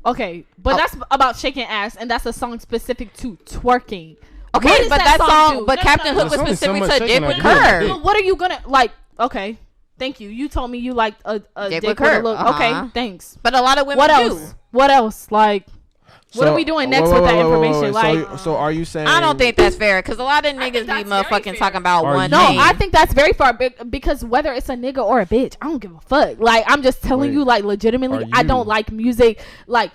Okay, but that's about shaking ass, and that's a song specific to twerking. What okay, does but that song, do? but No, Captain no, Hook was There's only so specific much to shaking dick with I do on curve. dick. But what are you gonna like? Okay, thank you. You told me you liked a Dick dick with with a curve. little. Uh-huh. Okay, thanks. But a lot of women What do. else? What else? Like, what are we doing next with that information? Like, so are you saying? I don't think that's fair because a lot of think niggas be that's very motherfucking fair. talking about Are one you- no, thing. I think that's very far because whether it's a nigga or a bitch, I don't give a fuck. Like, I'm just telling Wait. you, like, legitimately, Are I you- don't like music. Like,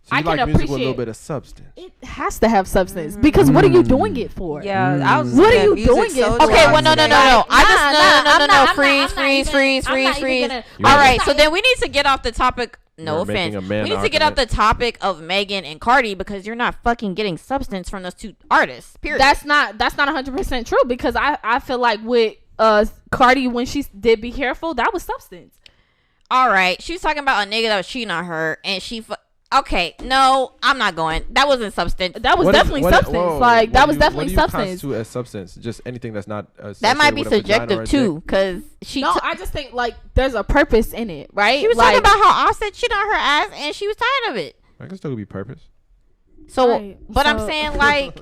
So you I can like music with a little appreciate- bit of substance. it has to have substance because what are you doing it for? yeah, I was. What are looking you at music doing it so for? Okay, well, no. today. I just I'm not freeze. even gonna- All right, I'm so not then we need to get off the topic. No You're offense. making a We man need to get off the argument. topic of Megan and Cardi because you're not fucking getting substance from those two artists. Period. That's not 100% true because I feel like with Cardi when she did Be Careful, that was substance. all right. She was talking about a nigga that was cheating on her, and okay, no, I'm not going. That wasn't substance. That was definitely substance. Like that was definitely substance. What do you constitute as substance? Just anything that's not. That might be associated with a vagina or a subjective dick? too, because she. No, I just think like there's a purpose in it, right? She was like, talking about how Offset cheated on her ass, and she was tired of it. I can still be purpose. So, Right, but I'm so- saying like,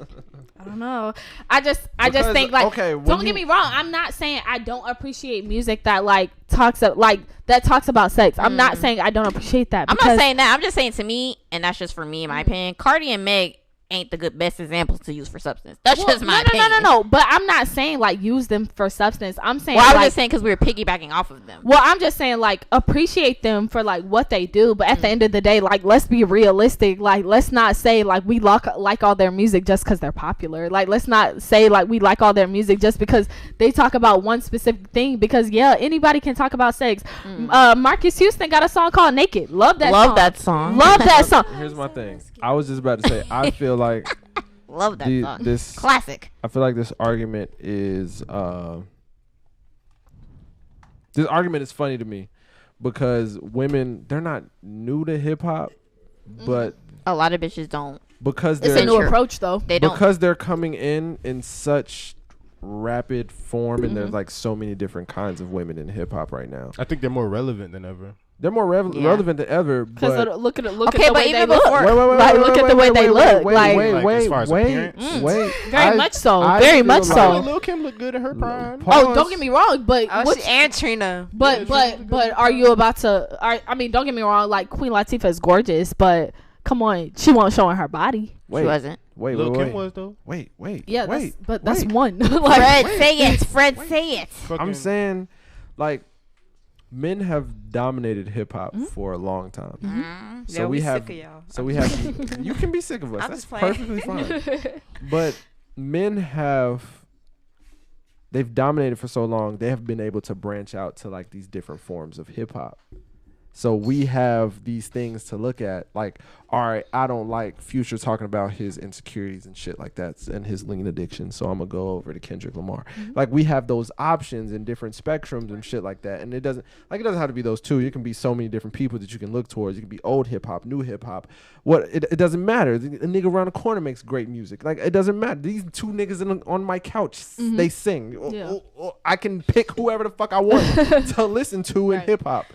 I don't know. I just Because, think like okay, when don't you- get me wrong. I'm not saying I don't appreciate music that like talks about sex. I'm not saying I don't appreciate that. I'm not because- saying that. I'm just saying to me, and that's just for me, in my opinion. Cardi and Meg ain't the best examples to use for substance. That's Well, just my opinion. No. But I'm not saying like use them for substance. I'm saying Well, I was like, just saying because we were piggybacking off of them. well, I'm just saying like appreciate them for like what they do, but at the end of the day, like let's be realistic. Like let's not say like we like all their music just because they're popular. Like let's not say like we like all their music just because they talk about one specific thing. Because yeah, anybody can talk about sex. Marcus Houston got a song called Naked. Love that song. Love that song. Here's my thing. I was just about to say. I feel like Love that song. this. Classic. I feel like this argument is This argument is funny to me because women, they're not new to hip hop, but a lot of bitches don't. Because it's a new approach though. They don't. Because they're coming in such rapid form, and there's like so many different kinds of women in hip hop right now. I think they're more relevant than ever. They're more relevant than ever. Because look at the but way even they look. Look at the way they look. Wait. Very much so. Very much so. Lil' Kim look good in her prime. Oh, don't get me wrong, but and Trina. But are you about to? I mean, don't get me wrong. Like Queen Latifah is gorgeous, but come on, she wasn't showing her body. She wasn't. Lil' Kim was though. Wait. Yeah, that's one. Fred, say it. Fred, say it. I'm saying, like, men have dominated hip hop for a long time. So we have. Sick of y'all. So we have. You can be sick of us. I'm That's just playing. perfectly fine. But men have. They've dominated for so long. They have been able to branch out to like these different forms of hip hop. So we have these things to look at, like, all right, I don't like Future talking about his insecurities and shit like that and his lean addiction, so I'm going to go over to Kendrick Lamar. Like, we have those options in different spectrums and shit like that, and it doesn't have to be those two. It can be so many different people that you can look towards. You can be old hip-hop, new hip-hop. It doesn't matter. A nigga around the corner makes great music. Like, it doesn't matter. These two niggas on my couch, they sing. Yeah. I can pick whoever the fuck I want to listen to in hip-hop.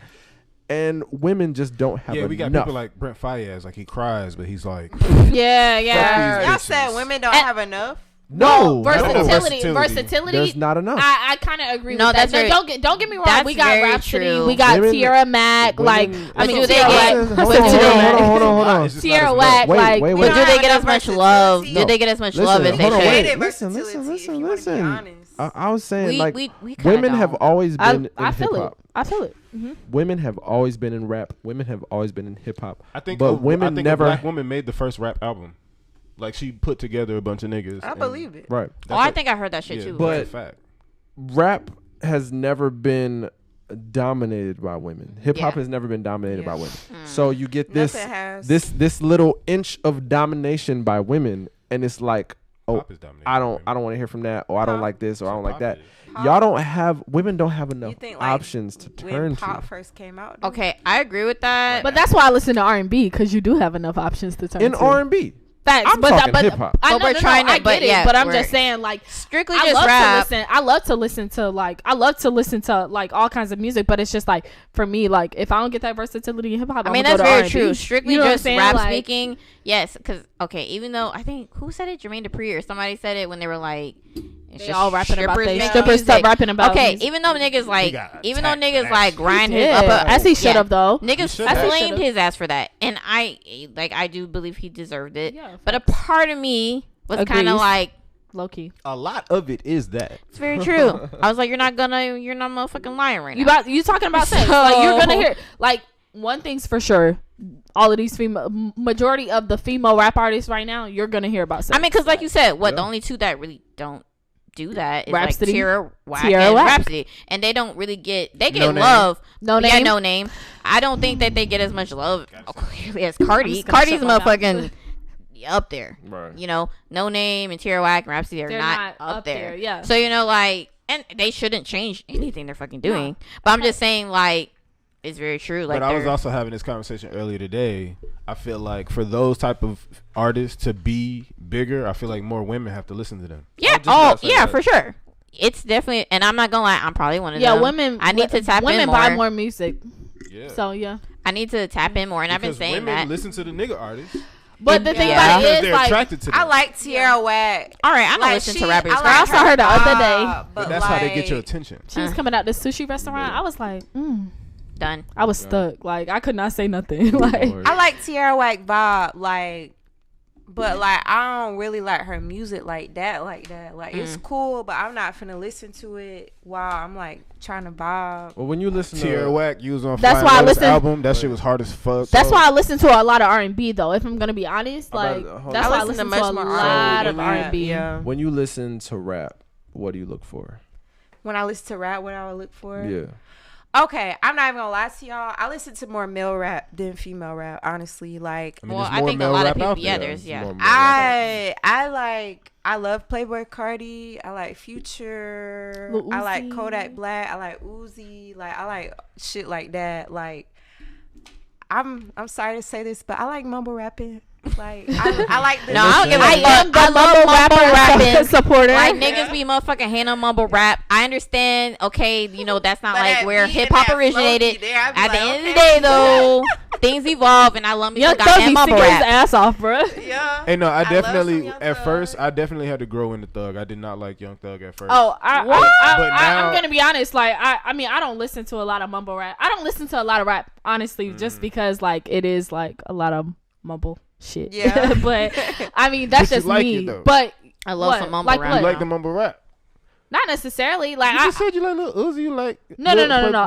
And women just don't have enough. We got people like Brent Faiyaz, like he cries, but he's like, yeah. Y'all said women don't have enough. No, versatility. There's not enough. I kind of agree with that. That's very, don't get me wrong. That's We got Rhapsody. true. We got Women, Tierra Mack. Like, I mean, do they get? Hold on. Tierra Mack. Wait. Do they get as much love? Do they get as much love as they should? Listen. I was saying, we women have always been in I feel hip it. hop. I feel it. Women have always been in rap. Women have always been in hip hop. I think, but women never. A black woman made the first rap album. Like she put together a bunch of niggas. I believe it. Right. I think I heard that shit too. But rap has never been dominated by women. Hip hop has never been dominated by women. So you get this little inch of domination by women, and it's like, oh, I don't want to hear from that, or I don't like this, or I don't like that. Women don't have enough options to turn to. Pop first came out. Okay, I agree with that. But that's why I listen to R&B, because you do have enough options to turn to. In R&B. Facts, I'm talking hip hop. I get it, but I'm just saying, like, strictly just rap. I love to listen to like all kinds of music, but it's just like, for me, like, if I don't get that versatility in hip hop, that's very true. Strictly just rap like, speaking, yes, because even though I think who said it, Jermaine Dupri or somebody said it when they were like, they all rapping about strippers stop rapping about. Okay, even though niggas like grind his up, as he should have though. Niggas flamed his ass for that, and I do believe he deserved it. Yeah, but a part of me was kind of like low key. A lot of it is that. It's very true. I was like, you're not motherfucking lying right now. You talking about sex? Like, you're gonna hear like one thing's for sure. All of these majority of the female rap artists right now, you're gonna hear about sex. I mean, because like you said, the only two that really don't do that is Rhapsody, like Tierra Whack and Rhapsody, and they don't really get love. No name. I don't think that they get as much love as Cardi. Cardi's motherfucking up there, right? No Name and Tierra Whack and Rhapsody are not up there. Yeah. So like, and they shouldn't change anything they're fucking doing. But I'm just saying, like, it's very true. Like, but I was also having this conversation earlier today. I feel like for those type of artists to be bigger, I feel like more women have to listen to them. Yeah. For sure. It's definitely, and I'm not gonna lie, I'm probably one of them. Yeah, women. I need to tap in more. Women buy more music. Yeah. So yeah, I need to tap in more, and I've been saying women that. Listen to the nigga artists. But the thing about it is, like, attracted to them. I like Tierra Whack. All right, I don't listen to rappers. I saw her the other day. But that's how they get your attention. She was coming out the sushi restaurant. I was like, done. I was stuck. Like, I could not say nothing. Like, I like Tierra Whack vibe. Like, but like, I don't really like her music like that. Like, it's cool, but I'm not finna listen to it while I'm like trying to vibe. Well, when you listen to Tierra Whack, you was on that's why I listen album. That shit was hard as fuck. That's why I listen to a lot of R&B though. If I'm gonna be honest, like, that's why I listen to a lot of R&B. Yeah. When you listen to rap, what do you look for? When I listen to rap, what I would look for? Yeah. Okay, I'm not even gonna lie to y'all. I listen to more male rap than female rap, honestly. Like, Well, I think a lot of people. Yeah, there's I love Playboy Cardi. I like Future. I like Kodak Black. I like Uzi. Like, I like shit like that. Like, I'm sorry to say this, but I like mumble rapping. Like, I like the. No, I don't give a fuck. I love mumble rapping supporter. Like, niggas be motherfucking hand on mumble rap. I understand. Okay, you know that's not like where hip hop originated. At the end of the day, though, things evolve, and I love me some goddamn mumble rap. His ass off, bro. Yeah. Hey, no, I definitely at first I definitely had to grow into Thug. I did not like Young Thug at first. Oh, I'm gonna be honest. Like, I mean, I don't listen to a lot of mumble rap. I don't listen to a lot of rap, honestly, just because like it is like a lot of mumble shit. Yeah. But I mean, that's just like me. it, but I love some mumble rap. You like the mumble rap? Not necessarily. Like, You just said you like Lil Uzi. You like no.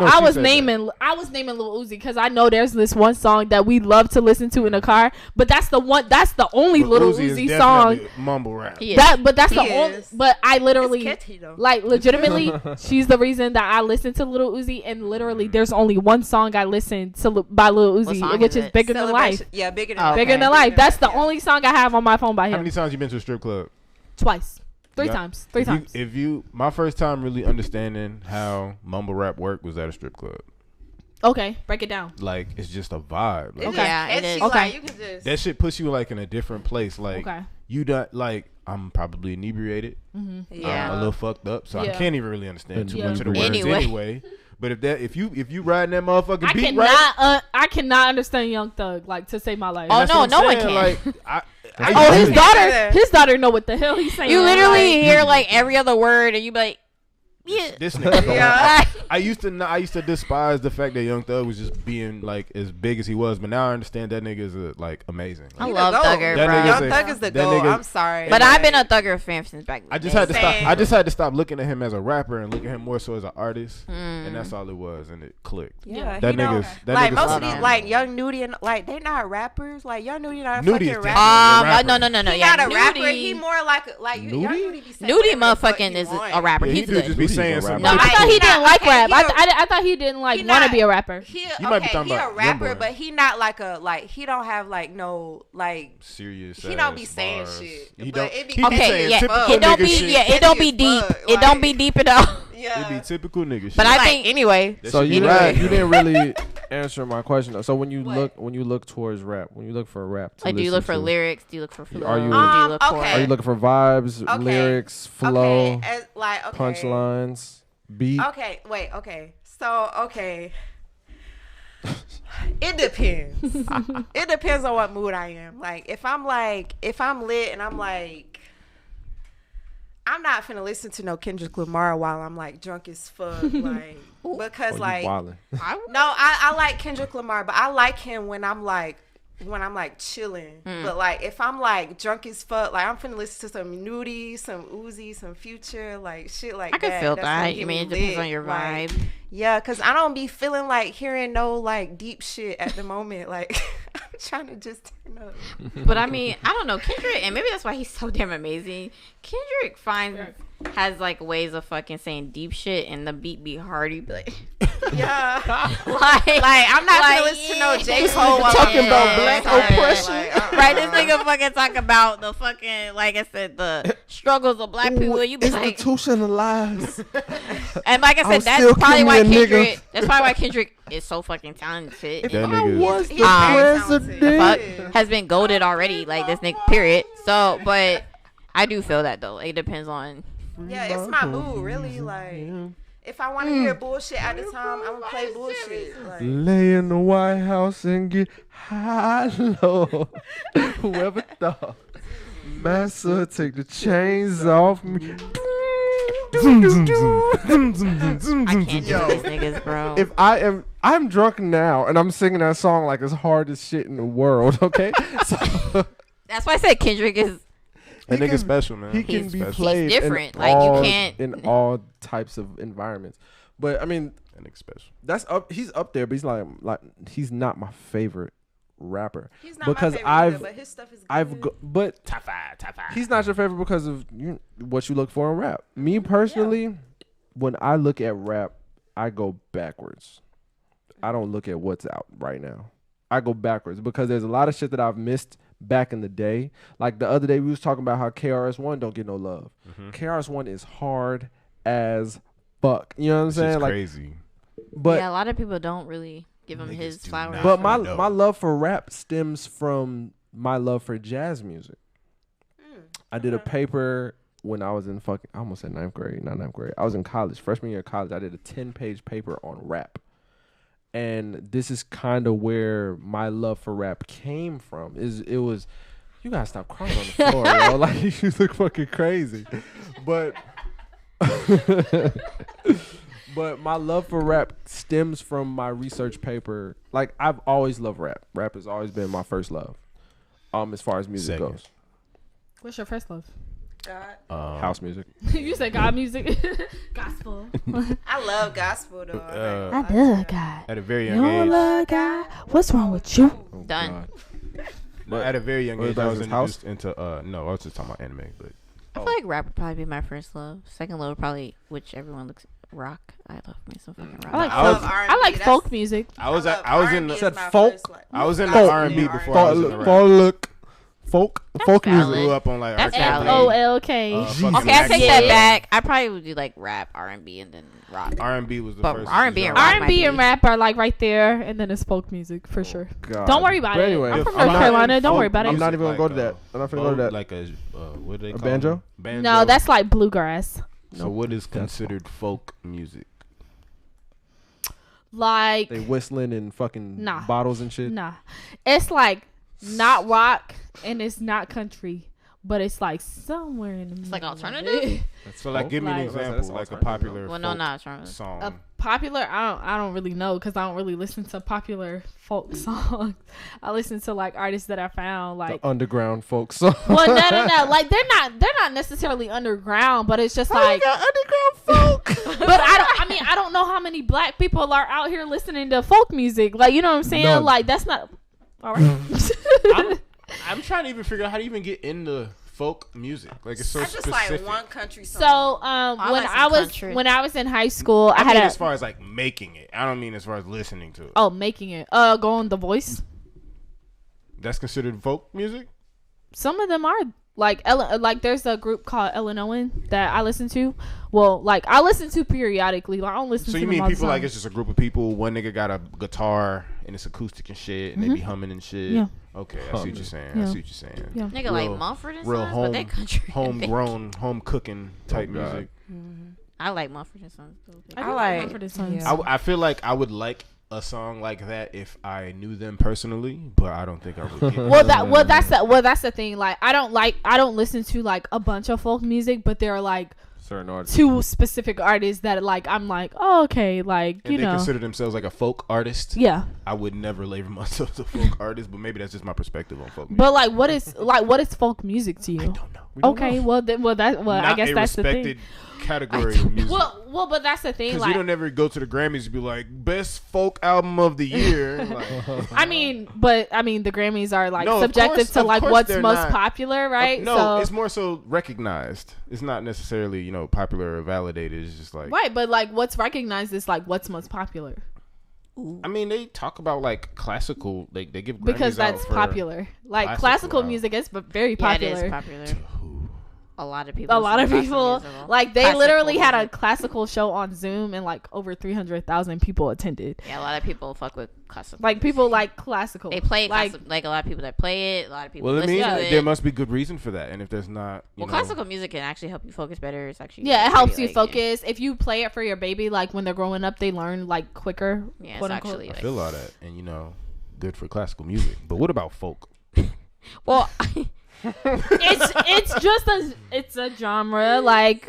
I was naming Lil Uzi because I know there's this one song that we love to listen to in the car. But that's the one. That's the only Lil Uzi song. Mumble rap. That's the only. But I literally, catchy, like, legitimately, she's the reason that I listen to Lil Uzi. And literally, there's only one song I listen to by Lil Uzi, which is Bigger Than Life. Yeah, Bigger Than Life. Bigger Than Life. That's the only song I have on my phone by him. How many times you been to a strip club? Twice. Three times. My first time really understanding how mumble rap worked was at a strip club. Okay, break it down. Like, it's just a vibe. Like, Okay. Yeah, it is. Okay. Like, you can just. that shit puts you like in a different place. Like, Okay. you don't like. I'm probably inebriated. Yeah. I'm a little fucked up, so I Yeah. can't even really understand too Yeah. much of the words anyway. But if you riding that motherfucking beat I cannot understand Young Thug, like, to save my life. Oh, no, no one can. Like, His daughter know what the hell he's saying. You literally hear like every other word, and you be like, yeah. This nigga. Yeah. I used to despise the fact that Young Thug was just being like as big as he was, but now I understand that nigga is like amazing. I Like, love Thugger, That bro. nigga's Young a- Thug is the that GOAT. nigga- I'm sorry. But I've been a Thugger fan since back. I just had to stop. Same. I just had to stop looking at him as a rapper and look at him more so as an artist, and that's all it was, and it clicked. Yeah, That he don't- nigga's that like nigga's most of fucking these, amazing. like Young Nudie, and like they're not rappers. Like Young Nudie not a Nudie fucking is rapper. definitely No. He Yeah, not a rapper. Nudie. He more like Young Nudie? Nudie be saying Nudie whatever the fuck motherfucking he is want. a rapper. Yeah, He's he do just good. be Nudi's saying a something. rapper. I thought he didn't like rap. he a- I thought he didn't like he want to not- be a rapper. He You might be talking he a about rapper, Young Boy. but he not like a like. He don't have like no like. Serious. He don't be ass saying bars. shit. He but don't. it be He be Okay, saying yeah. typical It don't nigga be. shit. Yeah, it don't be Catchy deep. as fuck, It don't like- be deep at all. Yeah. It be typical nigga shit. But I Like, think anyway. That So shit be you right. didn't really answer my question. So when you What? look towards rap, when you look for a rap, to Like, do you listen look for to, lyrics? Do you look for flow? Are you- do you look for? okay. Are you looking for vibes, Okay. lyrics, flow, Okay. Like okay. punchlines, beat? Okay. Wait. Okay. So okay. It depends. It depends on what mood I am. Like if I'm lit and I'm like, I'm not finna listen to no Kendrick Lamar while I'm like drunk as fuck. Like because Oh, you like wildin'. no, I like Kendrick Lamar, but I like him when I'm like chilling. But like if I'm like drunk as fuck, like I'm finna listen to some Nudie, some Uzi, some Future, like shit like I that. can feel That's gonna that. get I mean, me it depends lit. on your Like, vibe. yeah, cause I don't be feeling like hearing no like deep shit at the moment. Like I'm trying to just turn up. But I mean, I don't know Kendrick, and maybe that's why he's so damn amazing. Kendrick has like ways of fucking saying deep shit, and the beat be hard. You be like, Yeah, like I'm not like, gonna listen to no J Cole while talking I'm about drunk. black oppression. right? This nigga fucking talk about the fucking, like I said, the struggles of black people. You be like, Institutionalized. and like I I'll said, that's still probably kill why me a nigga. Kendrick. That's probably why Kendrick is so fucking talented. That nigga was He's the very president. talented. Fuck has been goaded already, like this nigga. Period. So, but I do feel that though. It depends on. Yeah, it's my mood, really. Like, if I want to hear bullshit at the time, I'm gonna play bullshit. Like, Lay in the White House and get high low. Whoever thought. Massa, take the chains off me. I can't do these niggas, bro. If I'm drunk now and I'm singing that song like it's hard as shit in the world, okay? So That's why I said Kendrick is. That He nigga can- special, man. he can He's be special. played He's different. in Like, you all, can't- in all types of environments. But I mean, That nigga special. that's up. He's up there, but he's like he's not my favorite rapper he's not because my favorite either, but his stuff is good. but Top five. he's not your favorite because of what you look for in rap. Me personally, when I look at rap, I go backwards. I don't look at what's out right now. I go backwards because there's a lot of shit that I've missed back in the day. Like the other day we was talking about how KRS-One don't get no love. KRS-One is hard as fuck. You know what I'm saying? Like crazy. But yeah, a lot of people don't really give him his flowers. But my love for rap stems from my love for jazz music. I did a paper when I was in I almost said ninth grade. I was in college, freshman year of college. I did a 10-page paper on rap. And this is kind of where my love for rap came from. It was, you gotta stop crying on the floor, yo. Like you look fucking crazy. But but my love for rap stems from my research paper. Like I've always loved rap. Rap has always been my first love. As far as music goes. What's your first love? God. House music. You said God music. Gospel. I love gospel though. I love God. At a very You young don't age. love God. What's wrong with you? Oh, Done. God. But at a very young age, I was House? introduced into no, I was just talking about anime, but I feel like rap would probably be my first love. Second love would probably, which everyone looks rock. I love me some fucking rock. I like folk music. I was in R&B said is my folk. first, like, I was in the Folk. R&B before I was in the rap. Folk valid. music. Grew up on like That's R. Kelly, FOLK. fucking Okay, I take Mac that Miller. back. I probably would do like rap, R&B, and then rock. R&B was the But first. R&B and genre. rock R&B might and be. rap are like right there, and then it's folk music for sure. God. Don't worry about But it. anyway, I'm if from I'm North not Carolina. in Don't folk worry about I'm it. not even gonna go to like, that. I'm not gonna go to that. Like a what do they call banjo? it? Banjo. No, that's like bluegrass. So what is considered folk music? Like They whistling and fucking Nah. bottles and shit. nah, it's like not rock and it's not country, but it's like somewhere in the middle. It's like of alternative? it. So like, give me an Like- example, That's like a alternative. popular Well, no, folk not alternative. song. A popular, I don't really know because I don't really listen to popular folk songs. I listen to like artists that I found like. The underground folk song. Well, no. Like they're not necessarily underground, but it's just like underground folk. But I don't know how many black people are out here listening to folk music. Like, you know what I'm saying? None. Like that's not all right. I'm trying to even figure out how to even get into folk music. Like it's so I just specific. like one country song. So country. when I was in high school, I I had mean, a as far as like making it, I don't mean as far as listening to it. making it go on The Voice. That's considered folk music. Some of them are like there's a group called Illinois that I listen to. Well, like I listen to periodically. Like I don't listen So to you them mean all the people like time. it's just a group of people? One nigga got a guitar and it's acoustic and shit, and they be humming and shit. Yeah. Okay, I see what you're saying. Yeah. I see what you're saying. Yeah. Nigga like Mumford and real Sons, but they country. homegrown, home cooking type Oh, God. music. I like Mumford and Sons. Too. I like. Mumford and Sons. Yeah. I feel like I would like a song like that if I knew them personally, but I don't think I would. Get That's the thing. Like I don't listen to like a bunch of folk music, but there are like Certain artists. two specific artists that like I'm like, oh, okay, like and you they know, consider themselves like a folk artist. yeah. I would never label myself as a folk artist, but maybe that's just my perspective on folk music. But like, what is folk music to you? I don't know. Okay, well, I Not guess a that's the thing. respected category of music. Well, but that's the thing. Because Like, you don't ever go to the Grammys and be like, best folk album of the year. Like, I mean, the Grammys are like No, of subjective course- to of like course what's they're most not. popular, right? no, so, it's more so recognized. It's not necessarily, popular or validated. It's just like, right, but like what's recognized is like what's most popular I mean, they talk about like classical, they give Grammys because out that's for popular. Like classical classical album. music is very Yeah, popular. it is popular. Who? A lot of people. A lot of listen to people classical music. like they Classical literally had a music. classical show on Zoom and like over 300,000 people attended. Yeah, a lot of people fuck with classical. Like people like classical. They play like like a lot of people that play it. A lot of people Well, I listen mean, to it. there must be good reason for that. And if there's not, you know, classical music can actually help you focus better. It's actually yeah, it pretty, helps you like, focus. If you play it for your baby, like when they're growing up, they learn like quicker. Yeah, quote it's unquote. actually I like, feel all that. And, good for classical music. But what about folk? well, it's a genre like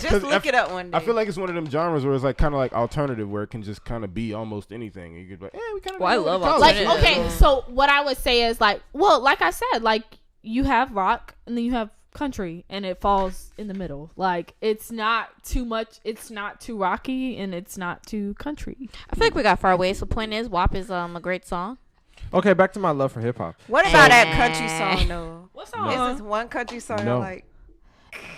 Just look it up one day. I feel like it's one of them genres where it's like kind of like alternative, where it can just kind of be almost anything. You could be like, we kind of. Well, I love like alternative. okay, so what I would say is like, well, like I said, like you have rock and then you have country and it falls in the middle. Like it's not too much, it's not too rocky and it's not too country. I feel like we got far away. So point is, WAP is a great song. Okay, back to my love for hip hop. What about that country song though? What Is this one country song No. like?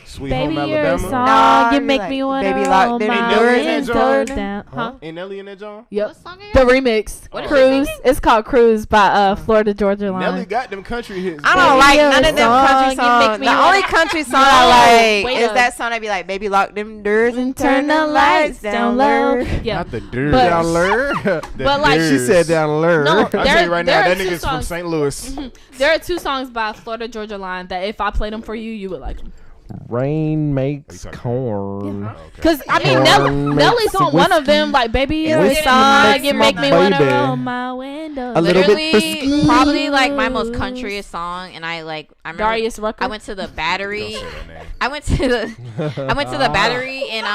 Sweet Baby, Home you're a Alabama. song. Nah, You be make like, me wanna baby, roll lock them my doors and windows Jordan. down. Huh? Ain't Nelly in that John? Yep. What song is The that? remix. What is Cruise. she It's called Cruise by Florida Georgia Line. Nelly got them country hits. I don't bro. like You're none a of them song, country you songs. make me The wanna- only country song No, I like wait is up. that song that be like, baby, lock them doors and Turn the lights down low. Yeah. Not the dirt. But- Down lur. But, like, She said down lur. No, I'll tell you right there now, are that two nigga's from songs. St. Louis. There are 2 songs by Florida Georgia Line that if I played them for you, you would like them. Rain makes talking corn. Okay. Cause I mean, Corn Nelly's makes on one of whiskey. them. Like, baby, you're a Whiskey song. makes You my make me wanna baby roll my window. a little bit Literally, frisky. probably like my most countryest song, and I remember Darius Rucker. I went to the Battery. Don't say that name. I went to the Battery and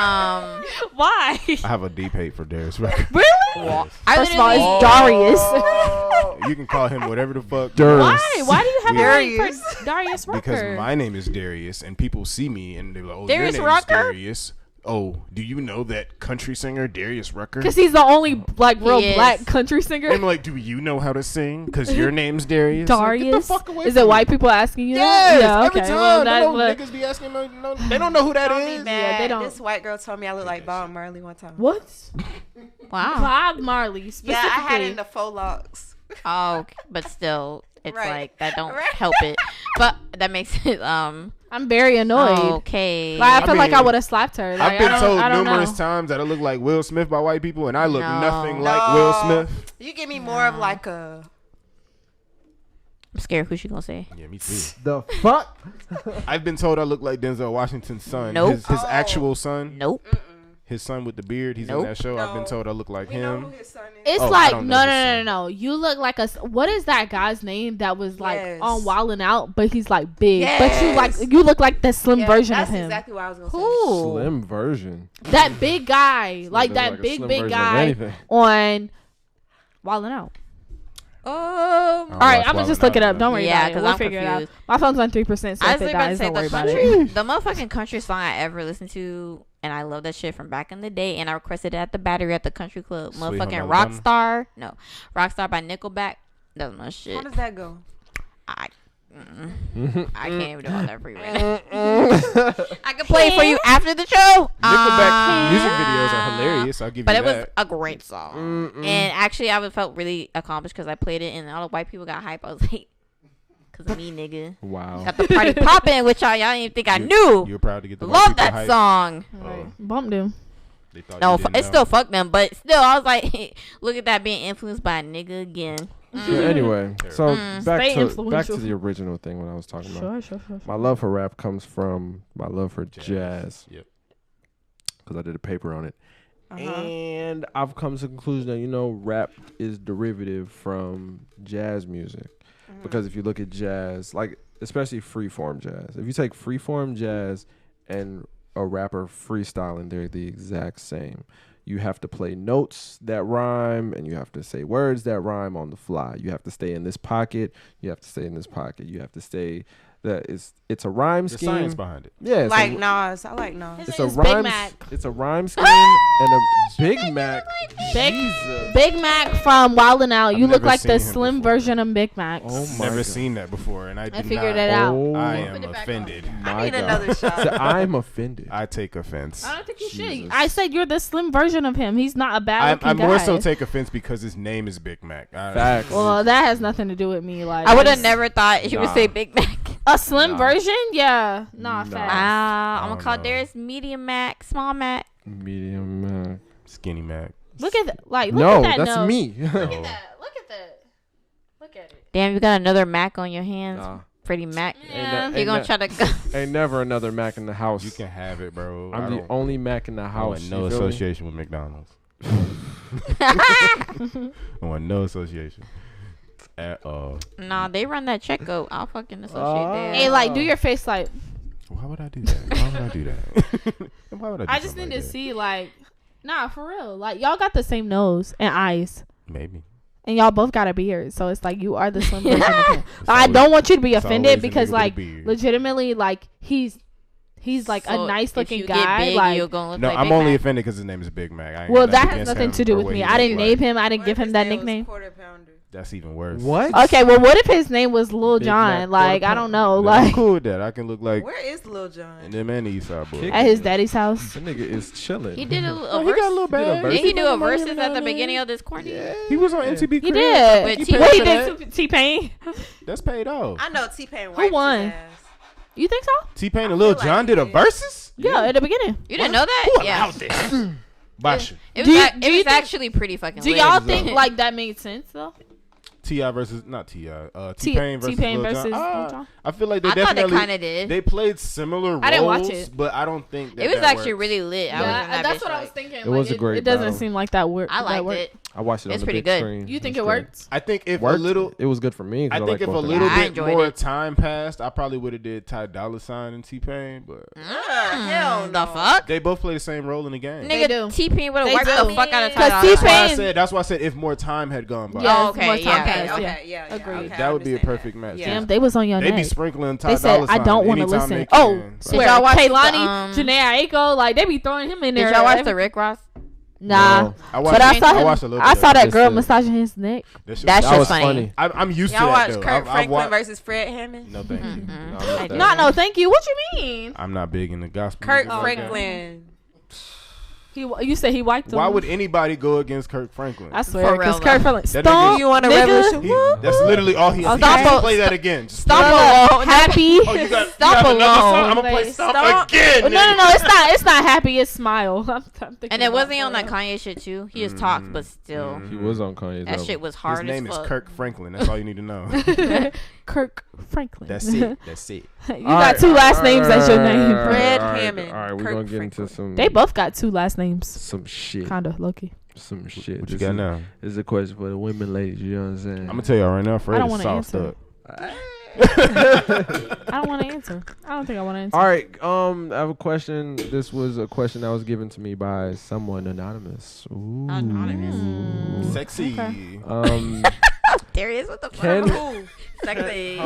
Why? I have a deep hate for Darius Rucker. Really? I First of all, literally it's Darius. You can call him whatever the fuck. Darius. Why do you have a hate Darius. for Darius Rucker? Because my name is Darius, and people see me and they're like, "Oh, Darius your name is Rucker? Darius." Oh, do you know that country singer Darius Rucker? Because he's the only like real He is. black country singer. I'm like, do you know how to sing? Because your name's Darius. Like, get the Darius. fuck away Is from it me. white people asking you? Yes, that? Yeah, every okay. time. Well, Don't that, niggas be asking. No, they don't know who that Don't be is. mad. they don't. This white girl told me I look like Bob Marley one time. what? wow. Bob Marley specifically. Yeah, I had it in the faux locks. Oh, okay. But still, it's Right. like that don't Right. help it. But that makes it I'm very annoyed. okay. Like, I feel like I mean, would have slapped her. Like, I've been told I don't numerous know. times that I look like Will Smith by white people, and I look No. nothing like Will Smith. You give me more of like a. I'm scared. Who she gonna say? Yeah, me too. The fuck? I've been told I look like Denzel Washington's son. Nope. His actual son. Nope. His son with the beard. He's in Nope. that show. I've been No. told I look like We know him. who his son is. It's Oh, I like don't know his no. You look like what is that guy's name that was like Yes. on Wildin' Out, but he's like big. But Yes. you look like the slim Yeah, version that's of him. exactly what I was gonna say. Who? Slim version. That big guy, like Look that a big slim big version of guy anything. on Wildin' Out. I All right, watch I'm gonna just Wildin' look it Out, up. Don't worry Yeah, about it. 'cause We'll I'm figure it out. confused. My phone's on 3%, so I if was it like about to dies, say don't worry the about it. country, the motherfucking country song I ever listened to, and I love that shit from back in the day, and I requested it at the Battery at the country club. Sweet Home Motherfucking Alabama? Rockstar, no, Rockstar by Nickelback. That's my shit. How does that go? I can't even do all that for you right now. I can play it for you after the show. Nickelback music videos are hilarious. I'll give But you it was that. a great song. And actually, I felt really accomplished because I played it and all the white people got hype. I was like, because of me, nigga. Wow. Got the party popping with y'all. Y'all didn't even think I knew. You're proud to get the white Love people that hype. song. Oh, Bumped him. they thought No, you didn't it's know. still fuck them, but still, I was like, look at that being influenced by a nigga again. So anyway, so back Stay to influential. the original thing what I was talking about. Sure. My love for rap comes from my love for jazz. Yep. Because I did a paper on it. Uh-huh. And I've come to the conclusion that, rap is derivative from jazz music. Because if you look at jazz, like especially freeform jazz, if you take freeform jazz and a rapper freestyling, they're the exact same. You have to play notes that rhyme, and you have to say words that rhyme on the fly. You have to stay in this pocket. You have to stay in this pocket. You have to stay. It's a rhyme The scheme. science behind it. Yeah, it's Like a, Nas. I like Nas. it's a His name is Big rhyme. Mac. It's a rhyme scheme and a Big Mac. Jesus. Big Mac from Wildin' Out. You I've look never like seen the him slim before. version of Big Macs. Oh my Never God. seen that before, and I did figured not. it out. Oh, I am offended. my need God. another shot. So I'm offended. I take offense. I don't think you should. Jesus. I said you're the slim version of him. He's not a bad looking I guy. more so take offense because his name is Big Mac. Facts. Well, that has nothing to do with me. Like I would have it's- never thought he would Nah. say Big Mac. a slim Nah. version. Yeah, nah, Nah. facts. I'm Oh, gonna call no. Darius Medium Mac, Small Mac. Medium. Skinny Mac. Look at look No, at that that's nose. me. Look at Oh. that. Look at that. Look at it. Damn, you got another Mac on your hands. Nah. Pretty Mac. Yeah. You're gonna try to go. Ain't never another Mac in the house. You can have it, bro. I'm I the don't- only Mac in the I house. want no you feel me? association with McDonald's. I want no association at all. Nah, they run that check go. I'll fucking associate there. Hey, like, do your face like. Why would I do that? Why would I do that? Why would I? Do I just something need like to that? see like, nah, for real. Like y'all got the same nose and eyes. Maybe. And y'all both got a beard, so it's like you are the slim version of him. It's But I always- don't want you to be it's offended always a because, nigga with a like, beard. legitimately, like he's like So a nice if looking you guy. Get big, like, you're gonna look No, like I'm Big only Mac. offended because his name is Big Mac. I ain't well, got that nothing has against nothing him to do or with what me. he I didn't look name like. him. I didn't What give if him his that name was nickname. Quarter Pounder? That's even worse. What? Okay, well, what if his name was Lil Big John? Mac Like, I quarter don't know. I'm Like, cool with that. I can look like Where is Lil Jon? and them and the East Side Boys. at his daddy's house. That nigga is chilling. He did a He verse. got a little bag. Did he do a verse verses at the beginning of this quarantine? He was on MTV. He Cribs. did. With What T- he for did to T-Pain? That's paid off. I know T-Pain. Who won? His ass. You think so? T-Pain and Lil feel like Jon he did a did. verses? Yeah, at the beginning. You didn't know that? Yeah. Basha. It Do was, you- it do you was think- actually pretty fucking Do lit. y'all think like that made sense though? T.I. versus not T.I. T-Pain versus T-Pain Lil versus Jon. Lil Jon. I feel like they I thought they definitely kind of did. they played similar roles. I didn't watch it. But I don't think that It was that actually works. really lit. I was in that that's bitch, what I like- was thinking. It was a great It doesn't battle. seem like that worked. I liked it. I watched it on It's the pretty big good. screen. You think It's it great. worked? I think if Worked? a little It was good for me. 'Cause I think like if a both of little them. I bit enjoyed more it. time passed, I probably would have did Ty Dolla $ign and T-Pain, but Hell no. The fuck? they both play the same role in the game. They do. Nigga, T-Pain would They have wiped do. the fuck out of Because Ty Dolla T-Pain- $ign. That's why I said if more time had gone by. Yeah, Oh, it's okay, more yeah. time Okay, passed, okay, yeah. Agreed. Okay, That I would be a understand perfect match. Yeah. Damn, they was on your They be neck. sprinkling Ty They said, Dolla I $ign don't want to anytime listen. they Oh, can. Did swear. y'all watch the, Kaylani, Janae Aiko, like, they be throwing him in there. Did y'all watch the Rick Ross? Nah. No. I watched, But I saw him. watched a little I bit saw of it. that girl Just, massaging his neck. That shit That was- shit's was funny. funny. I'm used Y'all to watch that though. Kirk Franklin watched- versus Fred Hammond? No, thank you. Mm-mm. No, I I'm didn't. not No, that. no, thank you. What you mean? I'm not big in the gospel. Kirk music like that. Franklin. You said he wiped him. Why would anybody go against Kirk Franklin? I swear, For because real, Kirk though. Franklin. That Stomp, nigga- You want a nigga. revolution? He- that's literally all he. Oh, He stop can't it. play that again. Just Stop play it. alone. Happy. Oh, you got Stop you have another song? alone. I'm gonna play Like, stop stop. again. No, no, it's not. It's not happy. It's smile. I'm thinking And then about wasn't he on that. that Kanye shit too? He just talked, but still. He was on Kanye's That album. shit was His hard name as is fuck. Kirk Franklin. That's all you need to know. Kirk Franklin. That's it. That's it. You got two last names as your name. Fred All right, Hammond, All right, we're Kirk gonna get into Franklin. some. They both got two last names. some shit. Kinda, Loki. Some shit. What you This got is- now? This is a question for the women, ladies. You know what I'm saying? I'm gonna tell y'all right now. Fred I don't is wanna sauced answer. up. I don't want to answer. I don't think I want to answer. All right. I have a question. This was a question that was given to me by someone anonymous. Ooh. Anonymous. Sexy. Okay. There he is with the Can- fuck. Sexy.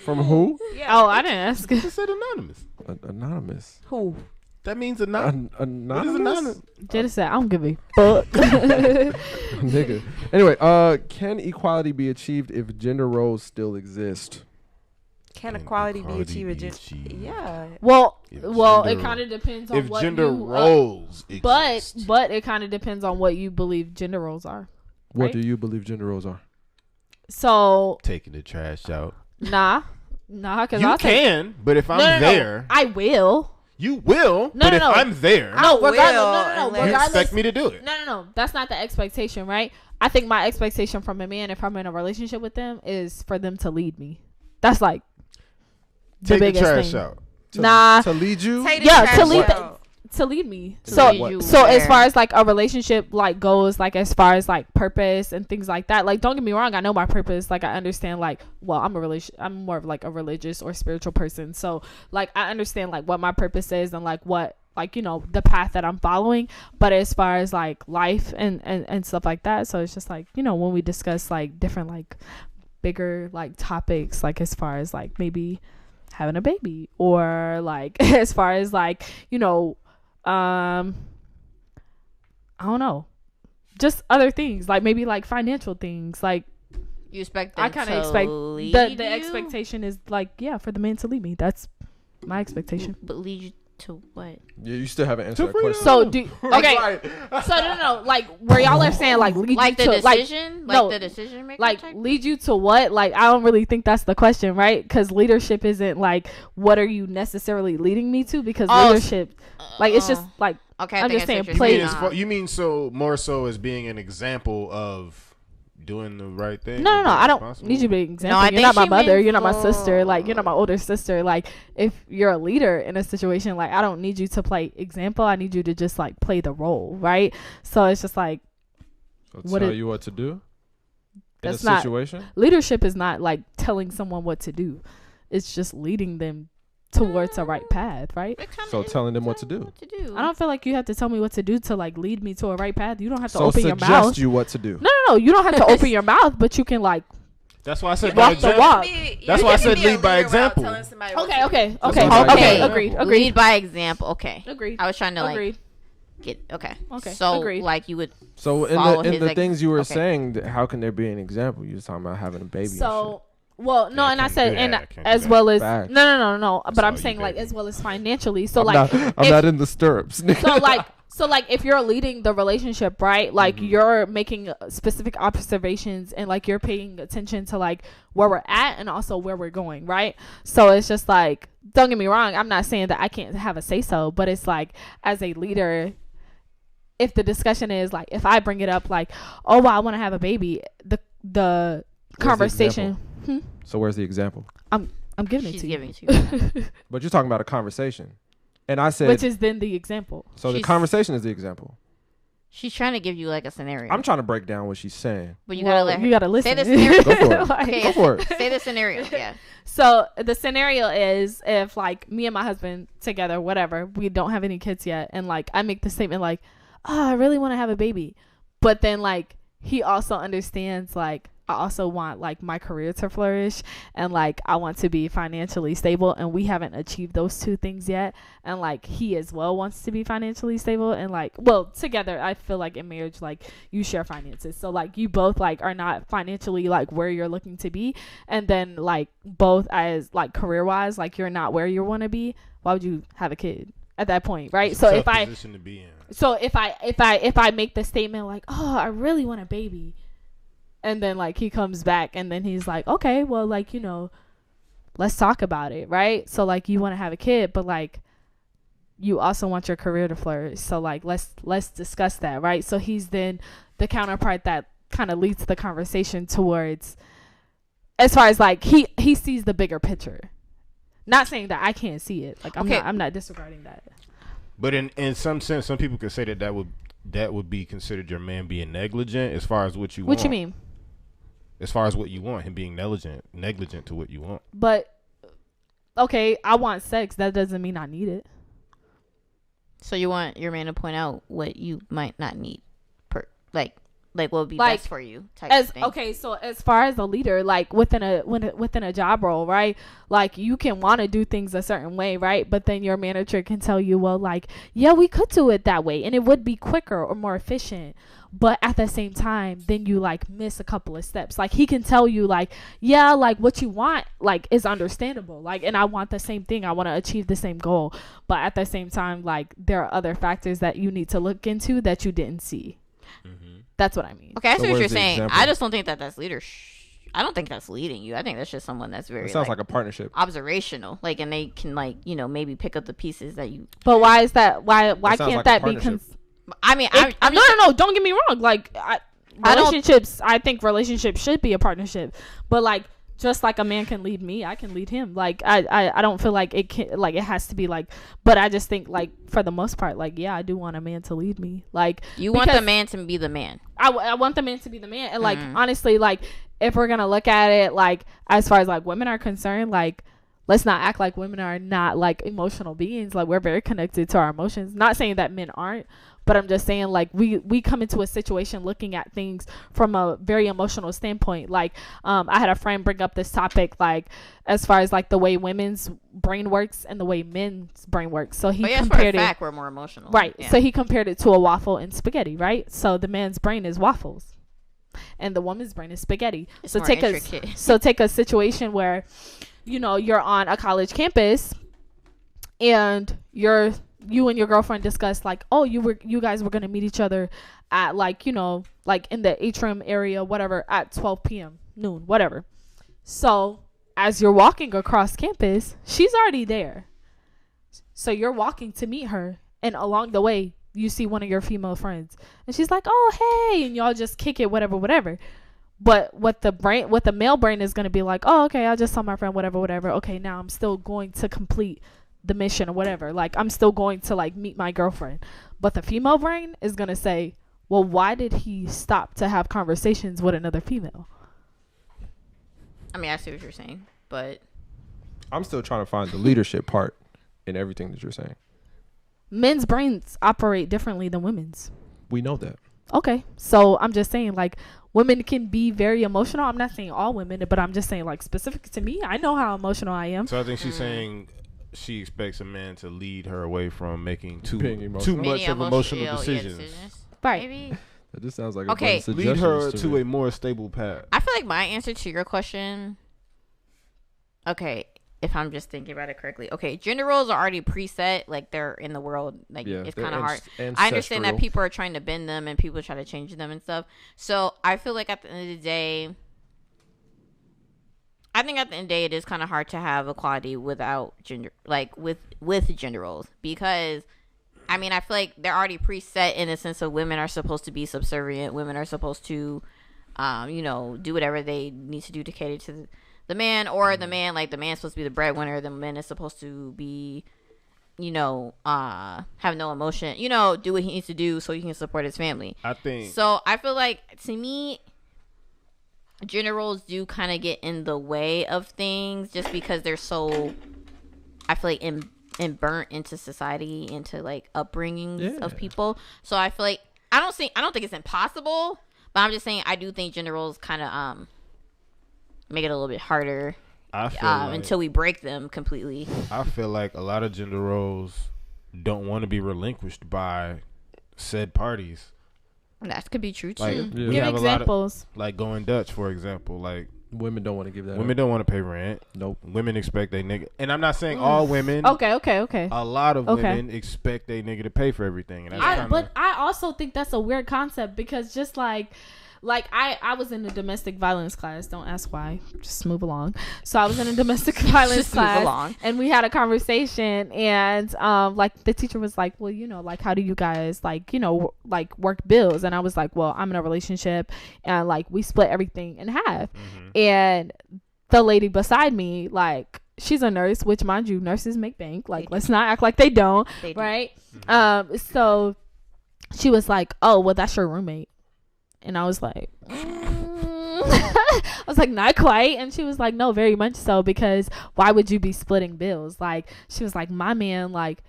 From who? Oh, I didn't ask. Just said anonymous. Anonymous. Who? That means anonymous. What is Anonymous. anonymous? Jada said, I don't give a fuck. Nigga. Anyway, can equality be achieved if gender roles still exist? Can Can equality be equality achieved? be achieved? Yeah. well, If it gender- kind of depends on If what gender you, roles but exist. it kind of depends on what you believe gender roles are. What Right? do you believe gender roles are? So Taking the trash out. nah, because You I'll take. can, but if I'm No, there, I will. you will. No, but no, if no. I'm there, No, will, regardless. No, unless- you regardless. expect me to do it. No. That's not the expectation, right? I think my expectation from a man, if I'm in a relationship with them, is for them to lead me. That's like the Take the biggest trash thing. out. Nah. To lead you? Take the Yeah, trash to lead out. To lead me. To So lead what? so as Where? far as like a relationship like goes, like as far as like purpose and things like that, like don't get me wrong, I know my purpose. Like I understand like, well, I'm more of like a religious or spiritual person. So like I understand like what my purpose is and like what like, you know, the path that I'm following. But as far as like life and stuff like that, so it's just like, you know, when we discuss like different like bigger like topics, like as far as like maybe having a baby or like as far as like, you know, I don't know, just other things like maybe like financial things. Like You expect them I kind to of expect lead the you? expectation is like, yeah, for the man to lead me. That's my expectation. But lead you to what? Yeah, you still haven't answered that freedom. question. So do okay. So no, like where y'all are saying like lead Like you the to like decision? no, Like the decision maker? like type? lead you to what? Like I don't really think that's the question, right? Because leadership isn't like what are you necessarily leading me to? Because Oh, leadership, like it's just like Okay, I'm I think just I see saying what you're play- saying. You mean so more so as being an example of doing the right thing? no, or being I don't responsible? need you to be an example. I You're think not my she mother. meant You're not my sister. for- Like you're not my older sister. Like if you're a leader in a situation, like I don't need you to play example. I need you to just like play the role, right? So it's just like So what tell it- you what to do? That's in a not- situation? leadership is not like telling someone what to do. It's just leading them towards a right path, right? It kinda So is telling them what to telling do. What to do. I don't feel like you have to tell me what to do to like lead me to a right path. You don't have to So open your suggest mouth. you what to do. No. You don't have to open your mouth, but you can like That's why I said by walk the example. walk. That's why I said lead by example. Okay. what I'm saying. Agreed. Lead by example. Okay. Agreed. I was trying to like Agreed. Okay. So agreed. Like you would. So in the things you were saying, how can there be an example? You're talking about having a baby. So. Well, no, and I said, and as that. well as Facts. no. But I'm saying like as well as financially. So I'm not in the stirrups. So like if you're leading the relationship, right? Like you're making specific observations and like you're paying attention to like where we're at and also where we're going, right? So it's just like, don't get me wrong, I'm not saying that I can't have a say so, but it's like as a leader, if the discussion is like, if I bring it up like, oh well, I want to have a baby, the conversation. So where's the example? I'm giving She's it to giving you. it to you. But you're talking about a conversation. And I said, which is then the example. So the conversation is the example. She's trying to give you like a scenario. I'm trying to break down what she's saying. But you gotta let her. You gotta listen. Say the scenario. Go for it. Like, Go for it. Say the scenario. Yeah. So the scenario is if like me and my husband together, whatever, we don't have any kids yet, and like I make the statement like, oh, I really want to have a baby, but then like he also understands like I also want like my career to flourish and like I want to be financially stable, and we haven't achieved those two things yet, and like he as well wants to be financially stable, and like, well, together I feel like in marriage like you share finances, so like you both like are not financially like where you're looking to be, and then like both as like career wise like you're not where you want to be. Why would you have a kid at that point, right? It's So a if tough I position to be in. so if I make the statement like, oh, I really want a baby, and then like he comes back and then he's like, okay, well, like, you know, let's talk about it, right? So like you want to have a kid, but like you also want your career to flourish, so like let's discuss that, right? So he's then the counterpart that kind of leads the conversation towards, as far as like he sees the bigger picture. Not saying that I can't see it, like I'm not disregarding that. But in some sense, some people could say that would be considered your man being negligent as far as what you want. What you mean? As far as what you want, him being negligent to what you want. But okay, I want sex. That doesn't mean I need it. So you want your man to point out what you might not need, like what would be best for you, type of thing. Okay, so as far as a leader, like within a job role, right? Like you can want to do things a certain way, right? But then your manager can tell you, well, like, yeah, we could do it that way and it would be quicker or more efficient. But at the same time, then you like miss a couple of steps. Like he can tell you like, yeah, like what you want like is understandable. Like, and I want the same thing. I want to achieve the same goal. But at the same time, like there are other factors that you need to look into that you didn't see. Mm-hmm. That's what I mean. Okay, I see what you're saying. Example? I just don't think that's leadership. I don't think that's leading you. I think that's just someone that's very. It sounds like a partnership. Observational, like, and they can like, you know, maybe pick up the pieces that you. But why is that? Why can't like that be? I mean, no. Don't get me wrong. Like, I think relationships should be a partnership. But like, just like a man can lead me, I can lead him. Like, I don't feel like it can, like, it has to be like. But I just think like for the most part, like, yeah, I do want a man to lead me. Like, you want the man to be the man. I want the man to be the man, and like honestly, like if we're gonna look at it, like as far as like women are concerned, like. Let's not act like women are not like emotional beings. Like we're very connected to our emotions. Not saying that men aren't, but I'm just saying like we come into a situation looking at things from a very emotional standpoint. Like I had a friend bring up this topic, like as far as like the way women's brain works and the way men's brain works. So he compared it. We're more emotional, right? Yeah. So he compared it to a waffle and spaghetti, right? So the man's brain is waffles, and the woman's brain is spaghetti. It's so more take intricate. a situation where. You know, you're on a college campus and you and your girlfriend discuss like, oh, you guys were going to meet each other at like, you know, like in the atrium area, whatever, at 12 p.m. noon, whatever. So as you're walking across campus, she's already there. So you're walking to meet her. And along the way, you see one of your female friends and she's like, oh, hey, and y'all just kick it, whatever. But what the male brain is going to be like, oh, okay, I just saw my friend, whatever. Okay, now I'm still going to complete the mission or whatever. Like, I'm still going to, like, meet my girlfriend. But the female brain is going to say, well, why did he stop to have conversations with another female? I mean, I see what you're saying, but... I'm still trying to find the leadership part in everything that you're saying. Men's brains operate differently than women's. We know that. Okay, so I'm just saying, like... Women can be very emotional. I'm not saying all women, but I'm just saying, like, specific to me, I know how emotional I am. So I think she's saying she expects a man to lead her away from making too Emotional. much of emotional decisions. Right. Maybe. That just sounds like Okay. a Lead her to a more stable path. I feel like my answer to your question. Okay, if I'm just thinking about it correctly. Okay, gender roles are already preset. Like they're in the world. Like it's kind of hard. I understand that people are trying to bend them and people try to change them and stuff. So I feel like at the end of the day, I think at the end of the day, it is kind of hard to have equality without gender, like with gender roles, because I mean, I feel like they're already preset in the sense of women are supposed to be subservient. Women are supposed to, do whatever they need to do to cater to the man, or the man, like the man's supposed to be the breadwinner. The man is supposed to be, have no emotion, do what he needs to do so he can support his family. I think. So I feel like, to me, gender roles do kind of get in the way of things just because they're so, I feel like, and burnt into society, into like upbringings of people. So I feel like I don't think it's impossible, but I'm just saying I do think gender roles kind of make it a little bit harder until we break them completely. I feel like a lot of gender roles don't want to be relinquished by said parties. That could be true too. Like, we Give have examples. like going Dutch, for example. Like, women don't want to give that. Women don't want to pay rent. Nope. Women expect they nigga, and I'm not saying all women. Okay. A lot of women expect they nigga to pay for everything, and that's but I also think that's a weird concept, because just like I was in a domestic violence class. Don't ask why. Just move along. So I was in a domestic violence class, and we had a conversation, and like the teacher was like, well, like, how do you guys like work bills? And I was like, well, I'm in a relationship, and like we split everything in half. And the lady beside me, like, she's a nurse, which, mind you, nurses make bank. Like, let's not act like they don't, right? So she was like, oh, well, that's your roommate. And I was like, I was like, not quite. And she was like, no, very much so, because why would you be splitting bills? Like, she was like, my man, like,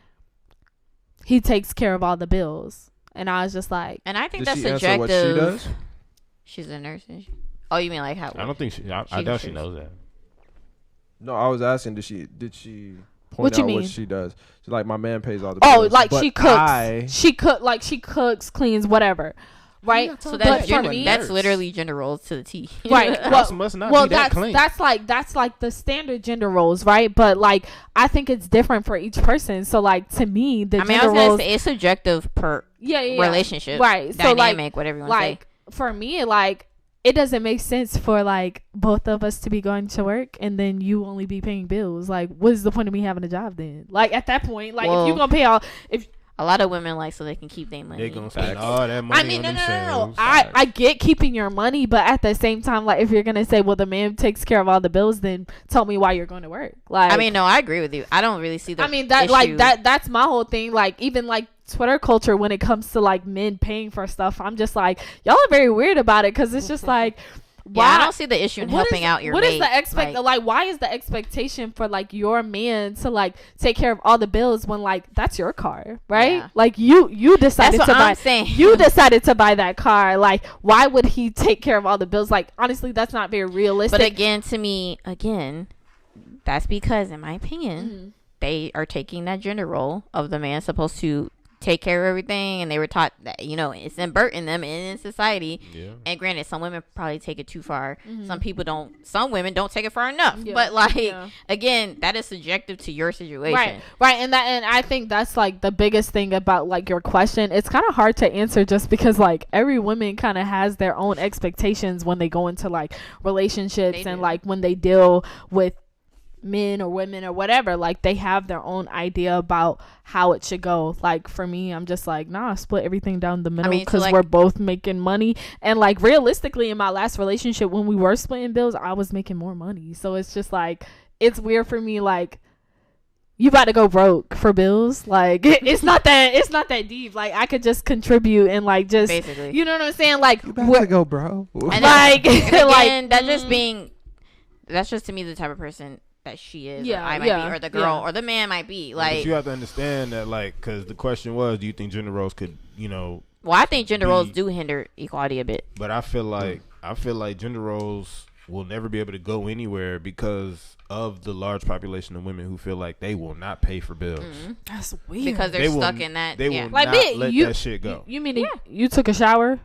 he takes care of all the bills. And I was just like, and I think that's subjective. What she does? She's a nurse. Oh, you mean like how? I don't think I doubt she knows that. No, I was asking, did she point out what she does? She's like, my man pays all the bills. Oh, like she cooks. She cooks, cleans, whatever. Right, so that's literally gender roles to the T. Right, well, must not be that clean. That's like the standard gender roles, right? But like, I think it's different for each person. So like, to me, I was gonna say it's subjective per relationship, right? Dynamic, so like, whatever you want to say. For me, like, it doesn't make sense for like both of us to be going to work and then you only be paying bills. Like, what is the point of me having a job then? Like, at that point, like, if you're gonna pay all, a lot of women like so they can keep their money. They're gonna spend all that money on themselves. No. I get keeping your money, but at the same time, like, if you're gonna say, well, the man takes care of all the bills, then tell me why you're going to work. Like, I mean, no, I agree with you. I don't really see that. I mean, that issue. Like that's my whole thing. Like, even like Twitter culture, when it comes to like men paying for stuff, I'm just like, y'all are very weird about it, because it's just like. Why? Yeah, I don't see the issue in helping out your mate. What is the like why is the expectation for like your man to like take care of all the bills when like that's your car, right? Yeah. Like you decided you decided to buy that car. Like, why would he take care of all the bills? Like, honestly, that's not very realistic. But again, to me, that's because, in my opinion, they are taking that gender role of the man supposed to take care of everything, and they were taught that it's burnt in them and in society. And granted, some women probably take it too far. Some women don't take it far enough. But like, again, that is subjective to your situation, right? And I think that's like the biggest thing about like your question. It's kind of hard to answer just because like every woman kind of has their own expectations when they go into like relationships, and like when they deal with men or women or whatever, like they have their own idea about how it should go. Like, for me, I'm just like, nah, split everything down the middle, because we're both making money. And like, realistically, in my last relationship, when we were splitting bills, I was making more money. So it's just like, it's weird for me, like, you about to go broke for bills. Like, it's not that deep. Like, I could just contribute and like just basically, you know what I'm saying? Like, you about to go bro. And like, again, that's just to me the type of person that she is, or I might be, or the girl or the man might be. Like, but you have to understand that, like, because the question was, do you think gender roles could, well, I think gender roles do hinder equality a bit. But I feel like gender roles will never be able to go anywhere because of the large population of women who feel like they will not pay for bills. That's weird. Because they're stuck in that. They will like, not let that shit go. You mean you took a shower,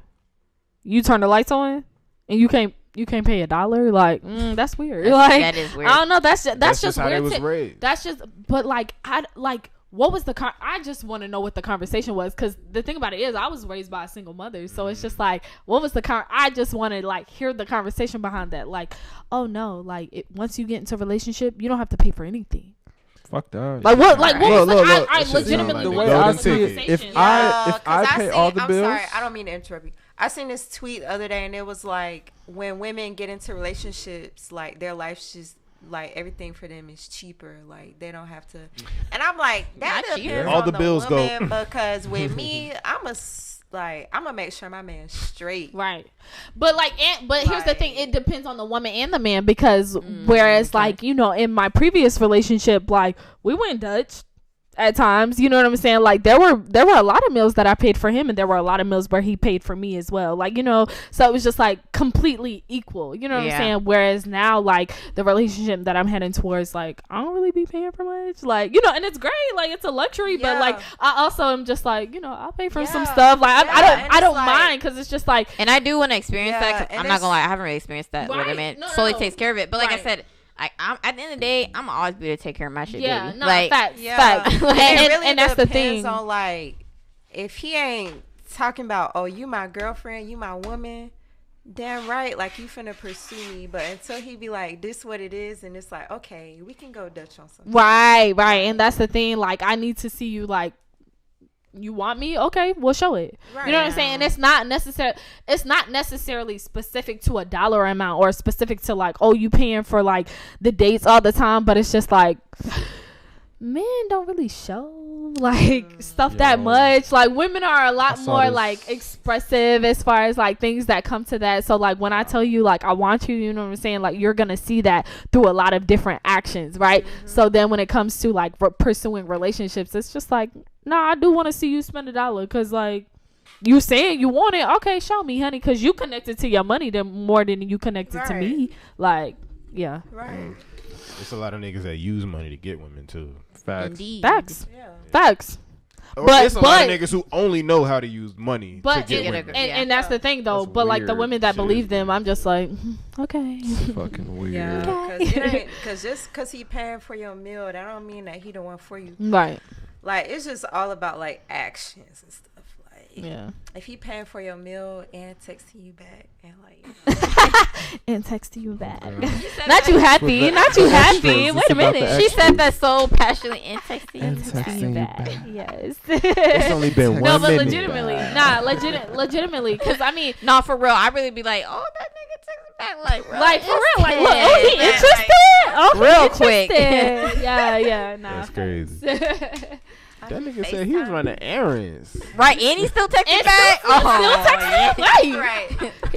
you turned the lights on, and you can't pay $1? Like, that's weird. Like, that is weird. I don't know. That's just how weird. they was raised. That's just. But like, what was the I just want to know what the conversation was, because the thing about it is I was raised by a single mother, so it's just like, what was the I just want to like hear the conversation behind that. Like, oh no, like once you get into a relationship, you don't have to pay for anything. Fuck that. Like what? Like what? Look, I legitimately the what way I was the see it, conversation? if I pay all the bills. I'm sorry, I don't mean to interrupt you. I seen this tweet the other day, and it was like, when women get into relationships, like their life's just like everything for them is cheaper. Like they don't have to. And I'm like, that depends all on the bills woman, go. because with me, I'm gonna make sure my man's straight. Right. But here's the thing, it depends on the woman and the man, because whereas like, you know, in my previous relationship, like we went Dutch at times, you know what I'm saying? Like there were a lot of meals that I paid for him, and there were a lot of meals where he paid for me as well. Like, you know, so it was just like completely equal, you know what I'm saying? Whereas now, like the relationship that I'm heading towards, like I don't really be paying for much, like, you know, and it's great, like it's a luxury, but like I also am just like, you know, I'll pay for some stuff, like I don't mind, because it's just like, and I do want to experience that, 'cause I'm not gonna lie, I haven't really experienced that where the man solely takes care of it, but like I said, I'm at the end of the day, I'm always be able to take care of my shit. Yeah, baby. no, like, facts. It really and that's the thing. depends on, like, if he ain't talking about, oh, you my girlfriend, you my woman, damn right, like you finna pursue me. But until he be like, this what it is, and it's like, okay, we can go Dutch on something. Right, and that's the thing. Like I need to see you, like, you want me? Okay, we'll show it. Right. You know what I'm saying? And it's not necessarily specific to a dollar amount or specific to like, oh, you paying for like the dates all the time, but it's just like, men don't really show like stuff that much. Like women are a lot more like expressive as far as like things that come to that. So like when I tell you like I want you, you know what I'm saying, like you're gonna see that through a lot of different actions, right? So then when it comes to like pursuing relationships, it's just like, no, I do want to see you spend $1, because like you saying you want it, okay, show me, honey, because you connected to your money more than you connected to me. Like, yeah, right. It's a lot of niggas that use money to get women too. Facts. Indeed. Facts. Yeah. Facts. Or it's a lot of niggas who only know how to use money to get women. And that's the thing though. That's but like the weird women that shit. believe them, I'm just like, okay. It's fucking weird. Yeah, because just because he paying for your meal, that don't mean that he the one for you. Right. Like it's just all about like actions and stuff. Like Yeah. if he paying for your meal and texting you back and like and texting you back. Not you happy. Not you happy. Wait a minute. She said that so passionately and texting And you texting back. you back. Yes. It's only been No, 1 but minute. legitimately, because I mean, No, for real, I really be like, oh, that nigga texted back, like, bro, like for real, like, look, yeah, oh, he man, interested? Oh, he real quick. interested. Yeah, nah. That's crazy. crazy. That nigga said he was running errands. Right, and he still texting And back. still texting? Wait. right.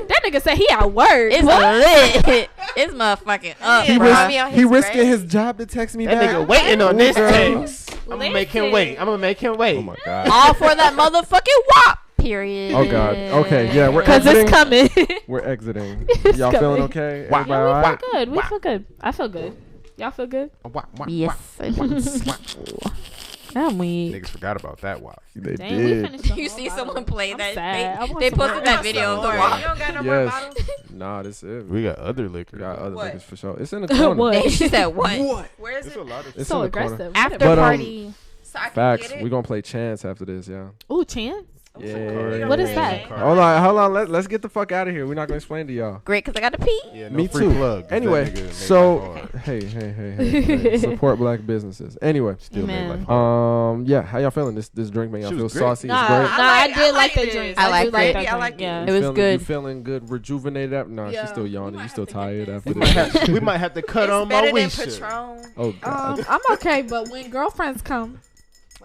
That nigga said he at work. It's lit. It's motherfucking up, He, bro. he risking his job to text me That back. nigga waiting on this Girl. text. I'm gonna make him wait. Oh my god. All for that motherfucking WAP. Period. Oh god. Okay, yeah, we're Because exiting. it's coming. We're exiting. It's Y'all coming. feeling okay? Wow. Everybody We all feel right? good. We feel good. I feel good. Y'all feel good? Yes. I'm weak. Niggas forgot about that WAP. They Dang, we did. finished the You whole see bottle. someone play I'm that. sad. I want They some posted more. that video of the You WAP. don't got no more Yes. bottles? Nah, this is it. We got other liquor. We got other What? niggas for sure. It's in the corner. What? She said what? Where is It's it? a lot of It's So in the corner. aggressive. After But, party. So I can Facts. get it? We're gonna play chance after this, yeah. Ooh, Chance? Yeah. What is that? Hold on. Let's get the fuck out of here. We're not gonna explain to y'all. Great, because I got to pee. Yeah, no Me free too. Plug, 'cause that Anyway, nigga made so life hard. hey, support black businesses. Anyway, Still made Man. life hard. yeah, how y'all feeling? This drink made y'all She feel was great. saucy. Nah, It's great. I did like the this. drink. I do liked like it. that I drink. like it. Yeah. It was You good. feeling good, rejuvenated after? Nah, Yeah. she's still yawning. We You might still have to get tired this. after this? We might have to cut It's on my better than weed shit. Patron. Oh god. I'm okay, but when girlfriends come,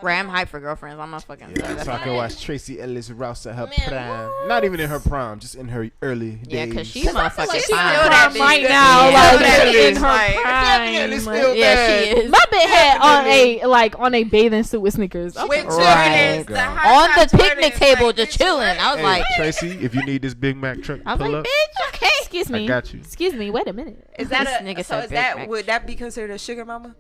Right, I'm hyped for girlfriends. I'm not fucking. Yeah, so I can watch Tracy Ellis Rouse at her prime. Not even in her prime, just in her early days. Yeah, because she's motherfucking she's fine. still that bitch. right now, Yeah. like in her prime. Yeah, she is. My bitch had on a bathing suit with sneakers. With Right. Jordans, the On high the top picnic Jordans, table, like, just bitch, chilling. what? I was Hey, like, Tracy, if you need this Big Mac truck, I was pull like, up. bitch, okay. Excuse me. I got you. Excuse me. Wait a minute. Is that This a nigga so? said Is Big that Mac. would that be considered a sugar mama?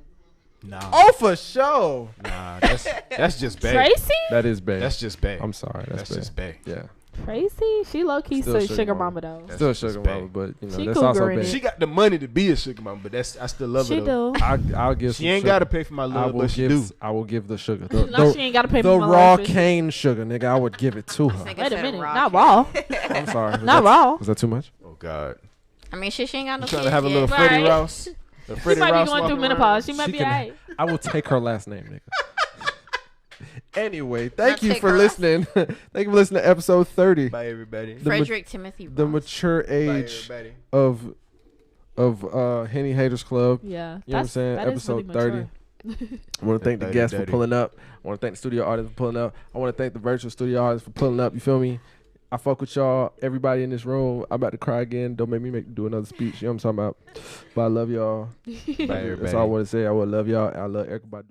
Nah, Oh, for sure. nah, that's just bae. Tracy? That is bae. That's just bae. I'm sorry. That's That's just bae. Yeah. Tracy? She low key Still said sugar sugar mama. mama though. That's Still just sugar bae. mama, but you know She that's cougar also in bae. it. She got the money to be a sugar mama, but I still love She her though. do. I'll give. She some ain't sugar. got to pay for my I love, will but she do. give. I will give the sugar. The, No, she ain't got to pay the for my raw life. cane sugar, nigga. I would give it to her. Nigga Wait a said minute. raw Not cake. raw. I'm sorry. Was Not that- raw. Was that too much? Oh God, I mean, shit, she ain't got no you trying kids to have a little yet. Freddie Right. Rouse? The She Freddie might be Rouse going through walking menopause. She around? might She be can- alright. I will take her last name, nigga. Anyway, thank Now you take for her listening. Thank you for listening to episode 30. Bye everybody. The ma- Frederick Timothy The Ross. mature Bye age everybody. of Henny Haters Club. Yeah. You know what I'm saying? That is Episode really 30. I want to thank the Dirty, guests for dirty. pulling up. I want to thank the studio artists for pulling up. I want to thank the virtual studio artists for pulling up. You feel me? I fuck with y'all. Everybody in this room. I'm about to cry again. Don't make me do another speech. You know what I'm talking about? But I love y'all. Bye everybody. That's all I want to say. I would love y'all. I love everybody.